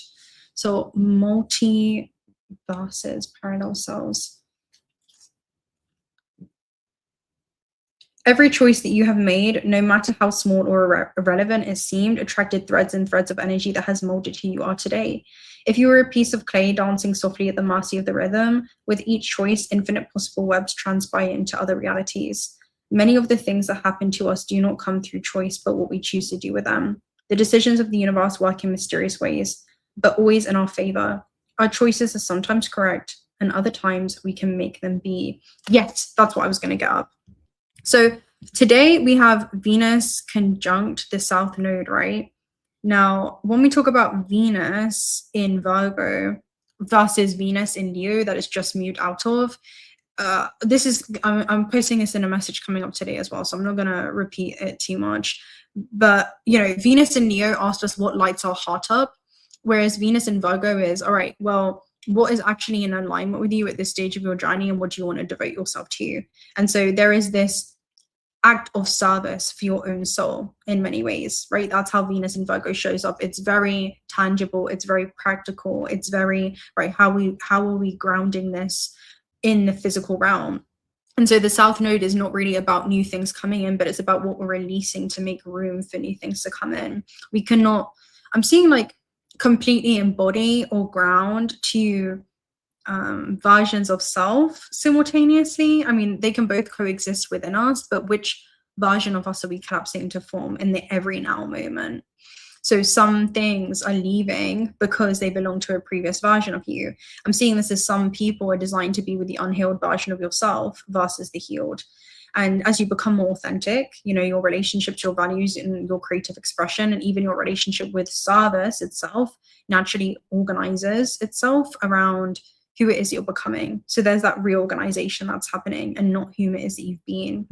So multiverses, parallel cells. Every choice that you have made, no matter how small or irrelevant it seemed, attracted threads and threads of energy that has molded who you are today. If you were a piece of clay dancing softly at the mercy of the rhythm, with each choice, infinite possible webs transpire into other realities. Many of the things that happen to us do not come through choice, but what we choose to do with them. The decisions of the universe work in mysterious ways, but always in our favor. Our choices are sometimes correct, and other times we can make them be. Yes, that's what I was going to get up. So today we have Venus conjunct the South Node, right? Now, when we talk about Venus in Virgo versus Venus in Leo that is just moved out of, this is, I'm posting this in a message coming up today as well, so I'm not going to repeat it too much. But, you know, Venus in Leo asked us what lights our heart up, whereas Venus in Virgo is, all right, well, what is actually in alignment with you at this stage of your journey, and what do you want to devote yourself to? And so there is this act of service for your own soul in many ways, right? That's how Venus in Virgo shows up. It's very tangible, it's very practical, it's very, right, how are we grounding this in the physical realm? And so the South Node is not really about new things coming in, but it's about what we're releasing to make room for new things to come in. We cannot, I'm seeing like completely embody or ground to versions of self simultaneously. I mean, they can both coexist within us, but which version of us are we collapsing into form in the every now moment? So some things are leaving because they belong to a previous version of you. I'm seeing this as some people are designed to be with the unhealed version of yourself versus the healed. And as you become more authentic, you know, your relationship to your values and your creative expression, and even your relationship with service itself, naturally organizes itself around who it is you're becoming. So there's that reorganization that's happening, and not whom it is that you've been.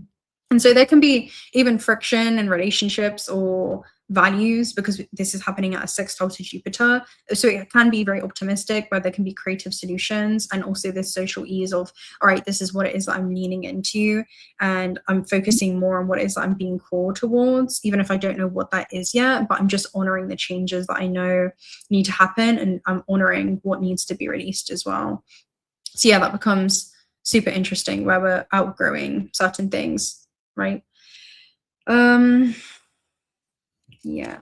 And so there can be even friction in relationships or values, because this is happening at a sextile to Jupiter. So it can be very optimistic, but there can be creative solutions, and also this social ease of, all right, this is what it is that I'm leaning into, and I'm focusing more on what it is that I'm being called towards, even if I don't know what that is yet, but I'm just honoring the changes that I know need to happen, and I'm honoring what needs to be released as well. So yeah, that becomes super interesting, where we're outgrowing certain things, right? Yeah.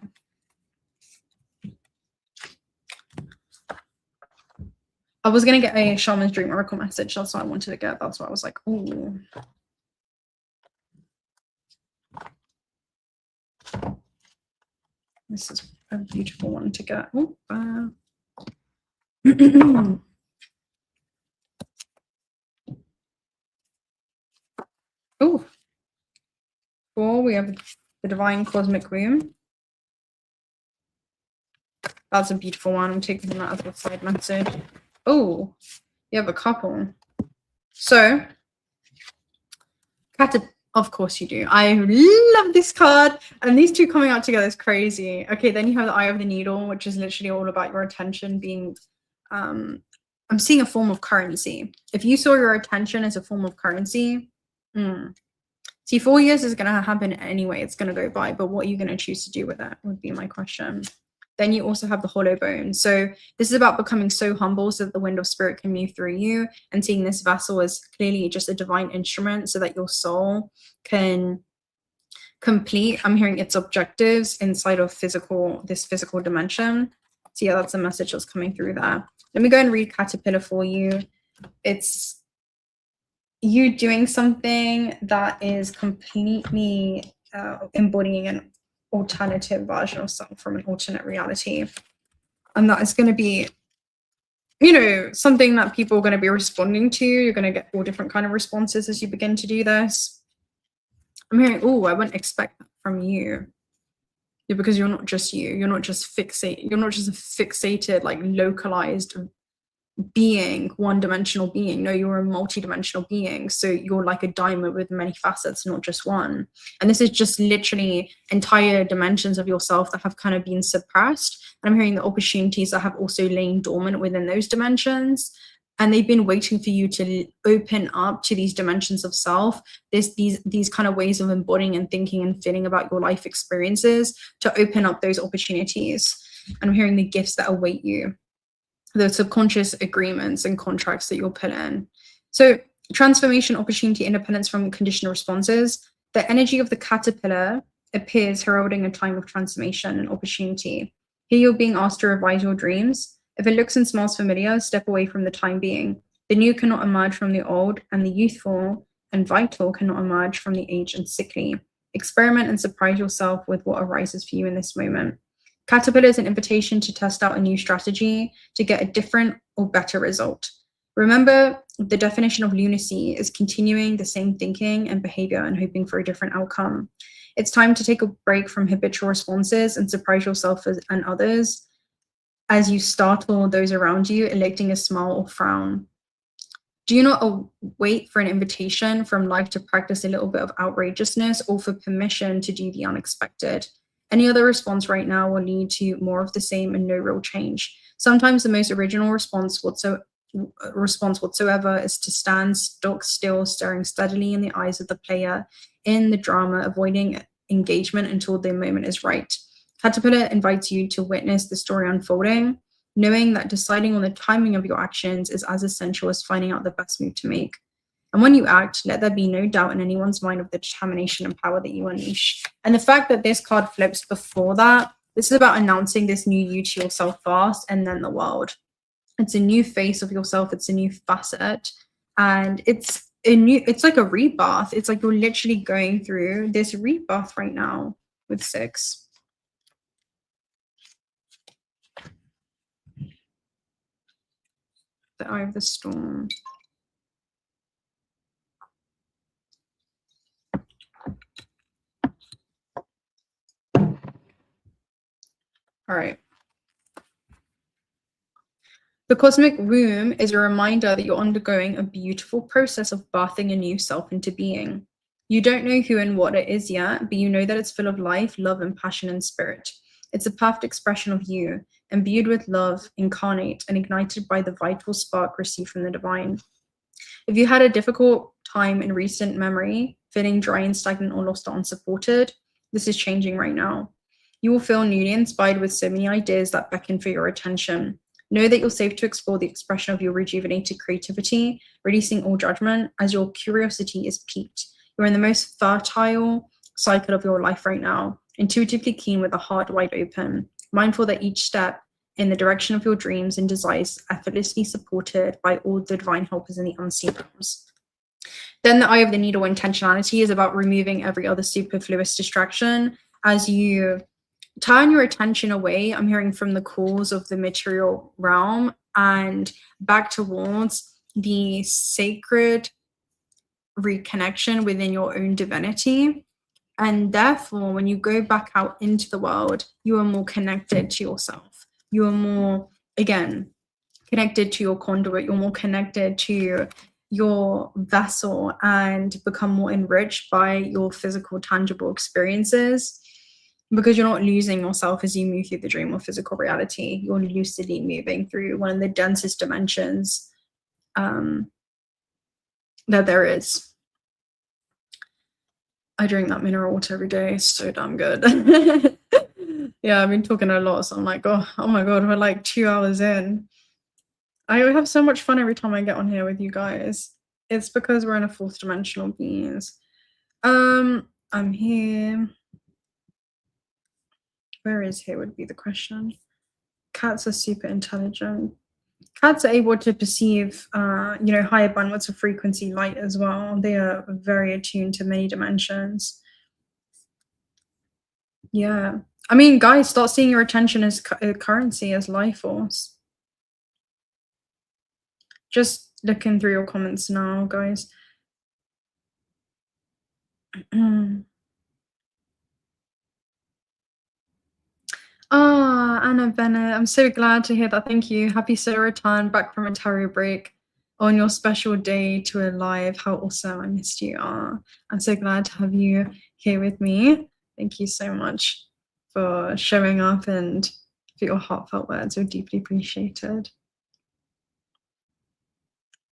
I was going to get a Shaman's Dream Oracle message. That's what I wanted to get. That's why I was like, ooh. This is a beautiful one to get. Ooh, ooh. Cool. We have the Divine Cosmic Womb. That's a beautiful one. I'm taking that as a side message. Oh, you have a couple. So, of course you do. I love this card. And these two coming out together is crazy. Okay, then you have the Eye of the Needle, which is literally all about your attention being, I'm seeing a form of currency. If you saw your attention as a form of currency, see, 4 years is going to happen anyway. It's going to go by, but what are you going to choose to do with it would be my question. Then you also have the hollow bone. So this is about becoming so humble so that the wind of spirit can move through you, and seeing this vessel as clearly just a divine instrument so that your soul can complete, I'm hearing, its objectives inside of this physical dimension. So yeah, that's a message that's coming through there. Let me go and read Caterpillar for you. It's you doing something that is completely embodying an alternative version of self from an alternate reality, and that is going to be, you know, something that people are going to be responding to. You're going to get all different kind of responses as you begin to do this. I'm hearing, oh, I wouldn't expect that from you. Yeah, because you're not just you. You're not just fixated. You're not just a fixated, like localized being, one-dimensional being. No, you're a multi-dimensional being. So you're like a diamond with many facets, not just one. And this is just literally entire dimensions of yourself that have kind of been suppressed. And I'm hearing the opportunities that have also lain dormant within those dimensions, and they've been waiting for you to open up to these dimensions of self, these kind of ways of embodying and thinking and feeling about your life experiences, to open up those opportunities. And I'm hearing the gifts that await you, the subconscious agreements and contracts that you'll put in. So transformation, opportunity, independence from conditional responses. The energy of the caterpillar appears heralding a time of transformation and opportunity. Here you're being asked to revise your dreams. If it looks and smells familiar, step away from the time being. The new cannot emerge from the old, and the youthful and vital cannot emerge from the aged and sickly. Experiment and surprise yourself with what arises for you in this moment. Caterpillar is an invitation to test out a new strategy to get a different or better result. Remember, the definition of lunacy is continuing the same thinking and behavior and hoping for a different outcome. It's time to take a break from habitual responses and surprise yourself and others as you startle those around you, electing a smile or frown. Do not wait for an invitation from life to practice a little bit of outrageousness or for permission to do the unexpected. Any other response right now will lead to more of the same and no real change. Sometimes the most original response whatsoever is to stand stock still, staring steadily in the eyes of the player in the drama, avoiding engagement until the moment is right. Caterpillar invites you to witness the story unfolding, knowing that deciding on the timing of your actions is as essential as finding out the best move to make. And when you act, let there be no doubt in anyone's mind of the determination and power that you unleash. And the fact that this card flips before that, this is about announcing this new you to yourself first and then the world. It's a new face of yourself. It's a new facet. And it's like a rebirth. It's like you're literally going through this rebirth right now with 6. The Eye of the Storm. All right. The cosmic womb is a reminder that you're undergoing a beautiful process of birthing a new self into being. You don't know who and what it is yet, but you know that it's full of life, love, and passion and spirit. It's a perfect expression of you, imbued with love, incarnate, and ignited by the vital spark received from the divine. If you had a difficult time in recent memory, feeling dry and stagnant or lost or unsupported, this is changing right now. You will feel newly inspired with so many ideas that beckon for your attention. Know that you're safe to explore the expression of your rejuvenated creativity, releasing all judgment as your curiosity is piqued. You're in the most fertile cycle of your life right now, intuitively keen with a heart wide open, mindful that each step in the direction of your dreams and desires is effortlessly supported by all the divine helpers in the unseen realms. Then the Eye of the Needle intentionality is about removing every other superfluous distraction as you turn your attention away, I'm hearing, from the calls of the material realm and back towards the sacred reconnection within your own divinity. And therefore, when you go back out into the world, you are more connected to yourself. You are more, again, connected to your conduit. You're more connected to your vessel and become more enriched by your physical, tangible experiences, because you're not losing yourself as you move through the dream or physical reality. You're lucidly moving through one of the densest dimensions that there is. I drink that mineral water every day. It's so damn good. Yeah, I've been talking a lot, so I'm like, oh my God, we're like 2 hours in. I have so much fun every time I get on here with you guys. It's because we're in a 4th dimensional beings. I'm here. Where is here would be the question. Cats are super intelligent. Cats are able to perceive, higher bandwidths of frequency light as well. They are very attuned to many dimensions. Yeah. I mean, guys, start seeing your attention as currency, as life force. Just looking through your comments now, guys. Anna Bennett, I'm so glad to hear that. Thank you. Happy solar return back from a tarot break on your special day to alive. How awesome. I missed you. I'm so glad to have you here with me. Thank you so much for showing up and for your heartfelt words. You're deeply appreciated.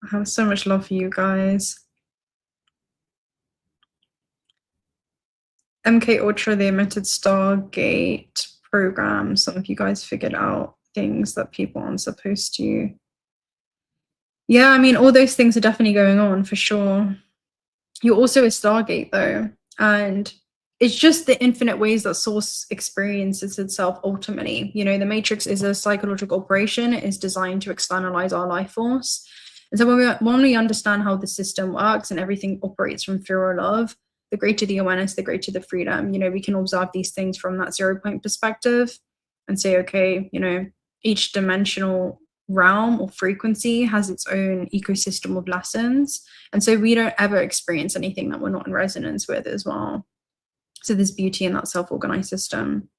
I have so much love for you guys. MK Ultra, the emitted Stargate program. Some of you guys figured out things that people aren't supposed to. Yeah, I mean, all those things are definitely going on for sure. You're also a Stargate though, and it's just the infinite ways that Source experiences itself ultimately. You know, the Matrix is a psychological operation. It is designed to externalize our life force. And so when we understand how the system works and everything operates from fear or love, the greater the awareness, the greater the freedom. You know, we can observe these things from that 0 point perspective and say, okay, you know, each dimensional realm or frequency has its own ecosystem of lessons. And so we don't ever experience anything that we're not in resonance with as well. So there's beauty in that self-organized system.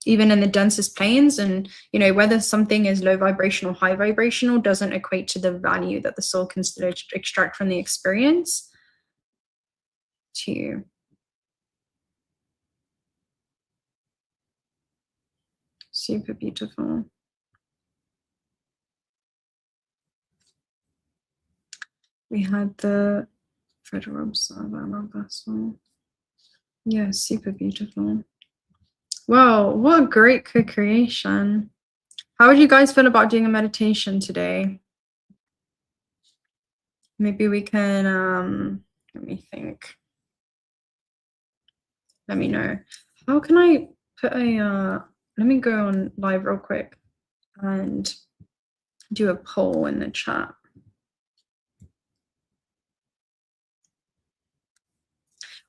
even in the densest planes. And, you know, whether something is low vibrational, high vibrational doesn't equate to the value that the soul can still extract from the experience. To super beautiful. We had the 𝓬𝓪𝓷𝓼𝓬𝓮 𝓣𝓪𝓵. Yeah, super beautiful. Wow, what a great co-creation. How would you guys feel about doing a meditation today? Maybe we can, let me think. Let me know. How can I put a, let me go on live real quick and do a poll in the chat.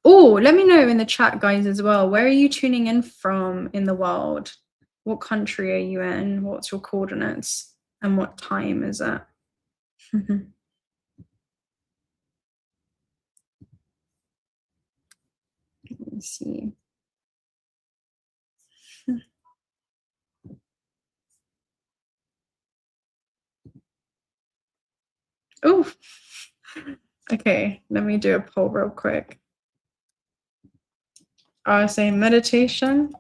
Oh, let me know in the chat, guys, as well. Where are you tuning in from in the world? What country are you in? What's your coordinates? And what time is it? Let me see. Oh, okay. Let me do a poll real quick. I was saying meditation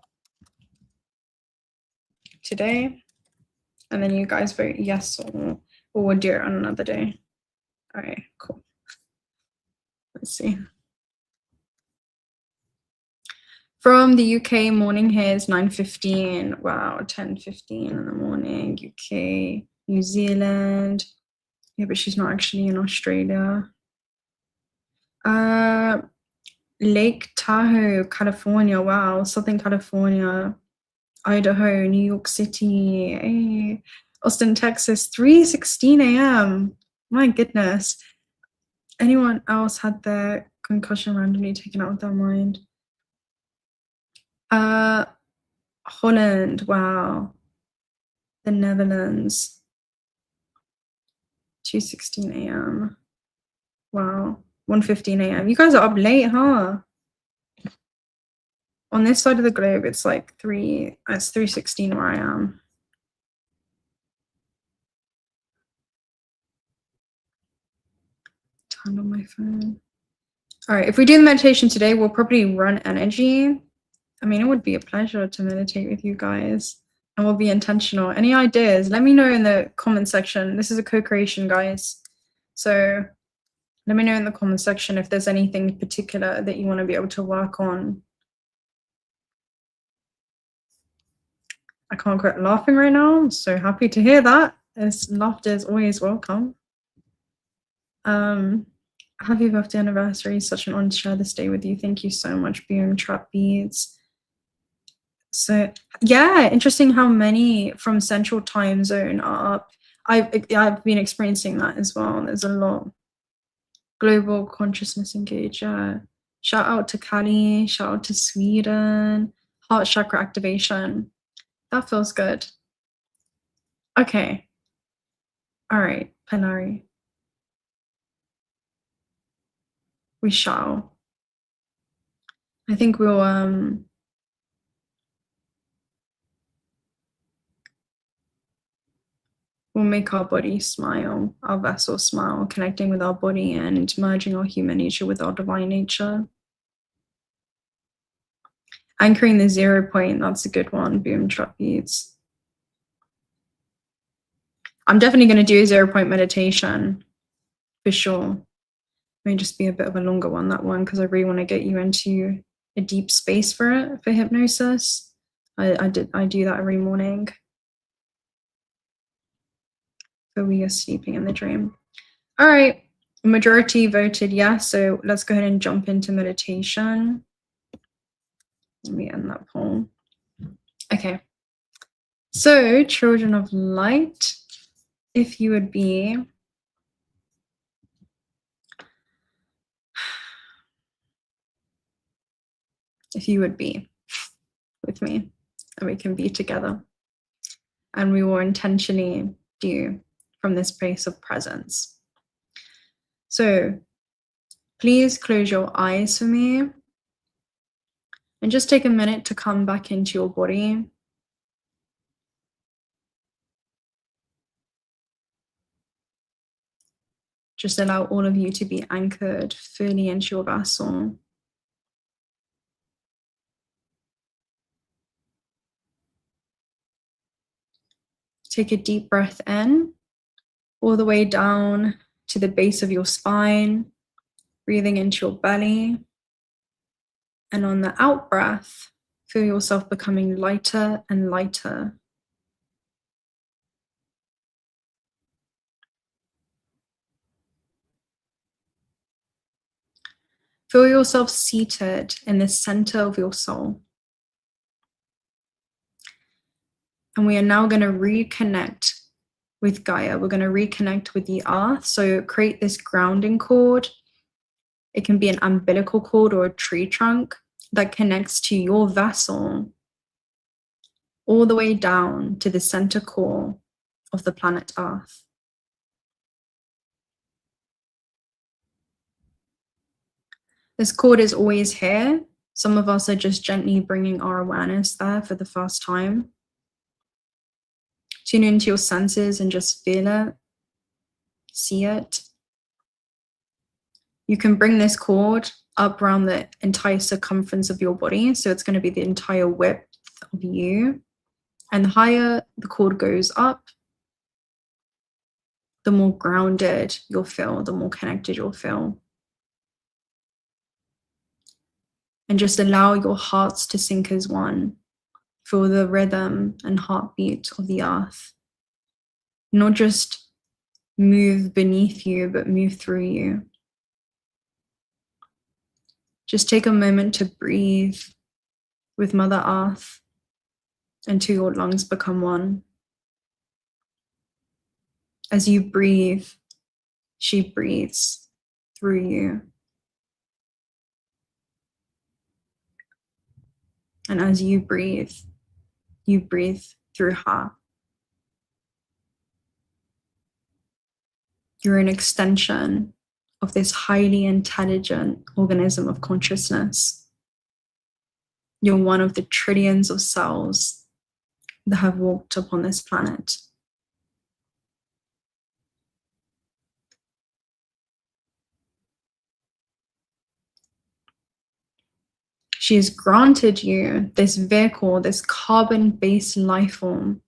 today, and then you guys vote yes or we'll do it on another day. All right, cool. Let's see. From the UK, morning here is 9:15. Wow, 10:15 in the morning. UK, New Zealand. Yeah, but she's not actually in Australia. Lake Tahoe, California. Wow, Southern California, Idaho, New York City, hey. Austin, Texas, 3:16 a.m. My goodness. Anyone else had their concussion randomly taken out of their mind? Holland, wow. The Netherlands, 2:16 a.m. Wow, 1:15 a.m. You guys are up late, huh? On this side of the globe, it's like it's 3:16 where I am. Turned on my phone. All right, if we do the meditation today, we'll probably run energy. I mean, it would be a pleasure to meditate with you guys, and we'll be intentional. Any ideas? Let me know in the comment section. This is a co-creation, guys. So let me know in the comment section if there's anything particular that you want to be able to work on. I can't quit laughing right now. I'm so happy to hear that. Laughter is always welcome. Happy birthday anniversary. Such an honor to share this day with you. Thank you so much, Boom Trap Beads. So yeah, interesting how many from Central Time Zone are up. I've been experiencing that as well. There's a lot. Global consciousness engage. Shout out to Cali. Shout out to Sweden. Heart chakra activation. That feels good. Okay. All right, Panari. We shall. I think we'll make our body smile, our vessel smile, connecting with our body and merging our human nature with our divine nature. Anchoring the 0 point, that's a good one, Boom Trap Beads. I'm definitely going to do a 0 point meditation, for sure. May just be a bit of a longer one, that one, because I really want to get you into a deep space for it, for hypnosis. I do that every morning. So we are sleeping in the dream. All right, majority voted yes, so let's go ahead and jump into meditation. Let me end that poll. Okay, so children of light, if you would be with me, and we can be together, and we will intentionally do from this place of presence. So please close your eyes for me and just take a minute to come back into your body, Just allow all of you to be anchored fully into your vessel. Take a deep breath in, all the way down to the base of your spine, breathing into your belly. And on the out breath, feel yourself becoming lighter and lighter. Feel yourself seated in the center of your soul. And we are now going to reconnect with Gaia. We're going to reconnect with the earth. So create this grounding cord. It can be an umbilical cord or a tree trunk that connects to your vessel all the way down to the center core of the planet Earth. This cord is always here. Some of us are just gently bringing our awareness there for the first time. Tune into your senses and just feel it, see it. You can bring this cord up around the entire circumference of your body. So it's going to be the entire width of you. And the higher the cord goes up, the more grounded you'll feel, the more connected you'll feel. And just allow your hearts to sync as one. Feel the rhythm and heartbeat of the earth. Not just move beneath you, but move through you. Just take a moment to breathe with Mother Earth until your lungs become one. As you breathe, she breathes through you. And as you breathe through her. You're an extension of this highly intelligent organism of consciousness. You're one of the trillions of cells that have walked upon this planet. She has granted you this vehicle, this carbon-based life form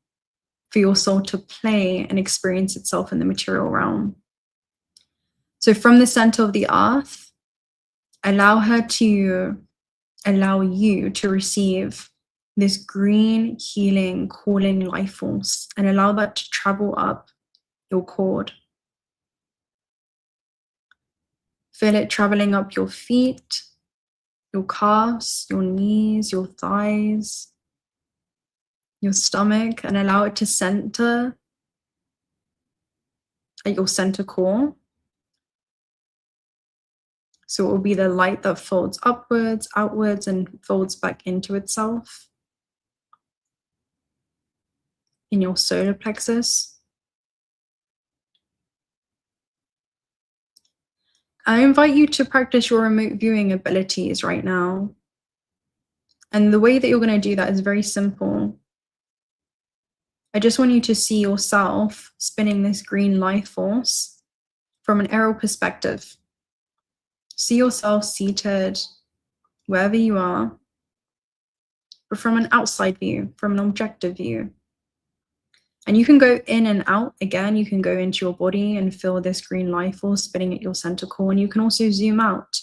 for your soul to play and experience itself in the material realm. So from the center of the earth, allow you to receive this green, healing, calling life force and allow that to travel up your cord. Feel it traveling up your feet, your calves, your knees, your thighs, your stomach, and allow it to center at your center core. So it will be the light that folds upwards, outwards, and folds back into itself in your solar plexus. I invite you to practice your remote viewing abilities right now. And the way that you're going to do that is very simple. I just want you to see yourself spinning this green life force from an aerial perspective. See yourself seated wherever you are, but from an outside view, from an objective view. And you can go in and out again. You can go into your body and feel this green life force spinning at your center core, and you can also zoom out.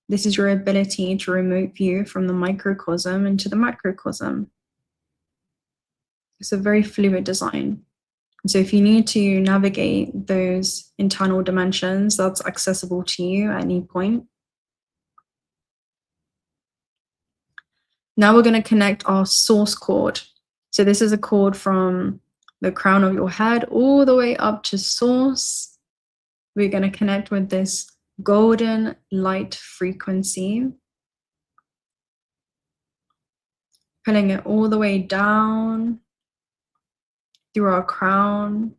This is your ability to remote view from the microcosm into the macrocosm. It's a very fluid design. So if you need to navigate those internal dimensions, that's accessible to you at any point. Now we're going to connect our source cord. So this is a cord from the crown of your head all the way up to source. We're going to connect with this golden light frequency, pulling it all the way down through our crown,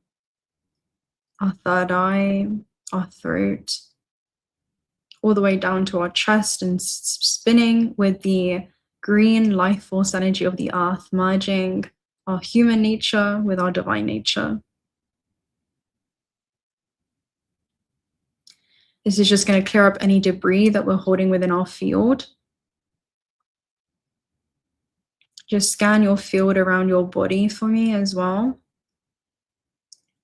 our third eye, our throat, all the way down to our chest, and spinning with the green life force energy of the earth, merging our human nature with our divine nature. This is just going to clear up any debris that we're holding within our field. Just scan your field around your body for me as well.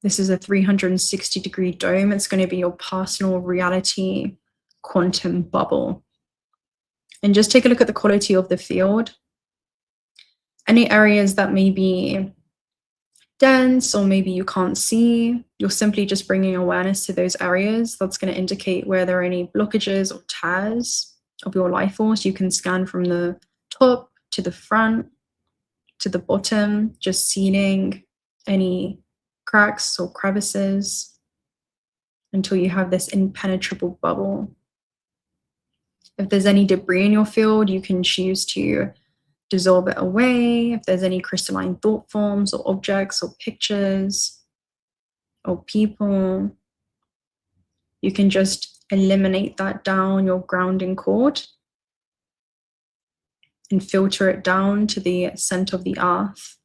This is a 360-degree dome. It's going to be your personal reality quantum bubble. And just take a look at the quality of the field. Any areas that may be dense or maybe you can't see, you're simply just bringing awareness to those areas. That's going to indicate where there are any blockages or tears of your life force. You can scan from the top to the front to the bottom, just sealing any cracks or crevices until you have this impenetrable bubble. If there's any debris in your field, you can choose to dissolve it away. If there's any crystalline thought forms or objects or pictures or people, you can just eliminate that down your grounding cord and filter it down to the center of the earth.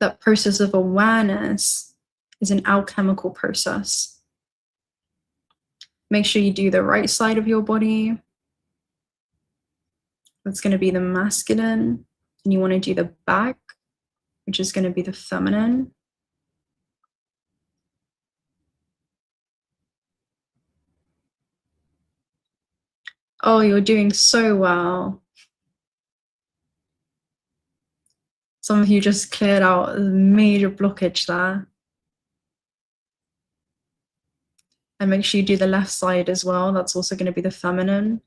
That process of awareness is an alchemical process. Make sure you do the right side of your body. That's going to be the masculine. And you want to do the back, which is going to be the feminine. Oh, you're doing so well. Some of you just cleared out a major blockage there. And make sure you do the left side as well. That's also going to be the feminine.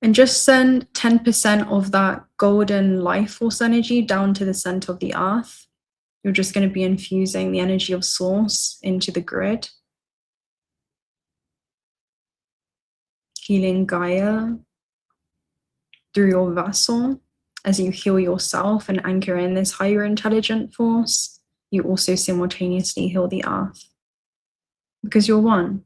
And just send 10% of that golden life force energy down to the center of the earth. You're just going to be infusing the energy of source into the grid. Healing Gaia through your vessel. As you heal yourself and anchor in this higher intelligent force, you also simultaneously heal the earth. Because you're one.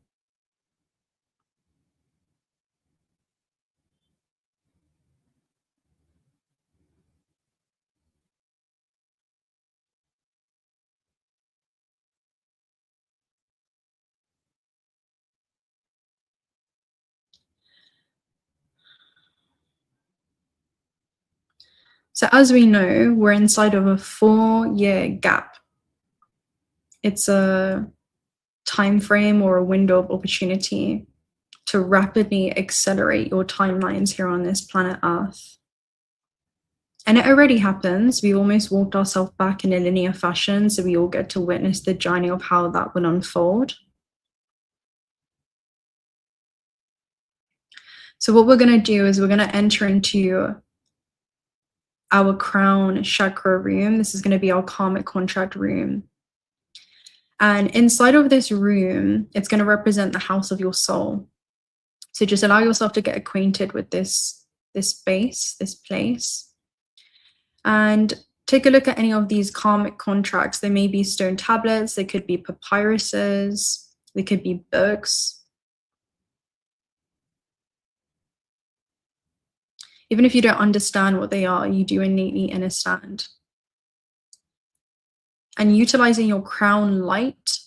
So as we know, we're inside of a 4-year gap. It's a time frame or a window of opportunity to rapidly accelerate your timelines here on this planet Earth. And it already happens. We almost walked ourselves back in a linear fashion, so we all get to witness the journey of how that will unfold. So what we're going to do is we're going to enter into our crown chakra room. This is going to be our karmic contract room. And inside of this room, it's going to represent the house of your soul. So just allow yourself to get acquainted with this space, this place. And take a look at any of these karmic contracts. They may be stone tablets, they could be papyruses, they could be books. Even if you don't understand what they are, you do innately understand. And utilizing your crown light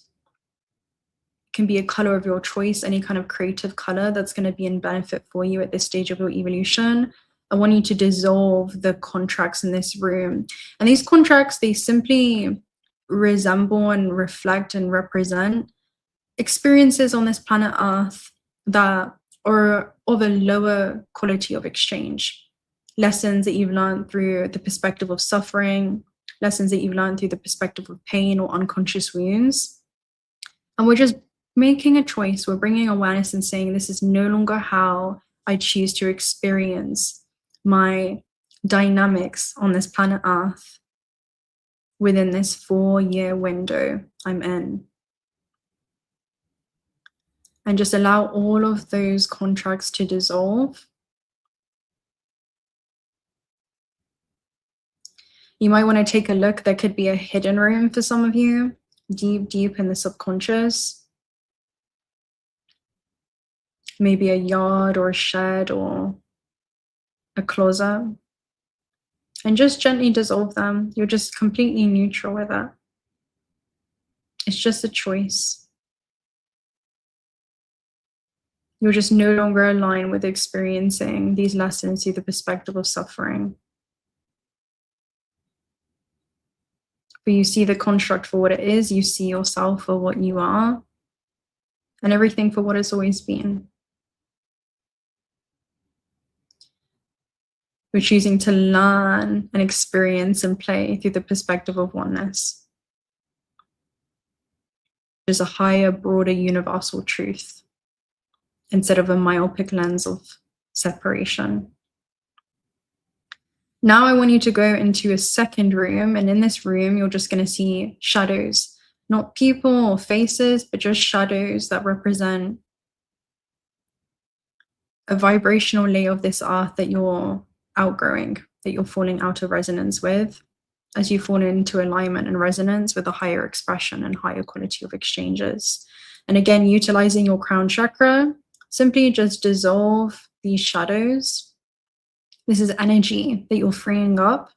can be a color of your choice, any kind of creative color that's going to be in benefit for you at this stage of your evolution. I want you to dissolve the contracts in this room. And these contracts, they simply resemble and reflect and represent experiences on this planet Earth that are of a lower quality of exchange. Lessons that you've learned through the perspective of suffering, lessons that you've learned through the perspective of pain or unconscious wounds. And we're just making a choice. We're bringing awareness and saying, this is no longer how I choose to experience my dynamics on this planet Earth within this 4-year window I'm in. And just allow all of those contracts to dissolve. You might want to take a look. There could be a hidden room for some of you, deep, deep in the subconscious. maybe a yard or a shed or a closet, and just gently dissolve them. You're just completely neutral with it. It's just a choice. You're just no longer aligned with experiencing these lessons through the perspective of suffering. But you see the construct for what it is, you see yourself for what you are, and everything for what it's always been. We're choosing to learn and experience and play through the perspective of oneness. There's a higher, broader, universal truth instead of a myopic lens of separation. Now I want you to go into a second room, and in this room, you're just going to see shadows, not people or faces, but just shadows that represent a vibrational layer of this earth that you're outgrowing, that you're falling out of resonance with, as you fall into alignment and resonance with a higher expression and higher quality of exchanges. And again, utilizing your crown chakra, simply just dissolve these shadows. This is energy that you're freeing up.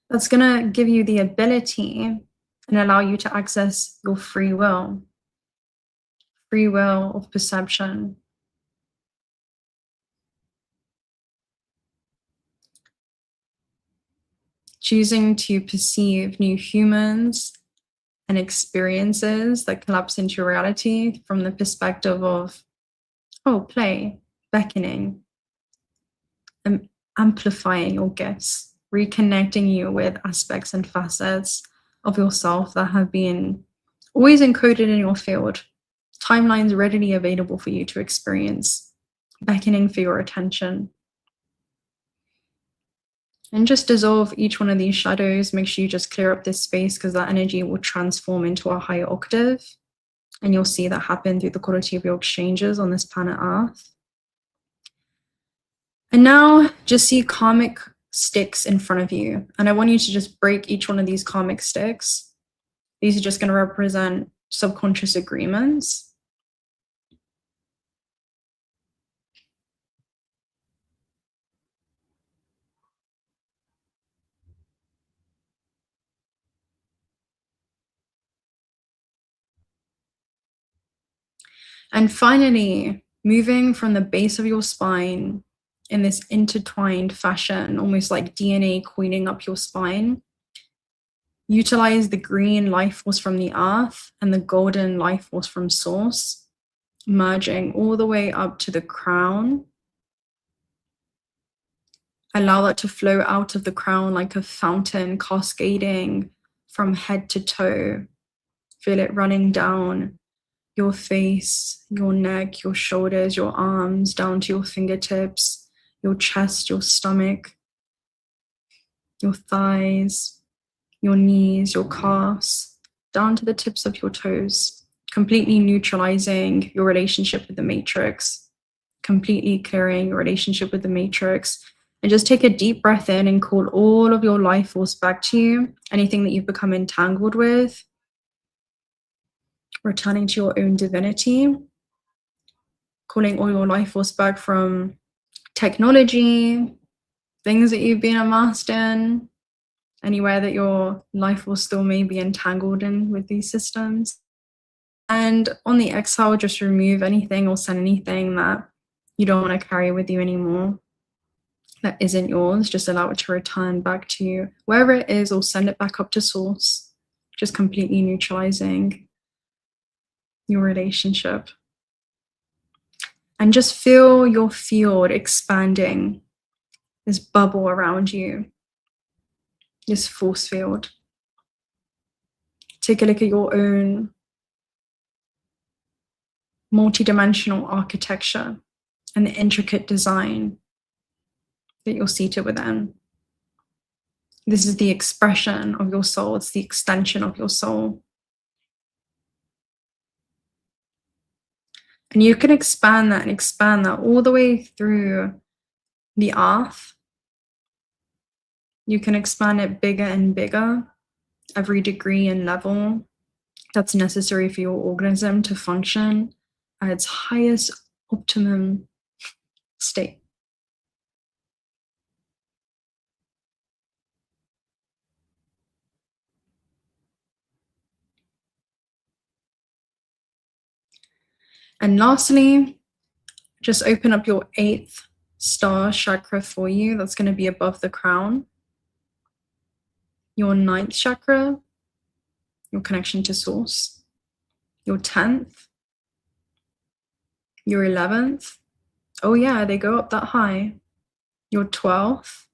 That's going to give you the ability and allow you to access your free will of perception. Choosing to perceive new humans and experiences that collapse into reality from the perspective of, play, beckoning, and amplifying your gifts, reconnecting you with aspects and facets of yourself that have been always encoded in your field, timelines readily available for you to experience, beckoning for your attention. And just dissolve each one of these shadows. Make sure you just clear up this space, because that energy will transform into a higher octave. And you'll see that happen through the quality of your exchanges on this planet Earth. And now just see karmic sticks in front of you. And I want you to just break each one of these karmic sticks. These are just going to represent subconscious agreements. And finally, moving from the base of your spine in this intertwined fashion, almost like DNA coiling up your spine, utilize the green life force from the earth and the golden life force from source, merging all the way up to the crown. Allow that to flow out of the crown like a fountain, cascading from head to toe. Feel it running down your face, your neck, your shoulders, your arms, down to your fingertips, your chest, your stomach, your thighs, your knees, your calves, down to the tips of your toes, completely neutralizing your relationship with the matrix, completely clearing your relationship with the matrix. And just take a deep breath in and call all of your life force back to you, anything that you've become entangled with, returning to your own divinity, calling all your life force back from technology, things that you've been immersed in, anywhere that your life force still may be entangled in with these systems. And on the exhale, just remove anything or send anything that you don't want to carry with you anymore, that isn't yours. Just allow it to return back to you, wherever it is, or send it back up to source, just completely neutralizing your relationship. And just feel your field expanding, this bubble around you, this force field. Take a look at your own multidimensional architecture and the intricate design that you're seated within. This is the expression of your soul. It's the extension of your soul. And you can expand that all the way through the earth. You can expand it bigger and bigger, every degree and level that's necessary for your organism to function at its highest optimum state. And lastly, just open up your 8th star chakra for you. That's going to be above the crown. Your 9th chakra, your connection to source. Your 10th. Your 11th. Oh yeah, they go up that high. Your 12th.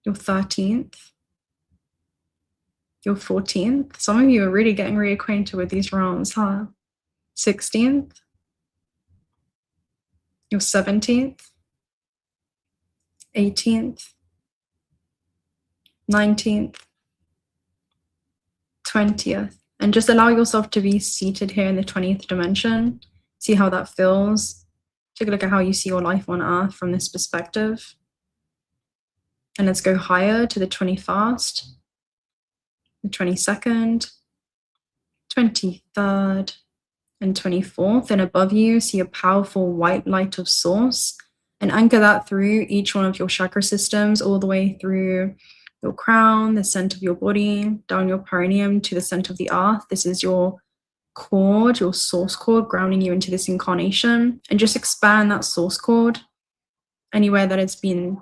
Your 13th. Your 14th. Some of you are really getting reacquainted with these realms, huh? 16th. Your 17th. 18th. 19th. 20th. And just allow yourself to be seated here in the 20th dimension. See how that feels. Take a look at how you see your life on Earth from this perspective. And let's go higher to the 21st, the 22nd, 23rd, and 24th. And above you, see a powerful white light of source. And anchor that through each one of your chakra systems, all the way through your crown, the center of your body, down your perineum to the center of the earth. This is your cord, your source cord, grounding you into this incarnation. And just expand that source cord anywhere that it's been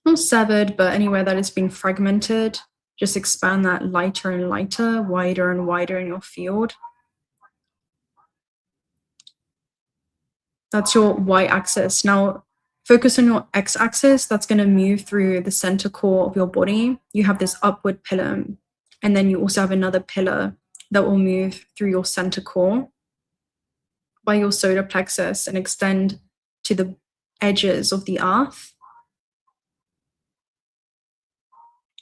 not severed, but anywhere that it's been fragmented. Just expand that lighter and lighter, wider and wider in your field. That's your y-axis. Now focus on your x-axis. That's going to move through the center core of your body. You have this upward pillar, and then you also have another pillar that will move through your center core by your solar plexus and extend to the edges of the earth.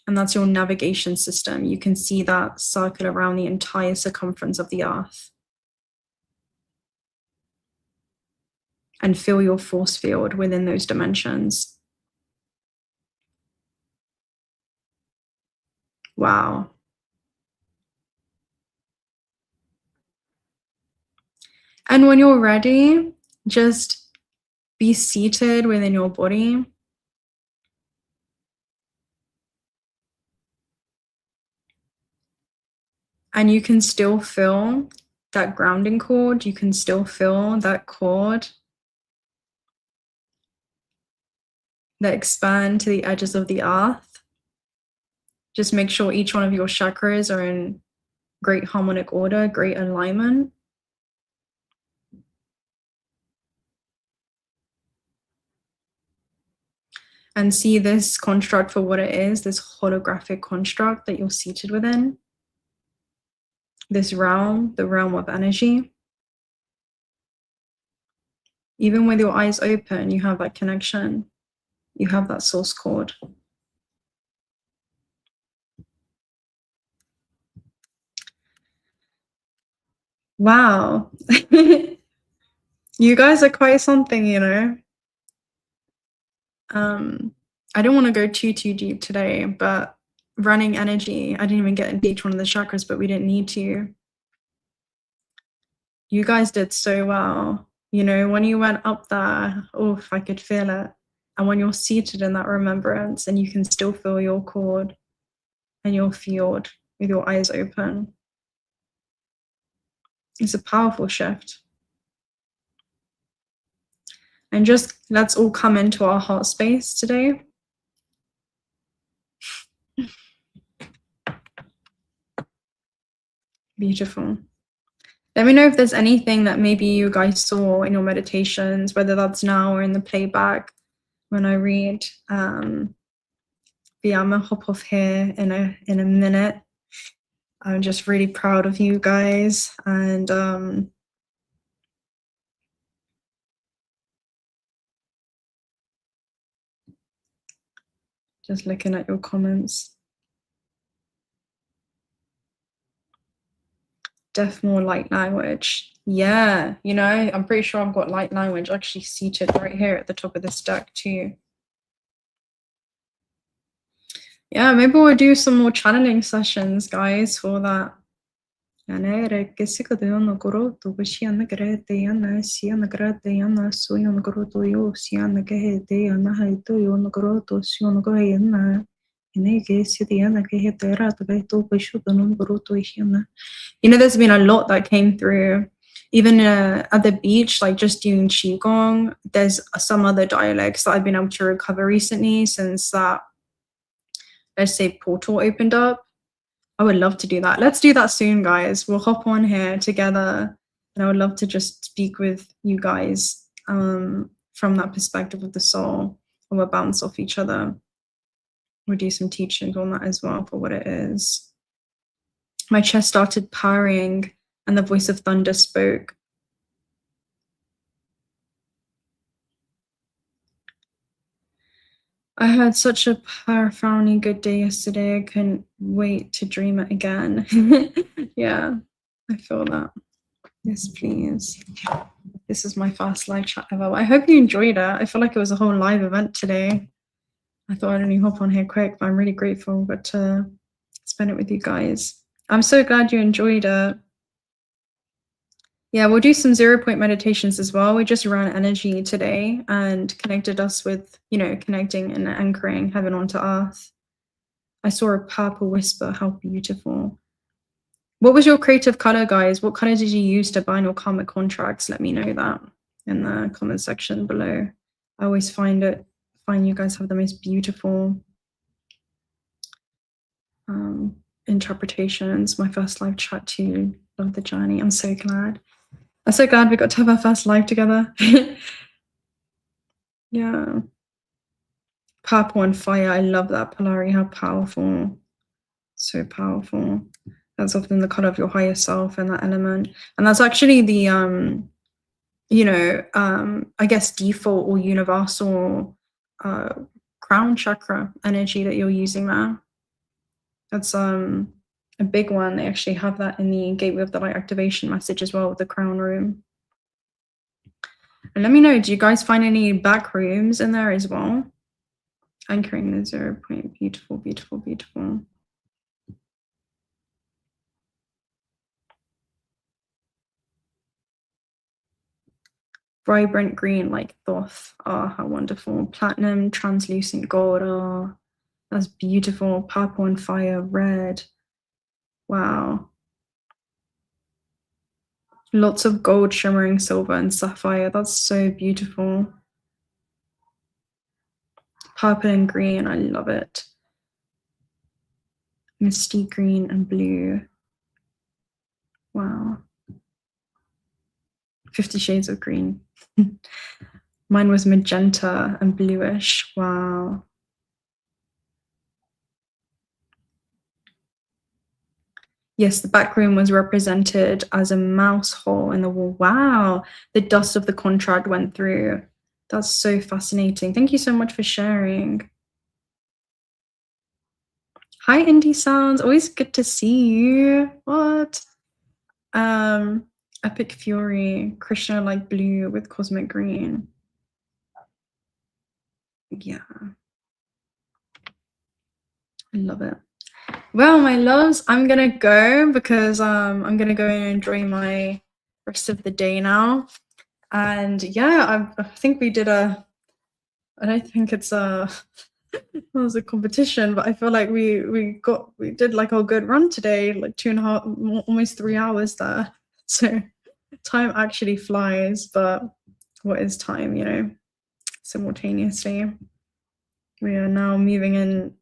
And that's your navigation system. You can see that circle around the entire circumference of the earth. And feel your force field within those dimensions. Wow. And when you're ready, just be seated within your body. And you can still feel that grounding cord. You can still feel that cord that expand to the edges of the earth. Just make sure each one of your chakras are in great harmonic order, great alignment. And see this construct for what it is, this holographic construct that you're seated within. This realm, the realm of energy. Even with your eyes open, you have that connection. You have that source cord. Wow. You guys are quite something, you know. I don't want to go too deep today, but running energy, I didn't even get into each one of the chakras, but we didn't need to. You guys did so well. You know, when you went up there, oof, I could feel it. And when you're seated in that remembrance and you can still feel your cord and your field with your eyes open, it's a powerful shift. And just let's all come into our heart space today. Beautiful. Let me know if there's anything that maybe you guys saw in your meditations, whether that's now or in the playback when I read. I'm gonna hop off here in a minute. I'm just really proud of you guys, and just looking at your comments. Def more light language. Yeah, you know, I'm pretty sure I've got light language actually seated right here at the top of this deck too. Yeah, maybe we'll do some more channeling sessions, guys, for that. You know, there's been a lot that came through. Even at the beach, like just doing qigong, there's some other dialects that I've been able to recover recently since that, let's say, portal opened up. I would love to do that. Let's do that soon, guys. We'll hop on here together, and I would love to just speak with you guys from that perspective of the soul, and we'll bounce off each other. We'll do some teachings on that as well for what it is. My chest started powering, and the voice of thunder spoke. I had such a profoundly good day yesterday. I couldn't wait to dream it again. Yeah, I feel that. Yes, please. This is my first live chat ever. I hope you enjoyed it. I feel like it was a whole live event today. I thought I'd only hop on here quick, but I'm really grateful to spend it with you guys. I'm so glad you enjoyed it. Yeah, we'll do some 0-point meditations as well. We just ran energy today and connected us with, you know, connecting and anchoring heaven onto earth. I saw a purple whisper, how beautiful. What was your creative color, guys? What color did you use to bind your karmic contracts? Let me know that in the comment section below. I always find you guys have the most beautiful interpretations. My first live chat too. Love the journey. I'm so glad. I'm so glad we got to have our first live together. Yeah. Purple and fire. I love that polarity. How powerful. So powerful. That's often the color of your higher self and that element. And that's actually the, you know, I guess default or universal crown chakra energy that you're using there. That's a big one. They actually have that in the Gateway of the Light activation message as well with the crown room. And let me know, do you guys find any back rooms in there as well? Anchoring the 0-point. Beautiful, beautiful, beautiful. Vibrant green like thoth. Oh, how wonderful. Platinum, translucent gold. Oh, that's beautiful. Purple and fire, red. Wow. Lots of gold, shimmering silver and sapphire. That's so beautiful. Purple and green, I love it. Misty green and blue. Wow. 50 shades of green. Mine was magenta and bluish. Wow. Yes, the back room was represented as a mouse hole in the wall. Wow, the dust of the contract went through. That's so fascinating. Thank you so much for sharing. Hi, Indie Sounds. Always good to see you. What? Epic Fury, Krishna like blue with cosmic green. Yeah. I love it. Well, my loves, I'm gonna go because I'm gonna go and enjoy my rest of the day now. And yeah, I think we did I don't think it's it was a competition, but I feel like we did like a good run today, like 2.5, almost 3 hours there. So time actually flies, but what is time, you know? Simultaneously, we are now moving in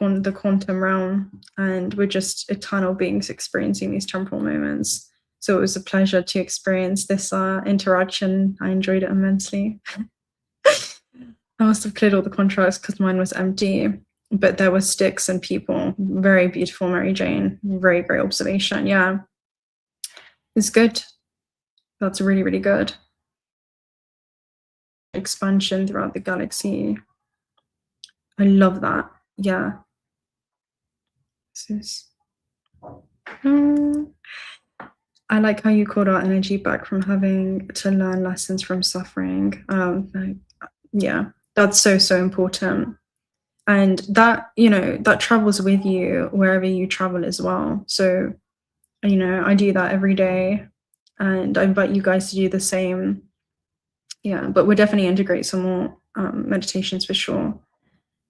the quantum realm, and we're just eternal beings experiencing these temporal moments. So it was a pleasure to experience this interaction. I enjoyed it immensely. I must have cleared all the contracts because mine was empty, but there were sticks and people. Very beautiful, Mary Jane. Very great observation. Yeah, it's good. That's really, really good. Expansion throughout the galaxy. I love that. Yeah. This is. I like how you called our energy back from having to learn lessons from suffering. Yeah, that's so, so important. And that, you know, that travels with you wherever you travel as well. So You know, I do that every day, and I invite you guys to do the same. Yeah, but we'll definitely integrate some more meditations for sure.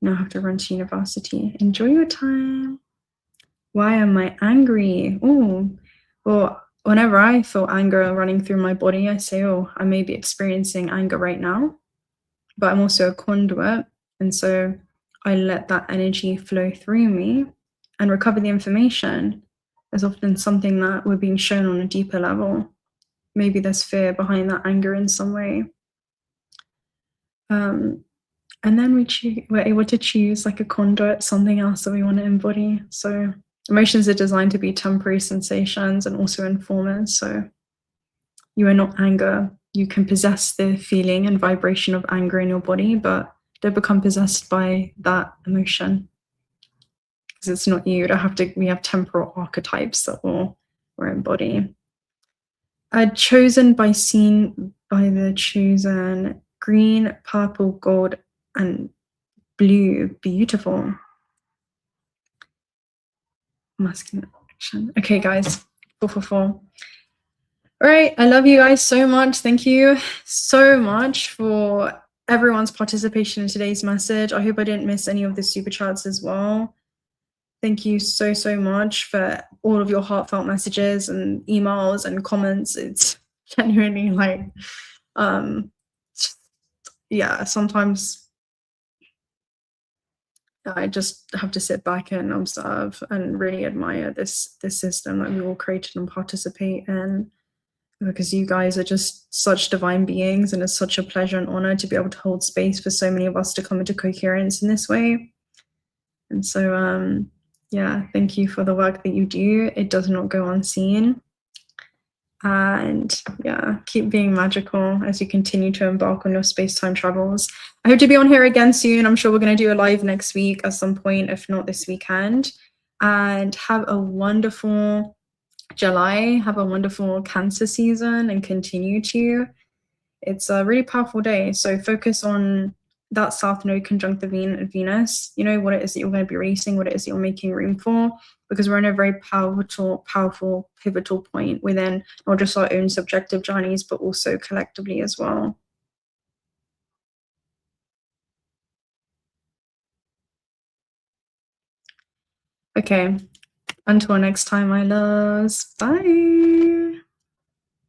Now I have to run to university. Enjoy your time. Why am I angry? Oh, well, whenever I feel anger running through my body, I say, oh, I may be experiencing anger right now, but I'm also a conduit. And so I let that energy flow through me and recover the information. There's often something that we're being shown on a deeper level. Maybe there's fear behind that anger in some way. And then we're able to choose, like a conduit, something else that we want to embody. So emotions are designed to be temporary sensations and also informers. So you are not anger. You can possess the feeling and vibration of anger in your body, but don't become possessed by that emotion, because it's not you. We have temporal archetypes that we're embody. Chosen by the chosen, green, purple, gold, and blue. Beautiful. Masculine action. Okay, guys. 444. All right. I love you guys so much. Thank you so much for everyone's participation in today's message. I hope I didn't miss any of the super chats as well. Thank you so, so much for all of your heartfelt messages and emails and comments. It's genuinely like, yeah, sometimes I just have to sit back and observe and really admire this system that we all created and participate in, because you guys are just such divine beings, and it's such a pleasure and honor to be able to hold space for so many of us to come into coherence in this way. And so, yeah, thank you for the work that you do. It does not go unseen. And yeah, keep being magical as you continue to embark on your space-time travels. I hope to be on here again soon. I'm sure we're going to do a live next week at some point, if not this weekend. And have a wonderful July. Have a wonderful Cancer season and continue to. It's a really powerful day. So focus on that South Node conjunct the Venus. You know what it is that you're going to be releasing, what it is that you're making room for, because we're in a very powerful, pivotal point within not just our own subjective journeys, but also collectively as well. Okay, until next time, my loves. Bye.